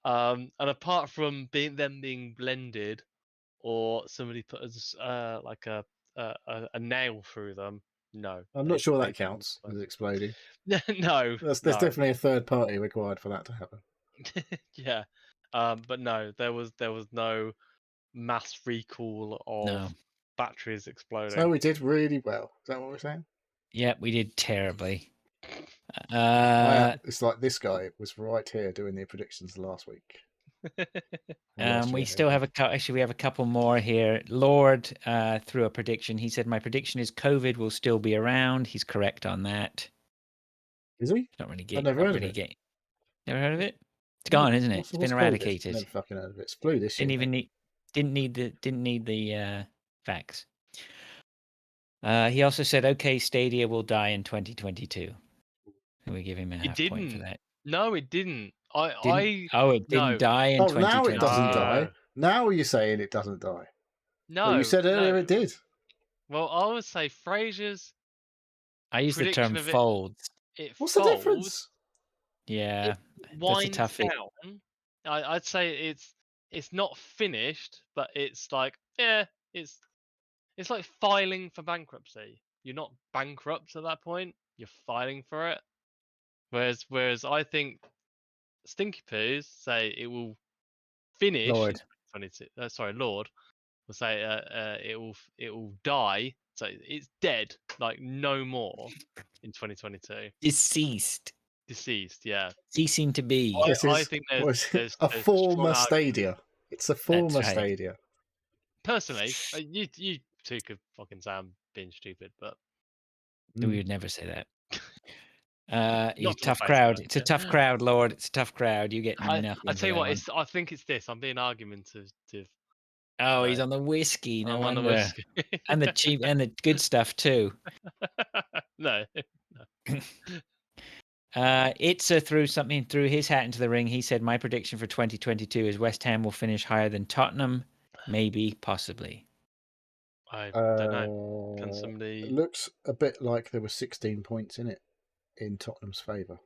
[SPEAKER 3] and apart from being blended, or somebody put like a nail through them, no.
[SPEAKER 2] I'm
[SPEAKER 3] they
[SPEAKER 2] not sure
[SPEAKER 3] they
[SPEAKER 2] that
[SPEAKER 3] didn't
[SPEAKER 2] counts as
[SPEAKER 3] explode.
[SPEAKER 2] exploding.
[SPEAKER 3] No,
[SPEAKER 2] There's
[SPEAKER 3] no.
[SPEAKER 2] definitely a third party required for that to happen.
[SPEAKER 3] Yeah. But no, there was no mass recall of
[SPEAKER 1] No.
[SPEAKER 3] batteries
[SPEAKER 2] So
[SPEAKER 3] exploding.
[SPEAKER 2] we did really well. Is that what we're saying?
[SPEAKER 1] Yep, we did terribly.
[SPEAKER 2] It's like this guy was right here doing the predictions last week.
[SPEAKER 1] We still have we have a couple more here. Lord threw a prediction. He said, "My prediction is COVID will still be around." He's correct on that.
[SPEAKER 2] Is he?
[SPEAKER 1] Not really
[SPEAKER 2] I've never heard of it.
[SPEAKER 1] Never heard of it? It's
[SPEAKER 2] No.
[SPEAKER 1] gone, isn't it?
[SPEAKER 2] What's
[SPEAKER 1] It's been
[SPEAKER 2] COVID?
[SPEAKER 1] eradicated.
[SPEAKER 2] Never fucking heard of it. It's flu this year.
[SPEAKER 1] Didn't need the facts. He also said, "Okay, Stadia will die in 2022." We give him a half point for that.
[SPEAKER 3] No, it didn't.
[SPEAKER 1] It didn't die in 2022.
[SPEAKER 2] Now it doesn't die.
[SPEAKER 3] No.
[SPEAKER 2] Now you're saying it doesn't die.
[SPEAKER 3] No,
[SPEAKER 2] Well, you said earlier
[SPEAKER 3] no.
[SPEAKER 2] it did.
[SPEAKER 3] Well, I would say Fraser's
[SPEAKER 1] I use the term
[SPEAKER 3] prediction of
[SPEAKER 1] folds.
[SPEAKER 2] What's the
[SPEAKER 3] folds.
[SPEAKER 2] difference?
[SPEAKER 1] Yeah,
[SPEAKER 3] It
[SPEAKER 1] that's a
[SPEAKER 3] winds
[SPEAKER 1] toughie.
[SPEAKER 3] down. I'd say it's not finished, but it's like it's like filing for bankruptcy. You're not bankrupt at that point. You're filing for it. Whereas I think Stinky Poos say it will finish
[SPEAKER 1] Lord.
[SPEAKER 3] in 2022. Sorry, Lord will say it will die. So it's dead, like no more in 2022.
[SPEAKER 1] Deceased.
[SPEAKER 3] Deceased, yeah.
[SPEAKER 1] Ceasing to be.
[SPEAKER 3] I think there's
[SPEAKER 2] a former
[SPEAKER 3] strong
[SPEAKER 2] Stadia. It's a former
[SPEAKER 1] right.
[SPEAKER 2] Stadia.
[SPEAKER 3] Personally, you two could fucking sound being stupid, but
[SPEAKER 1] We would never say that.
[SPEAKER 3] Not
[SPEAKER 1] It's
[SPEAKER 3] to my
[SPEAKER 1] tough
[SPEAKER 3] face,
[SPEAKER 1] crowd.
[SPEAKER 3] though,
[SPEAKER 1] It's a
[SPEAKER 3] yeah.
[SPEAKER 1] tough crowd, Lord. It's a tough crowd. You get
[SPEAKER 3] I
[SPEAKER 1] nothing
[SPEAKER 3] tell
[SPEAKER 1] for
[SPEAKER 3] you
[SPEAKER 1] that
[SPEAKER 3] what,
[SPEAKER 1] one.
[SPEAKER 3] I think it's this. I'm being argumentative.
[SPEAKER 1] Oh, he's
[SPEAKER 3] Right.
[SPEAKER 1] on the whiskey. No
[SPEAKER 3] I'm on the
[SPEAKER 1] wonder.
[SPEAKER 3] whiskey.
[SPEAKER 1] And the cheap and the good stuff too.
[SPEAKER 3] No.
[SPEAKER 1] Itza threw something through his hat into the ring. He said, "My prediction for 2022 is West Ham will finish higher than Tottenham, maybe, possibly."
[SPEAKER 3] I don't know. Can
[SPEAKER 2] It
[SPEAKER 3] somebody?
[SPEAKER 2] looks a bit like there were 16 points in it in Tottenham's favour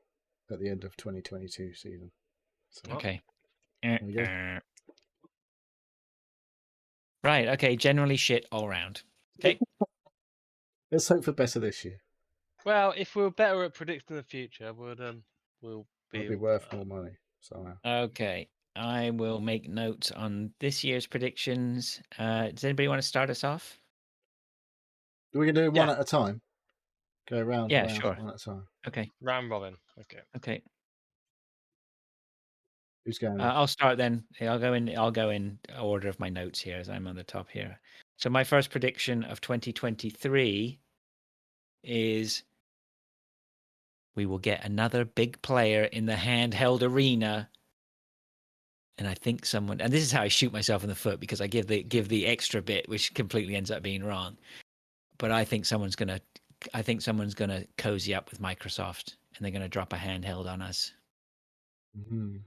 [SPEAKER 2] at the end of 2022 season. So,
[SPEAKER 1] Okay.
[SPEAKER 2] there you go.
[SPEAKER 1] Right. Okay. Generally shit all round. Okay.
[SPEAKER 2] Let's hope for better this year.
[SPEAKER 3] Well, if we were better at predicting the future, we'll be
[SPEAKER 2] It'll be worth more money somehow.
[SPEAKER 1] Okay. I will make notes on this year's predictions. Does anybody want to start us off?
[SPEAKER 2] We can do one at a time. Go round,
[SPEAKER 1] Yeah,
[SPEAKER 2] round,
[SPEAKER 1] sure.
[SPEAKER 2] one at a time.
[SPEAKER 1] Okay.
[SPEAKER 3] round robin. Okay.
[SPEAKER 1] Okay.
[SPEAKER 2] Who's going?
[SPEAKER 1] I'll start then. I'll go in order of my notes here as I'm on the top here. So my first prediction of 2023 is we will get another big player in the handheld arena. And I think someone, and this is how I shoot myself in the foot because I give the extra bit, which completely ends up being wrong. But I think someone's gonna cozy up with Microsoft, and they're gonna drop a handheld on us.
[SPEAKER 2] Mm-hmm.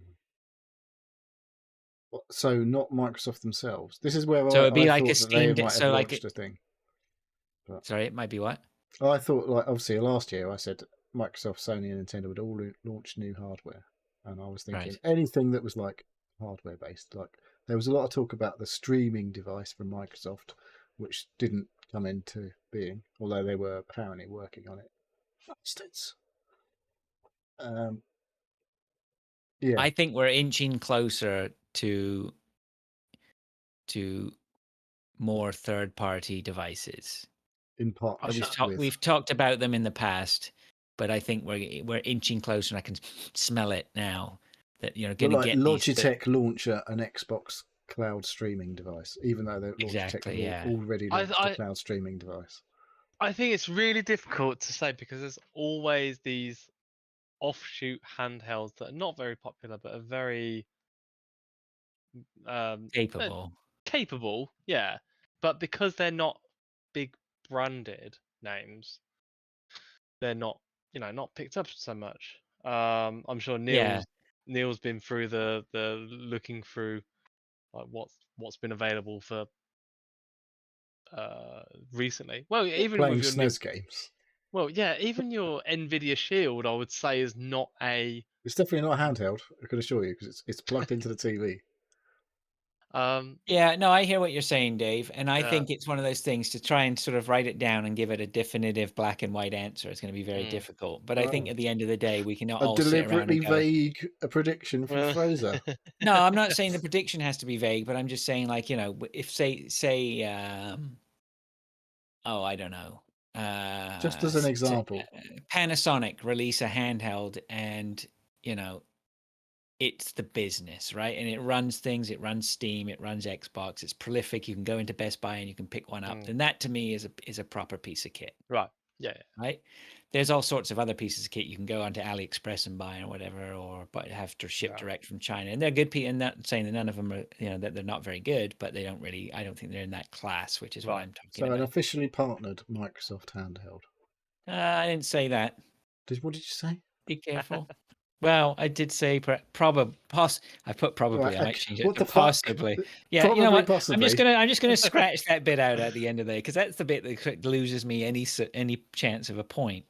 [SPEAKER 2] So not Microsoft themselves. This is where
[SPEAKER 1] So it'd be
[SPEAKER 2] I
[SPEAKER 1] like a
[SPEAKER 2] thought that they
[SPEAKER 1] Steam.
[SPEAKER 2] might have launched a thing. But
[SPEAKER 1] Sorry, it might be what?
[SPEAKER 2] I thought, like, obviously last year I said Microsoft, Sony, and Nintendo would all launch new hardware, and I was thinking anything that was like hardware based. Like there was a lot of talk about the streaming device from Microsoft, which didn't come into being, although they were apparently working on it. Bastards. Yeah.
[SPEAKER 1] I think we're inching closer to more third-party devices.
[SPEAKER 2] In partnership
[SPEAKER 1] We've talked about them in the past, but I think we're inching closer, and I can smell it now. That going to get
[SPEAKER 2] Logitech launch an Xbox cloud streaming device, even though Logitech already launched a cloud streaming device.
[SPEAKER 3] I think it's really difficult to say because there's always these offshoot handhelds that are not very popular but are very capable, yeah. But because they're not big branded names, they're not not picked up so much. I'm sure Neil's been through the looking through like what's been available for recently. Well, even
[SPEAKER 2] playing
[SPEAKER 3] with your
[SPEAKER 2] SNES games.
[SPEAKER 3] Well, yeah, even your Nvidia Shield, I would say, is not a.
[SPEAKER 2] It's definitely not a handheld. I can assure you because it's plugged into the TV.
[SPEAKER 1] Yeah, no, I hear what you're saying, Dave, and I
[SPEAKER 3] Yeah.
[SPEAKER 1] think it's one of those things to try and sort of write it down and give it a definitive black and white answer. It's going to be very difficult, but I think at the end of the day, we can
[SPEAKER 2] A
[SPEAKER 1] all sit around
[SPEAKER 2] deliberately
[SPEAKER 1] and go,
[SPEAKER 2] vague prediction from Fraser.
[SPEAKER 1] no, I'm not saying the prediction has to be vague, but I'm just saying, like, if say, oh, I don't know,
[SPEAKER 2] Just as an example.
[SPEAKER 1] Panasonic release a handheld, and it's the business, right? And it runs things. It runs Steam. It runs Xbox. It's prolific. You can go into Best Buy and you can pick one up. And that to me is a proper piece of kit.
[SPEAKER 3] Right. Yeah.
[SPEAKER 1] Right. There's all sorts of other pieces of kit you can go onto AliExpress and buy or whatever, but have to ship direct from China. And they're good people. And not saying that none of them are, that they're not very good, but they don't really. I don't think they're in that class, which is what I'm talking
[SPEAKER 2] So
[SPEAKER 1] about.
[SPEAKER 2] an officially partnered Microsoft handheld.
[SPEAKER 1] I didn't say that.
[SPEAKER 2] What did you say?
[SPEAKER 1] Be careful. Well, I did say probably. I put probably.
[SPEAKER 2] Right,
[SPEAKER 1] I might change it
[SPEAKER 2] what
[SPEAKER 1] to
[SPEAKER 2] the fuck?
[SPEAKER 1] possibly. Yeah,
[SPEAKER 2] Probably,
[SPEAKER 1] you know what?
[SPEAKER 2] possibly.
[SPEAKER 1] I'm just gonna scratch that bit out at the end of the day because that's the bit that loses me any chance of a point.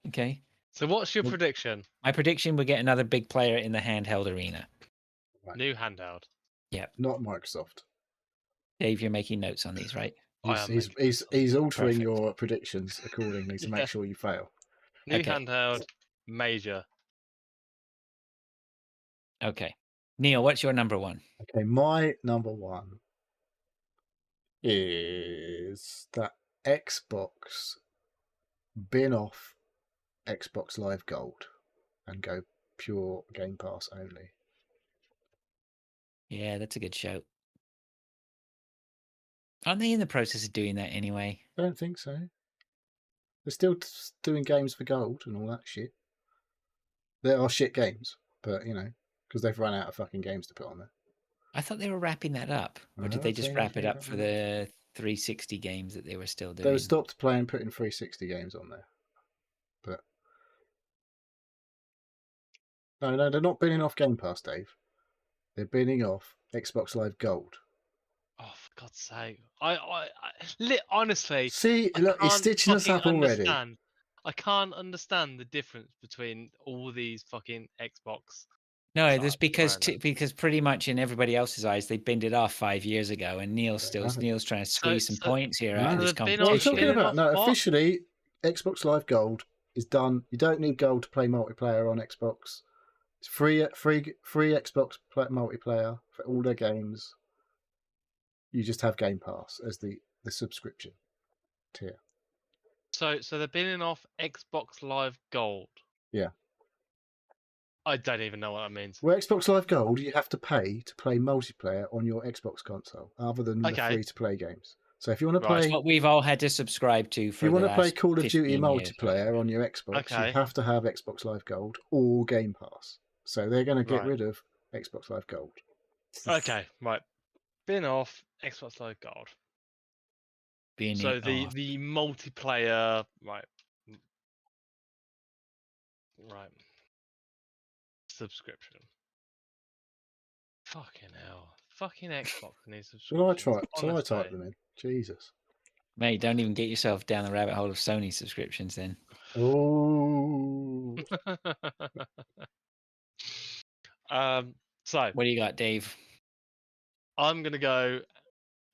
[SPEAKER 1] Okay.
[SPEAKER 3] So what's your prediction?
[SPEAKER 1] My prediction: we get another big player in the handheld arena.
[SPEAKER 3] Right. New handheld.
[SPEAKER 1] Yeah.
[SPEAKER 2] Not Microsoft.
[SPEAKER 1] Dave, you're making notes on these, right?
[SPEAKER 2] He's altering your predictions accordingly to make sure you fail.
[SPEAKER 3] New handheld, major.
[SPEAKER 1] Okay. Neil, what's your number one?
[SPEAKER 2] Okay, my number one is that Xbox bin off Xbox Live Gold and go pure Game Pass only.
[SPEAKER 1] Yeah, that's a good shout. Aren't they in the process of doing that anyway?
[SPEAKER 2] I don't think so. They're still doing games for gold and all that shit. There are shit games, but because they've run out of fucking games to put on there.
[SPEAKER 1] I thought they were wrapping that up, or did they just wrap it up for the 360 games that they were still doing?
[SPEAKER 2] They stopped putting 360 games on there, but no, they're not binning off Game Pass, Dave. They're binning off Xbox Live Gold.
[SPEAKER 3] Oh, for God's sake! Honestly,
[SPEAKER 2] see, look, he's stitching us up already.
[SPEAKER 3] I can't understand the difference between all these fucking Xbox.
[SPEAKER 1] No, there's because pretty much in everybody else's eyes they binned it off 5 years ago, and Neil's trying to squeeze some points here out of this competition.
[SPEAKER 2] What I'm talking about, officially, Xbox Live Gold is done. You don't need gold to play multiplayer on Xbox. It's free Xbox multiplayer for all their games. You just have Game Pass as the subscription tier.
[SPEAKER 3] So they're binning off Xbox Live Gold.
[SPEAKER 2] Yeah.
[SPEAKER 3] I don't even know what that means.
[SPEAKER 2] Well, Xbox Live Gold, you have to pay to play multiplayer on your Xbox console, other than the free-to-play games. So if you want to play,
[SPEAKER 1] what we've all had to subscribe to for.
[SPEAKER 2] If you want
[SPEAKER 1] to
[SPEAKER 2] play Call of Duty multiplayer
[SPEAKER 1] years,
[SPEAKER 2] on your Xbox, you have to have Xbox Live Gold or Game Pass. So they're going to get rid of Xbox Live Gold.
[SPEAKER 3] Okay, right. Bin off Xbox Live Gold. So the multiplayer, right. Subscription. Fucking hell. Fucking Xbox needs subscription.
[SPEAKER 2] Shall I type them in? Jesus.
[SPEAKER 1] Mate, don't even get yourself down the rabbit hole of Sony subscriptions then.
[SPEAKER 2] Oh.
[SPEAKER 3] So
[SPEAKER 1] what do you got, Dave?
[SPEAKER 3] I'm gonna go.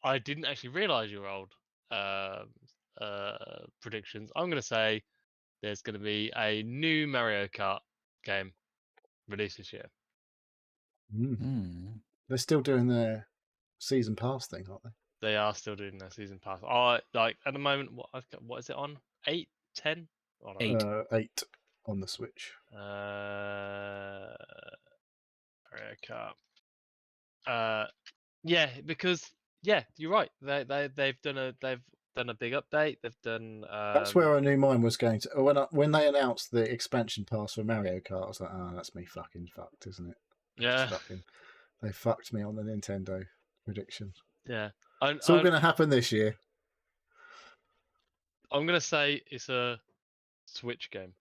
[SPEAKER 3] I didn't actually realise your old predictions. I'm gonna say there's gonna be a new Mario Kart game released this year.
[SPEAKER 2] They're still doing their season pass thing, aren't they?
[SPEAKER 3] They are still doing their season pass. Like at the moment, what is it on? 8, 10?
[SPEAKER 2] 8 on the Switch.
[SPEAKER 3] Mario Kart. Yeah, because you're right. They've done a big update. They've done.
[SPEAKER 2] That's where I knew mine was going to. When they announced the expansion pass for Mario Kart, I was like, "Oh, that's me fucking fucked, isn't it?"
[SPEAKER 3] Yeah.
[SPEAKER 2] They fucked me on the Nintendo prediction.
[SPEAKER 3] Yeah.
[SPEAKER 2] It's all going to happen this year.
[SPEAKER 3] I'm going to say it's a Switch game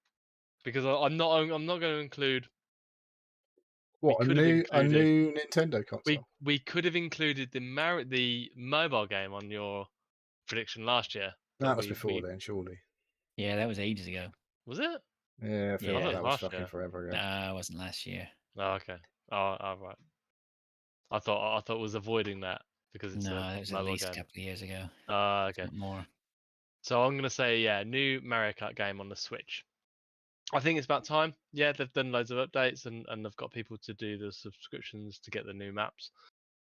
[SPEAKER 3] because I'm not going to include.
[SPEAKER 2] What, a new Nintendo console?
[SPEAKER 3] We could have included the mobile game on your prediction last year.
[SPEAKER 2] That was before then, surely.
[SPEAKER 1] Yeah, that was ages ago.
[SPEAKER 3] Was it?
[SPEAKER 2] Yeah, I feel
[SPEAKER 1] Yeah.
[SPEAKER 2] like
[SPEAKER 3] thought it
[SPEAKER 2] that
[SPEAKER 3] was
[SPEAKER 2] was
[SPEAKER 3] last
[SPEAKER 2] fucking
[SPEAKER 3] year.
[SPEAKER 2] forever ago.
[SPEAKER 1] No, it wasn't last year.
[SPEAKER 3] Oh, okay. Oh, right. I thought it was avoiding that because it's
[SPEAKER 1] No,
[SPEAKER 3] a
[SPEAKER 1] it was at
[SPEAKER 3] mobile
[SPEAKER 1] least a
[SPEAKER 3] game.
[SPEAKER 1] couple of years ago.
[SPEAKER 3] Okay.
[SPEAKER 1] Not more.
[SPEAKER 3] So I'm gonna say new Mario Kart game on the Switch. I think it's about time. Yeah, they've done loads of updates and they've got people to do the subscriptions to get the new maps.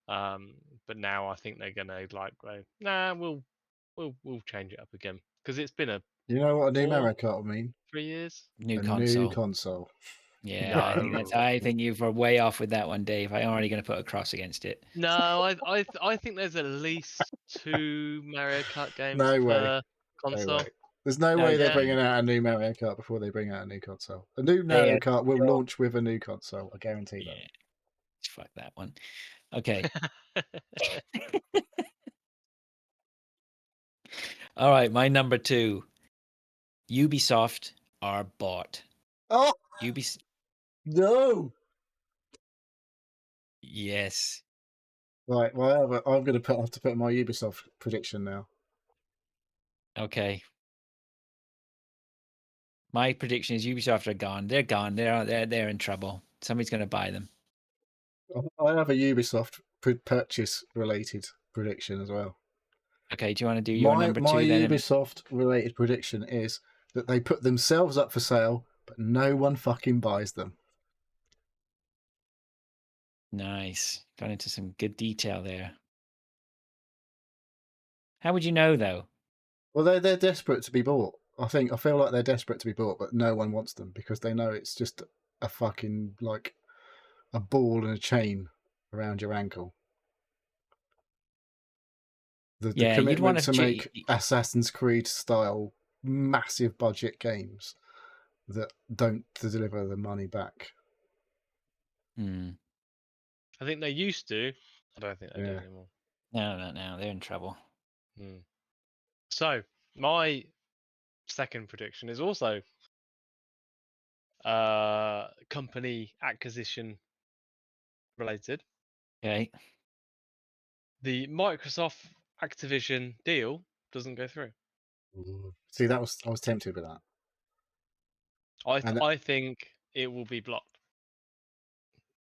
[SPEAKER 3] But now I think they're gonna like go, nah, we'll change it up again because it's been
[SPEAKER 2] You know what a new Mario Kart would mean?
[SPEAKER 3] 3 years.
[SPEAKER 1] New
[SPEAKER 2] A
[SPEAKER 1] console.
[SPEAKER 2] new console.
[SPEAKER 1] Yeah, I think you were way off with that one, Dave. I'm already going to put a cross against it.
[SPEAKER 3] No, I think there's at least 2 Mario Kart games
[SPEAKER 2] No way.
[SPEAKER 3] per console.
[SPEAKER 2] No way. There's no
[SPEAKER 1] No,
[SPEAKER 2] way they're
[SPEAKER 3] yeah.
[SPEAKER 2] bringing out a new Mario Kart before they bring out a new console. A new
[SPEAKER 1] They
[SPEAKER 2] Mario
[SPEAKER 1] are
[SPEAKER 2] Kart will
[SPEAKER 1] still-
[SPEAKER 2] launch with a new console. I guarantee
[SPEAKER 1] Yeah,
[SPEAKER 2] that.
[SPEAKER 1] fuck that one. Okay. All right, my number 2. Ubisoft are bought.
[SPEAKER 2] Oh
[SPEAKER 1] Ubis.
[SPEAKER 2] no!
[SPEAKER 1] Yes.
[SPEAKER 2] Right, well, I'm going to have to put my Ubisoft prediction now.
[SPEAKER 1] Okay. My prediction is Ubisoft are gone. They're gone. They're in trouble. Somebody's going to buy them.
[SPEAKER 2] I have a Ubisoft purchase related prediction as well.
[SPEAKER 1] Okay, do you want to do your number 2
[SPEAKER 2] My
[SPEAKER 1] then?
[SPEAKER 2] Ubisoft related prediction is that they put themselves up for sale, but no one fucking buys them.
[SPEAKER 1] Nice. Got into some good detail there. How would you know, though?
[SPEAKER 2] Well, they're desperate to be bought. I feel like they're desperate to be bought, but no one wants them because they know it's just a fucking like a ball and a chain around your ankle. The
[SPEAKER 1] Yeah, you'd want
[SPEAKER 2] commitment to
[SPEAKER 1] to.
[SPEAKER 2] make Assassin's Creed style massive budget games that don't deliver the money back.
[SPEAKER 3] I think they used to. I don't think they do anymore.
[SPEAKER 1] No, not now. They're in trouble.
[SPEAKER 3] So my second prediction is also company acquisition related.
[SPEAKER 1] Okay.
[SPEAKER 3] The Microsoft Activision deal doesn't go through.
[SPEAKER 2] See, I was tempted with that.
[SPEAKER 3] I think it will be blocked.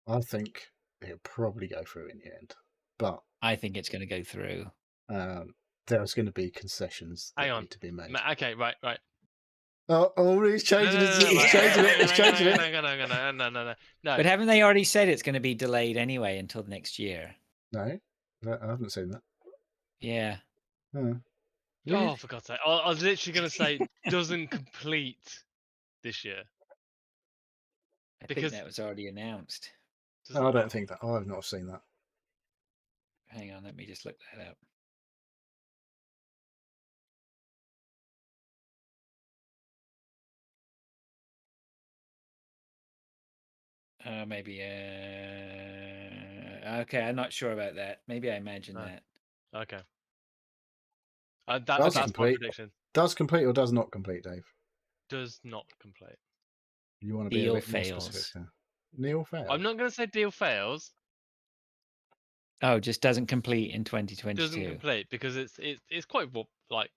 [SPEAKER 2] I think it'll probably go through in the end, but
[SPEAKER 1] I think it's going to go through.
[SPEAKER 2] There's going to be concessions that need to be made.
[SPEAKER 3] Okay, right.
[SPEAKER 2] Oh, he's changing it. He's changing it. He's changing it.
[SPEAKER 3] No.
[SPEAKER 1] But haven't they already said it's going to be delayed anyway until next year?
[SPEAKER 2] No, I haven't seen that.
[SPEAKER 1] Yeah.
[SPEAKER 3] Oh, for God's sake. I was literally going to say doesn't complete this year.
[SPEAKER 1] I think that was already announced.
[SPEAKER 2] No, I don't think that. I have not seen that.
[SPEAKER 1] Hang on, let me just look that up. Maybe. Okay, I'm not sure about that. Maybe I imagined that.
[SPEAKER 3] Okay. That's my prediction.
[SPEAKER 2] Does complete or does not complete, Dave?
[SPEAKER 3] Does not complete.
[SPEAKER 2] You want to be a bit more specific? Yeah. Neil fails.
[SPEAKER 3] I'm not going to say deal fails.
[SPEAKER 1] Oh, just doesn't complete in 2022.
[SPEAKER 3] Doesn't complete because it's quite like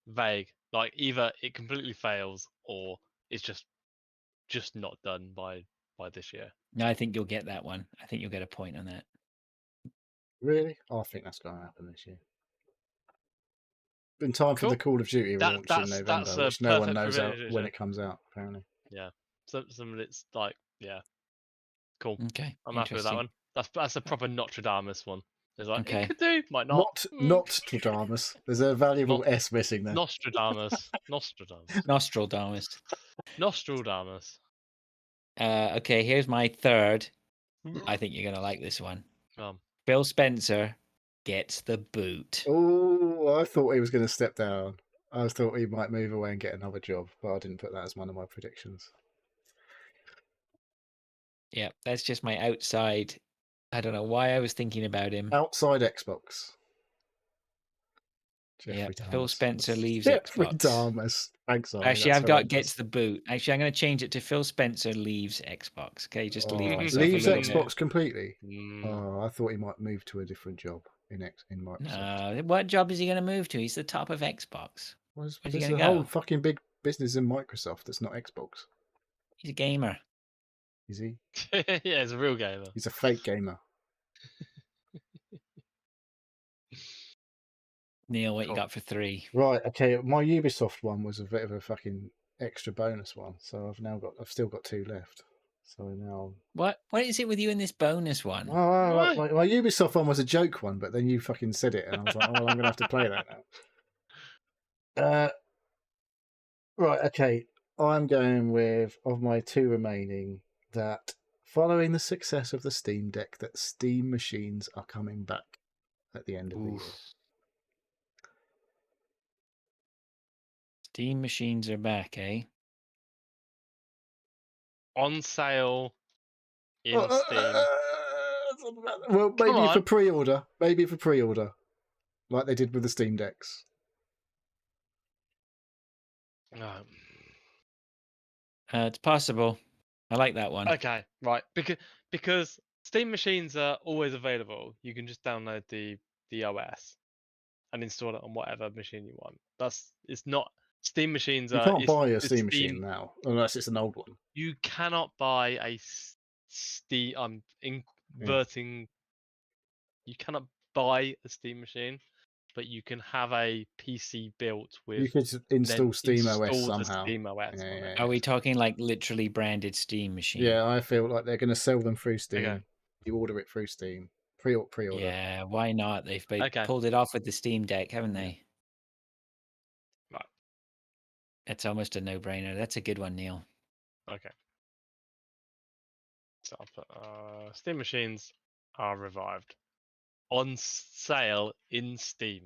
[SPEAKER 3] vague. Like either it completely fails or it's just not done by this year.
[SPEAKER 1] No, I think you'll get that one. I think you'll get a point on that.
[SPEAKER 2] Really? I think that's going to happen this year. In time for the Call of Duty launch in November, which no one knows when it comes out, apparently.
[SPEAKER 3] Yeah. Some of it's like, yeah. Cool.
[SPEAKER 1] Okay.
[SPEAKER 3] I'm happy with that one. That's a proper Nostradamus one. It's like, it could do, might not.
[SPEAKER 2] Not Nostradamus. There's a valuable S missing there.
[SPEAKER 3] Nostradamus.
[SPEAKER 1] Okay, here's my third. I think you're going to like this one. Phil Spencer gets the boot.
[SPEAKER 2] Oh, I thought he was going to step down. I thought he might move away and get another job, but I didn't put that as one of my predictions.
[SPEAKER 1] Yeah, that's just my outside. I don't know why I was thinking about him.
[SPEAKER 2] Outside Xbox.
[SPEAKER 1] Yeah, Phil Spencer leaves
[SPEAKER 2] Jeffrey
[SPEAKER 1] Xbox.
[SPEAKER 2] Dahmer. Thanks,
[SPEAKER 1] Actually, I've got gets the boot. Actually, I'm going to change it to Phil Spencer leaves Xbox. Okay, just to leave myself.
[SPEAKER 2] Leaves Xbox completely. Oh, I thought he might move to a different job in Microsoft.
[SPEAKER 1] What job is he going to move to? He's the top of Xbox. Where's he
[SPEAKER 2] There's
[SPEAKER 1] gonna
[SPEAKER 2] a whole
[SPEAKER 1] go?
[SPEAKER 2] fucking big business in Microsoft that's not Xbox.
[SPEAKER 1] He's a gamer.
[SPEAKER 2] Is he?
[SPEAKER 3] Yeah, it's a real gamer.
[SPEAKER 2] He's a fake gamer.
[SPEAKER 1] Neil, what you
[SPEAKER 3] Cool.
[SPEAKER 1] got for 3?
[SPEAKER 2] Right. Okay. My Ubisoft one was a bit of a fucking extra bonus one, so I've still got 2 left. So now.
[SPEAKER 1] What is it with you in this bonus one?
[SPEAKER 2] Oh,
[SPEAKER 3] Why?
[SPEAKER 2] my Ubisoft one was a joke one, but then you fucking said it, and I was like, well, I'm gonna have to play that now. Right. Okay. I'm going with, of my 2 remaining, that following the success of the Steam Deck, that Steam machines are coming back at the end of the year.
[SPEAKER 1] Steam machines are back, eh?
[SPEAKER 3] On sale in Steam.
[SPEAKER 2] Well,
[SPEAKER 3] Come
[SPEAKER 2] maybe for
[SPEAKER 3] on.
[SPEAKER 2] pre-order. Maybe for pre-order, like they did with the Steam Decks.
[SPEAKER 3] No.
[SPEAKER 1] It's possible. I like that one.
[SPEAKER 3] Okay, right. Because Steam machines are always available. You can just download the OS and install it on whatever machine you want. It's not Steam machines
[SPEAKER 2] You
[SPEAKER 3] are
[SPEAKER 2] can't buy a
[SPEAKER 3] it's
[SPEAKER 2] Steam machine now unless it's an old one.
[SPEAKER 3] You cannot buy a Steam. I'm inverting. You cannot buy a Steam machine, but you can have a PC built with.
[SPEAKER 2] You could install Steam OS
[SPEAKER 3] install the
[SPEAKER 2] somehow.
[SPEAKER 3] Steam OS on it.
[SPEAKER 1] Are we talking like literally branded Steam machine?
[SPEAKER 2] Yeah, I feel like they're going to sell them through Steam.
[SPEAKER 3] Okay.
[SPEAKER 2] You order it through Steam. Pre-order.
[SPEAKER 1] Yeah, why not? They've
[SPEAKER 3] Okay.
[SPEAKER 1] pulled it off with the Steam Deck, haven't they?
[SPEAKER 3] Right.
[SPEAKER 1] It's almost a no-brainer. That's a good one, Neil.
[SPEAKER 3] Okay. So I'll put Steam machines are revived on sale in Steam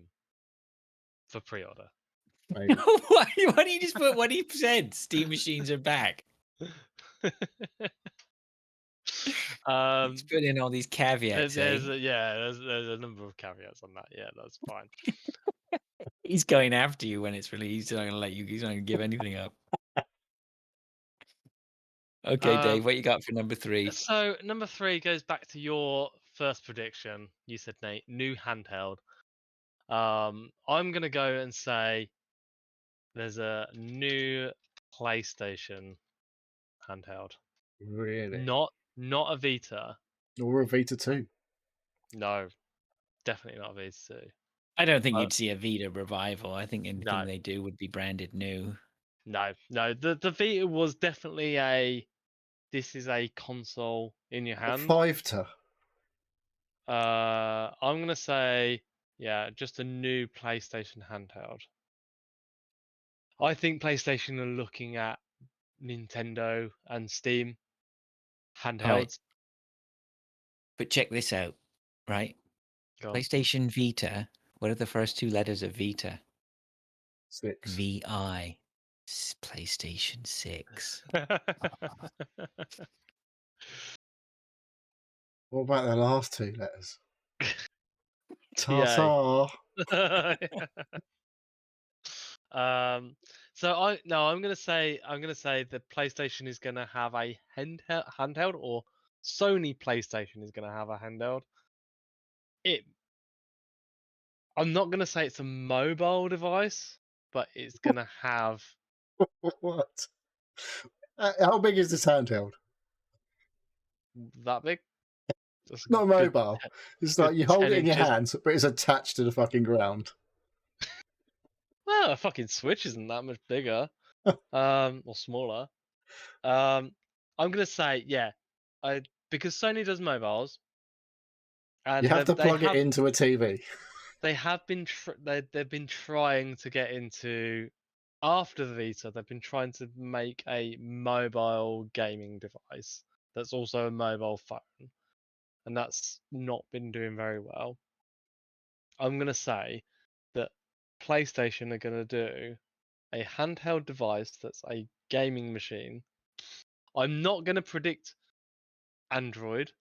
[SPEAKER 3] for pre-order.
[SPEAKER 2] Maybe.
[SPEAKER 1] Why do you just put what he said? Steam machines are back. He's put in all these caveats.
[SPEAKER 3] There's a number of caveats on that. Yeah, that's fine.
[SPEAKER 1] He's going after you when it's released. He's not going to let you. He's not going to give anything up. Okay, Dave, what you got for number 3?
[SPEAKER 3] So number 3 goes back to your first prediction. You said, Nate, new handheld. I'm gonna go and say there's a new PlayStation handheld.
[SPEAKER 2] Really?
[SPEAKER 3] Not a Vita.
[SPEAKER 2] Or a Vita 2.
[SPEAKER 3] No, definitely not a Vita 2.
[SPEAKER 1] I don't think you'd see a Vita revival. I think anything
[SPEAKER 3] No.
[SPEAKER 1] they do would be branded new.
[SPEAKER 3] No. The Vita was definitely this is a console in your hand.
[SPEAKER 2] A Vita.
[SPEAKER 3] I'm gonna say, yeah, just a new PlayStation handheld. I think PlayStation are looking at Nintendo and Steam handhelds.
[SPEAKER 1] Right. But check this out, right?
[SPEAKER 3] Go on.
[SPEAKER 1] PlayStation Vita. What are the first 2 letters of Vita?
[SPEAKER 2] 6.
[SPEAKER 1] VI. PlayStation 6.
[SPEAKER 2] What about the last 2 letters?
[SPEAKER 3] TA.
[SPEAKER 2] Ta-ta.
[SPEAKER 3] So I'm gonna say the PlayStation is gonna have a handheld, or Sony PlayStation is gonna have a handheld. I'm not gonna say it's a mobile device, but it's gonna have
[SPEAKER 2] What? How big is this handheld?
[SPEAKER 3] that big. That's
[SPEAKER 2] Not
[SPEAKER 3] good-
[SPEAKER 2] mobile. It's
[SPEAKER 3] good
[SPEAKER 2] like you hold
[SPEAKER 3] 10
[SPEAKER 2] it in your
[SPEAKER 3] inches.
[SPEAKER 2] hands, but it's attached to the fucking ground.
[SPEAKER 3] Well, a fucking Switch isn't that much bigger, or smaller. I'm gonna say, yeah, because Sony does mobiles, and
[SPEAKER 2] You have to plug it into a TV.
[SPEAKER 3] They have been they've been trying to get into, after the Vita. They've been trying to make a mobile gaming device that's also a mobile phone, and that's not been doing very well. I'm gonna say that PlayStation are gonna do a handheld device that's a gaming machine. I'm not gonna predict Android,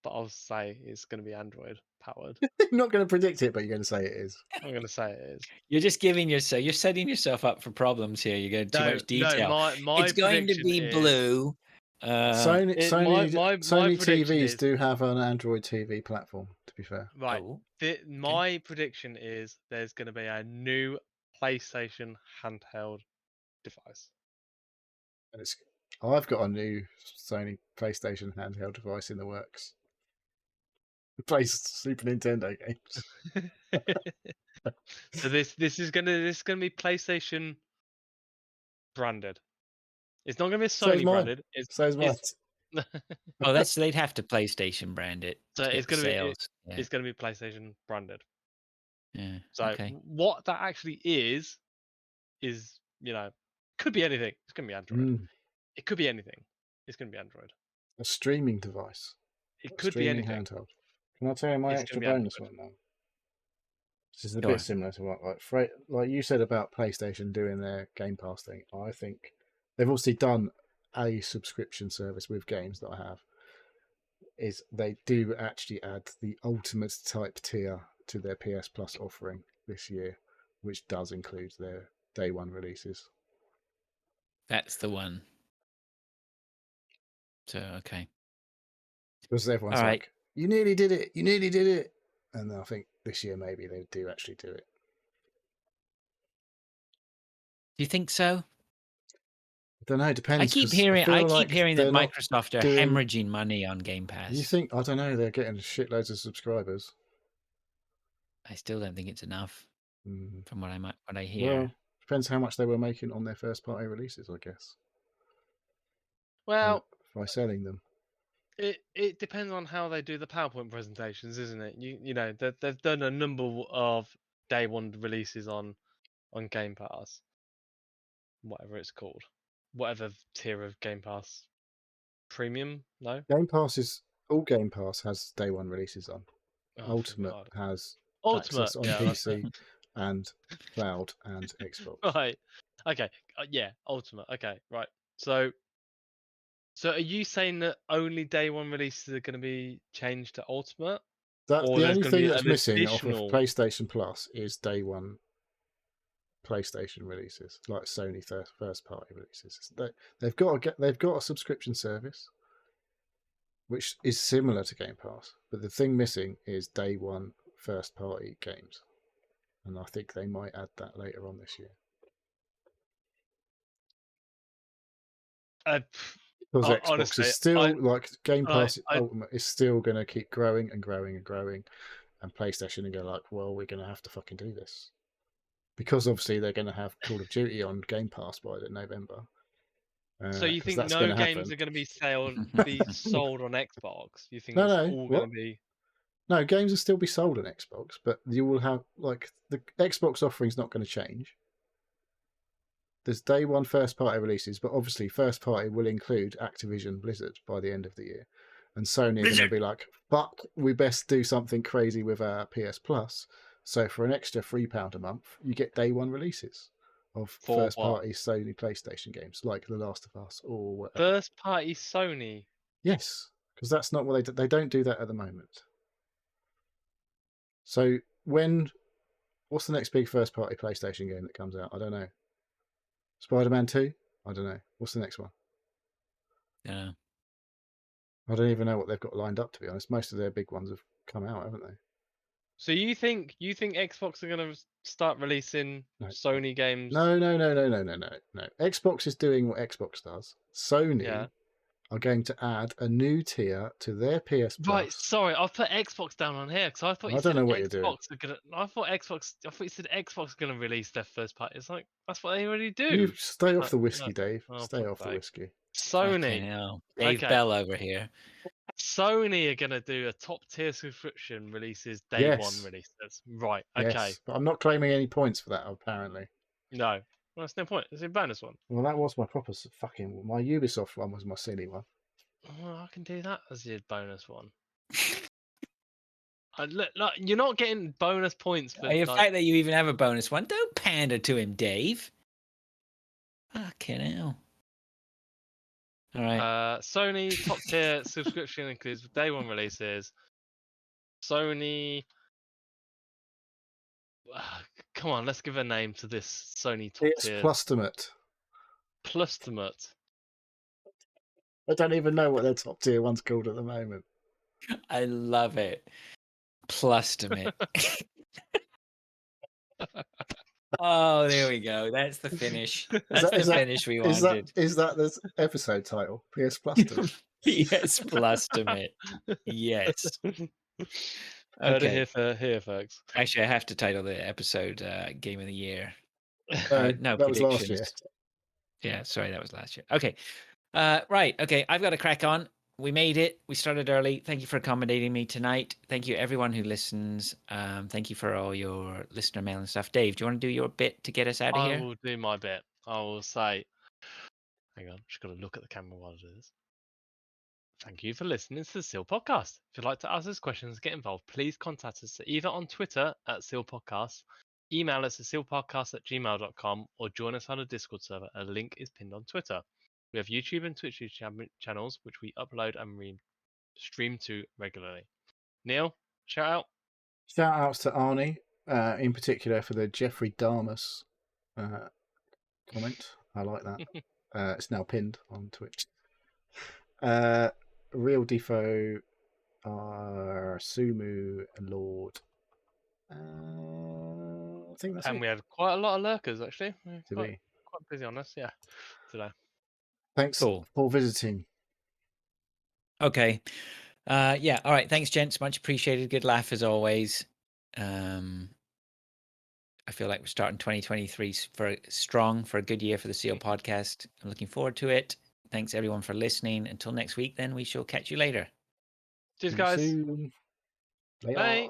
[SPEAKER 3] but I'll say it's gonna be Android powered.
[SPEAKER 2] You're not going to predict it, but you're going to say it is.
[SPEAKER 3] I'm gonna say it is.
[SPEAKER 1] You're just giving yourself. You're setting yourself up for problems here. You're going too much detail.
[SPEAKER 3] My
[SPEAKER 1] It's going to
[SPEAKER 3] prediction
[SPEAKER 1] be
[SPEAKER 3] is,
[SPEAKER 1] blue.
[SPEAKER 2] Sony
[SPEAKER 3] prediction
[SPEAKER 2] TVs
[SPEAKER 3] is,
[SPEAKER 2] do have an Android TV platform, to be fair.
[SPEAKER 3] right.
[SPEAKER 1] Oh,
[SPEAKER 3] My prediction is there's going to be a new PlayStation handheld device.
[SPEAKER 2] And I've got a new Sony PlayStation handheld device in the works. It plays Super Nintendo games.
[SPEAKER 3] So this is gonna be PlayStation branded. It's not gonna be
[SPEAKER 2] So's
[SPEAKER 3] Sony
[SPEAKER 2] mine.
[SPEAKER 3] branded.
[SPEAKER 2] So's mine.
[SPEAKER 1] Oh, they'd have to PlayStation brand it
[SPEAKER 3] So
[SPEAKER 1] to
[SPEAKER 3] it's
[SPEAKER 1] get the
[SPEAKER 3] gonna be
[SPEAKER 1] sales. Yeah.
[SPEAKER 3] it's gonna be PlayStation branded.
[SPEAKER 1] Yeah.
[SPEAKER 3] So
[SPEAKER 1] Okay.
[SPEAKER 3] what that actually is could be anything. It's gonna be Android. It could be anything. It's gonna be Android.
[SPEAKER 2] A streaming device.
[SPEAKER 3] It
[SPEAKER 2] A
[SPEAKER 3] could be
[SPEAKER 2] streaming
[SPEAKER 3] anything.
[SPEAKER 2] handheld. Can I tell you my
[SPEAKER 3] It's
[SPEAKER 2] extra
[SPEAKER 3] gonna be
[SPEAKER 2] bonus
[SPEAKER 3] Android.
[SPEAKER 2] one now? This is a
[SPEAKER 1] Go
[SPEAKER 2] bit
[SPEAKER 1] on.
[SPEAKER 2] similar to what like you said about PlayStation doing their Game Pass thing. I think they've obviously done a subscription service with games that I have. Is they do actually add the ultimate type tier to their PS Plus offering this year, which does include their day one releases.
[SPEAKER 1] That's the one. So okay.
[SPEAKER 2] Because everyone's
[SPEAKER 1] All right.
[SPEAKER 2] like, "You nearly did it! You nearly did it!" And I think this year maybe they do actually do it.
[SPEAKER 1] Do you think so?
[SPEAKER 2] I don't know. It depends.
[SPEAKER 1] I keep
[SPEAKER 2] 'Cause
[SPEAKER 1] hearing
[SPEAKER 2] feel
[SPEAKER 1] I keep
[SPEAKER 2] like
[SPEAKER 1] hearing that
[SPEAKER 2] they're not
[SPEAKER 1] Microsoft are
[SPEAKER 2] doing.
[SPEAKER 1] hemorrhaging money on Game Pass.
[SPEAKER 2] You think? I don't know. They're getting shitloads of subscribers.
[SPEAKER 1] I still don't think it's enough from what I hear.
[SPEAKER 2] Well, depends how much they were making on their first party releases, I guess.
[SPEAKER 3] Well,
[SPEAKER 2] by selling them.
[SPEAKER 3] it depends on how they do the PowerPoint presentations, isn't it? You know they've done a number of day one releases on Game Pass, whatever it's called, whatever tier of Game Pass, Premium. No,
[SPEAKER 2] Game Pass all Game Pass has day one releases on.
[SPEAKER 3] oh,
[SPEAKER 2] Ultimate has
[SPEAKER 3] Ultimate,
[SPEAKER 2] access on
[SPEAKER 3] yeah, that's
[SPEAKER 2] PC and cloud and Xbox.
[SPEAKER 3] right. Okay, yeah, Ultimate. Okay, right. So are you saying that only day one releases are going to be changed to Ultimate?
[SPEAKER 2] That's
[SPEAKER 3] Or
[SPEAKER 2] the
[SPEAKER 3] there's
[SPEAKER 2] only
[SPEAKER 3] going to
[SPEAKER 2] thing
[SPEAKER 3] be
[SPEAKER 2] that's
[SPEAKER 3] an
[SPEAKER 2] missing off of
[SPEAKER 3] additional
[SPEAKER 2] PlayStation Plus is day one PlayStation releases, like Sony first party releases. They've got a subscription service which is similar to Game Pass, but the thing missing is day one first party games, and I think they might add that later on this year. Because Xbox
[SPEAKER 3] honestly,
[SPEAKER 2] is still like Game Pass Ultimate is still going to keep growing and growing and growing, and PlayStation are going to like, well, we're going to have to fucking do this because obviously they're going to have Call of Duty on Game Pass by November.
[SPEAKER 3] So you think
[SPEAKER 2] that's
[SPEAKER 3] no
[SPEAKER 2] gonna
[SPEAKER 3] games
[SPEAKER 2] happen.
[SPEAKER 3] are going to be sold on Xbox? You think
[SPEAKER 2] No,
[SPEAKER 3] it's
[SPEAKER 2] no.
[SPEAKER 3] all going to be?
[SPEAKER 2] No, games will still be sold on Xbox, but you will have like the Xbox offering's not going to change. There's day one first party releases, but obviously first party will include Activision Blizzard by the end of the year. And Sony are going to be like, fuck, we best do something crazy with our PS Plus. So for an extra £3 a month, you get day one releases of first party Sony PlayStation games, like The Last of Us or whatever.
[SPEAKER 3] First party Sony?
[SPEAKER 2] Yes, because that's not what they don't do that at the moment. So what's the next big first party PlayStation game that comes out? I don't know. Spider-Man 2? I don't know. What's the next one?
[SPEAKER 1] Yeah.
[SPEAKER 2] I don't even know what they've got lined up, to be honest. Most of their big ones have come out, haven't they?
[SPEAKER 3] So you think Xbox are going to start releasing Sony games?
[SPEAKER 2] No. Xbox is doing what Xbox does. Sony are going to add a new tier to their PS Plus.
[SPEAKER 3] Right, sorry, I'll put Xbox down on here because I thought
[SPEAKER 2] I don't know what you're doing.
[SPEAKER 3] I thought you said Xbox are going to release their first party. It's like that's what they already do.
[SPEAKER 2] You stay off the whiskey, Dave.
[SPEAKER 3] Oh,
[SPEAKER 2] stay off the whiskey.
[SPEAKER 3] Sony,
[SPEAKER 1] Dave Bell over here.
[SPEAKER 3] Sony are going to do a top tier subscription releases day one releases. Right, okay.
[SPEAKER 2] Yes, but I'm not claiming any points for that, apparently.
[SPEAKER 3] No. Well, that's no point. It's a bonus one.
[SPEAKER 2] Well, that was my my Ubisoft one was my silly one.
[SPEAKER 3] Well, I can do that as your bonus one. Look, you're not getting bonus points for
[SPEAKER 1] the fact that you even have a bonus one. Don't pander to him, Dave. Fucking hell. All right.
[SPEAKER 3] Sony top tier subscription includes day one releases. Sony. Come on, let's give a name to this Sony top tier.
[SPEAKER 2] Plustimate.
[SPEAKER 3] Plustimate.
[SPEAKER 2] I don't even know what their top tier one's called at the moment.
[SPEAKER 1] I love it. Plustimate. Oh, there we go. That's the finish.
[SPEAKER 2] Is
[SPEAKER 1] That's
[SPEAKER 2] that
[SPEAKER 1] the
[SPEAKER 2] is that
[SPEAKER 1] finish we
[SPEAKER 2] is that
[SPEAKER 1] wanted.
[SPEAKER 2] is that the episode title? PS Plustimate.
[SPEAKER 1] Yes, Plustimate. Yes.
[SPEAKER 3] Heard it
[SPEAKER 1] Okay.
[SPEAKER 3] here, folks.
[SPEAKER 1] Actually, I have to title the episode Game of the Year.
[SPEAKER 2] No,
[SPEAKER 1] No,
[SPEAKER 2] that was last year.
[SPEAKER 1] predictions. Yeah, sorry, that was last year. Okay. Right. Okay. I've got to crack on. We made it. We started early. Thank you for accommodating me tonight. Thank you, everyone who listens. Thank you for all your listener mail and stuff. Dave, do you want to do your bit to get us out of
[SPEAKER 3] I
[SPEAKER 1] here?
[SPEAKER 3] will do my bit. I will say, hang on, just got to look at the camera while I do this. Thank you for listening to the Seal Podcast. If you'd like to ask us questions, get involved, please contact us either on Twitter at Seal Podcast, email us at sealpodcast@gmail.com, or join us on a Discord server. A link is pinned on Twitter. We have YouTube and Twitch channels, which we upload and stream to regularly. Neil, shout out.
[SPEAKER 2] Shout outs to Arnie, in particular for the Jeffrey Dahmus comment. I like that. It's now pinned on Twitch. Real Defo, Sumu, Lord. I think that's
[SPEAKER 3] And
[SPEAKER 2] it.
[SPEAKER 3] we had quite a lot of lurkers, actually.
[SPEAKER 2] To be.
[SPEAKER 3] Quite busy on us, yeah, today.
[SPEAKER 2] Thanks
[SPEAKER 1] Cool.
[SPEAKER 2] for visiting.
[SPEAKER 1] Okay. Yeah. All right. Thanks, gents. Much appreciated. Good laugh as always. I feel like we're starting 2023 strong for a good year for the Seal podcast. I'm looking forward to it. Thanks everyone for listening. Until next week, then we shall catch you later.
[SPEAKER 3] Cheers,
[SPEAKER 2] See you
[SPEAKER 3] guys.
[SPEAKER 2] soon. Later.
[SPEAKER 3] Bye.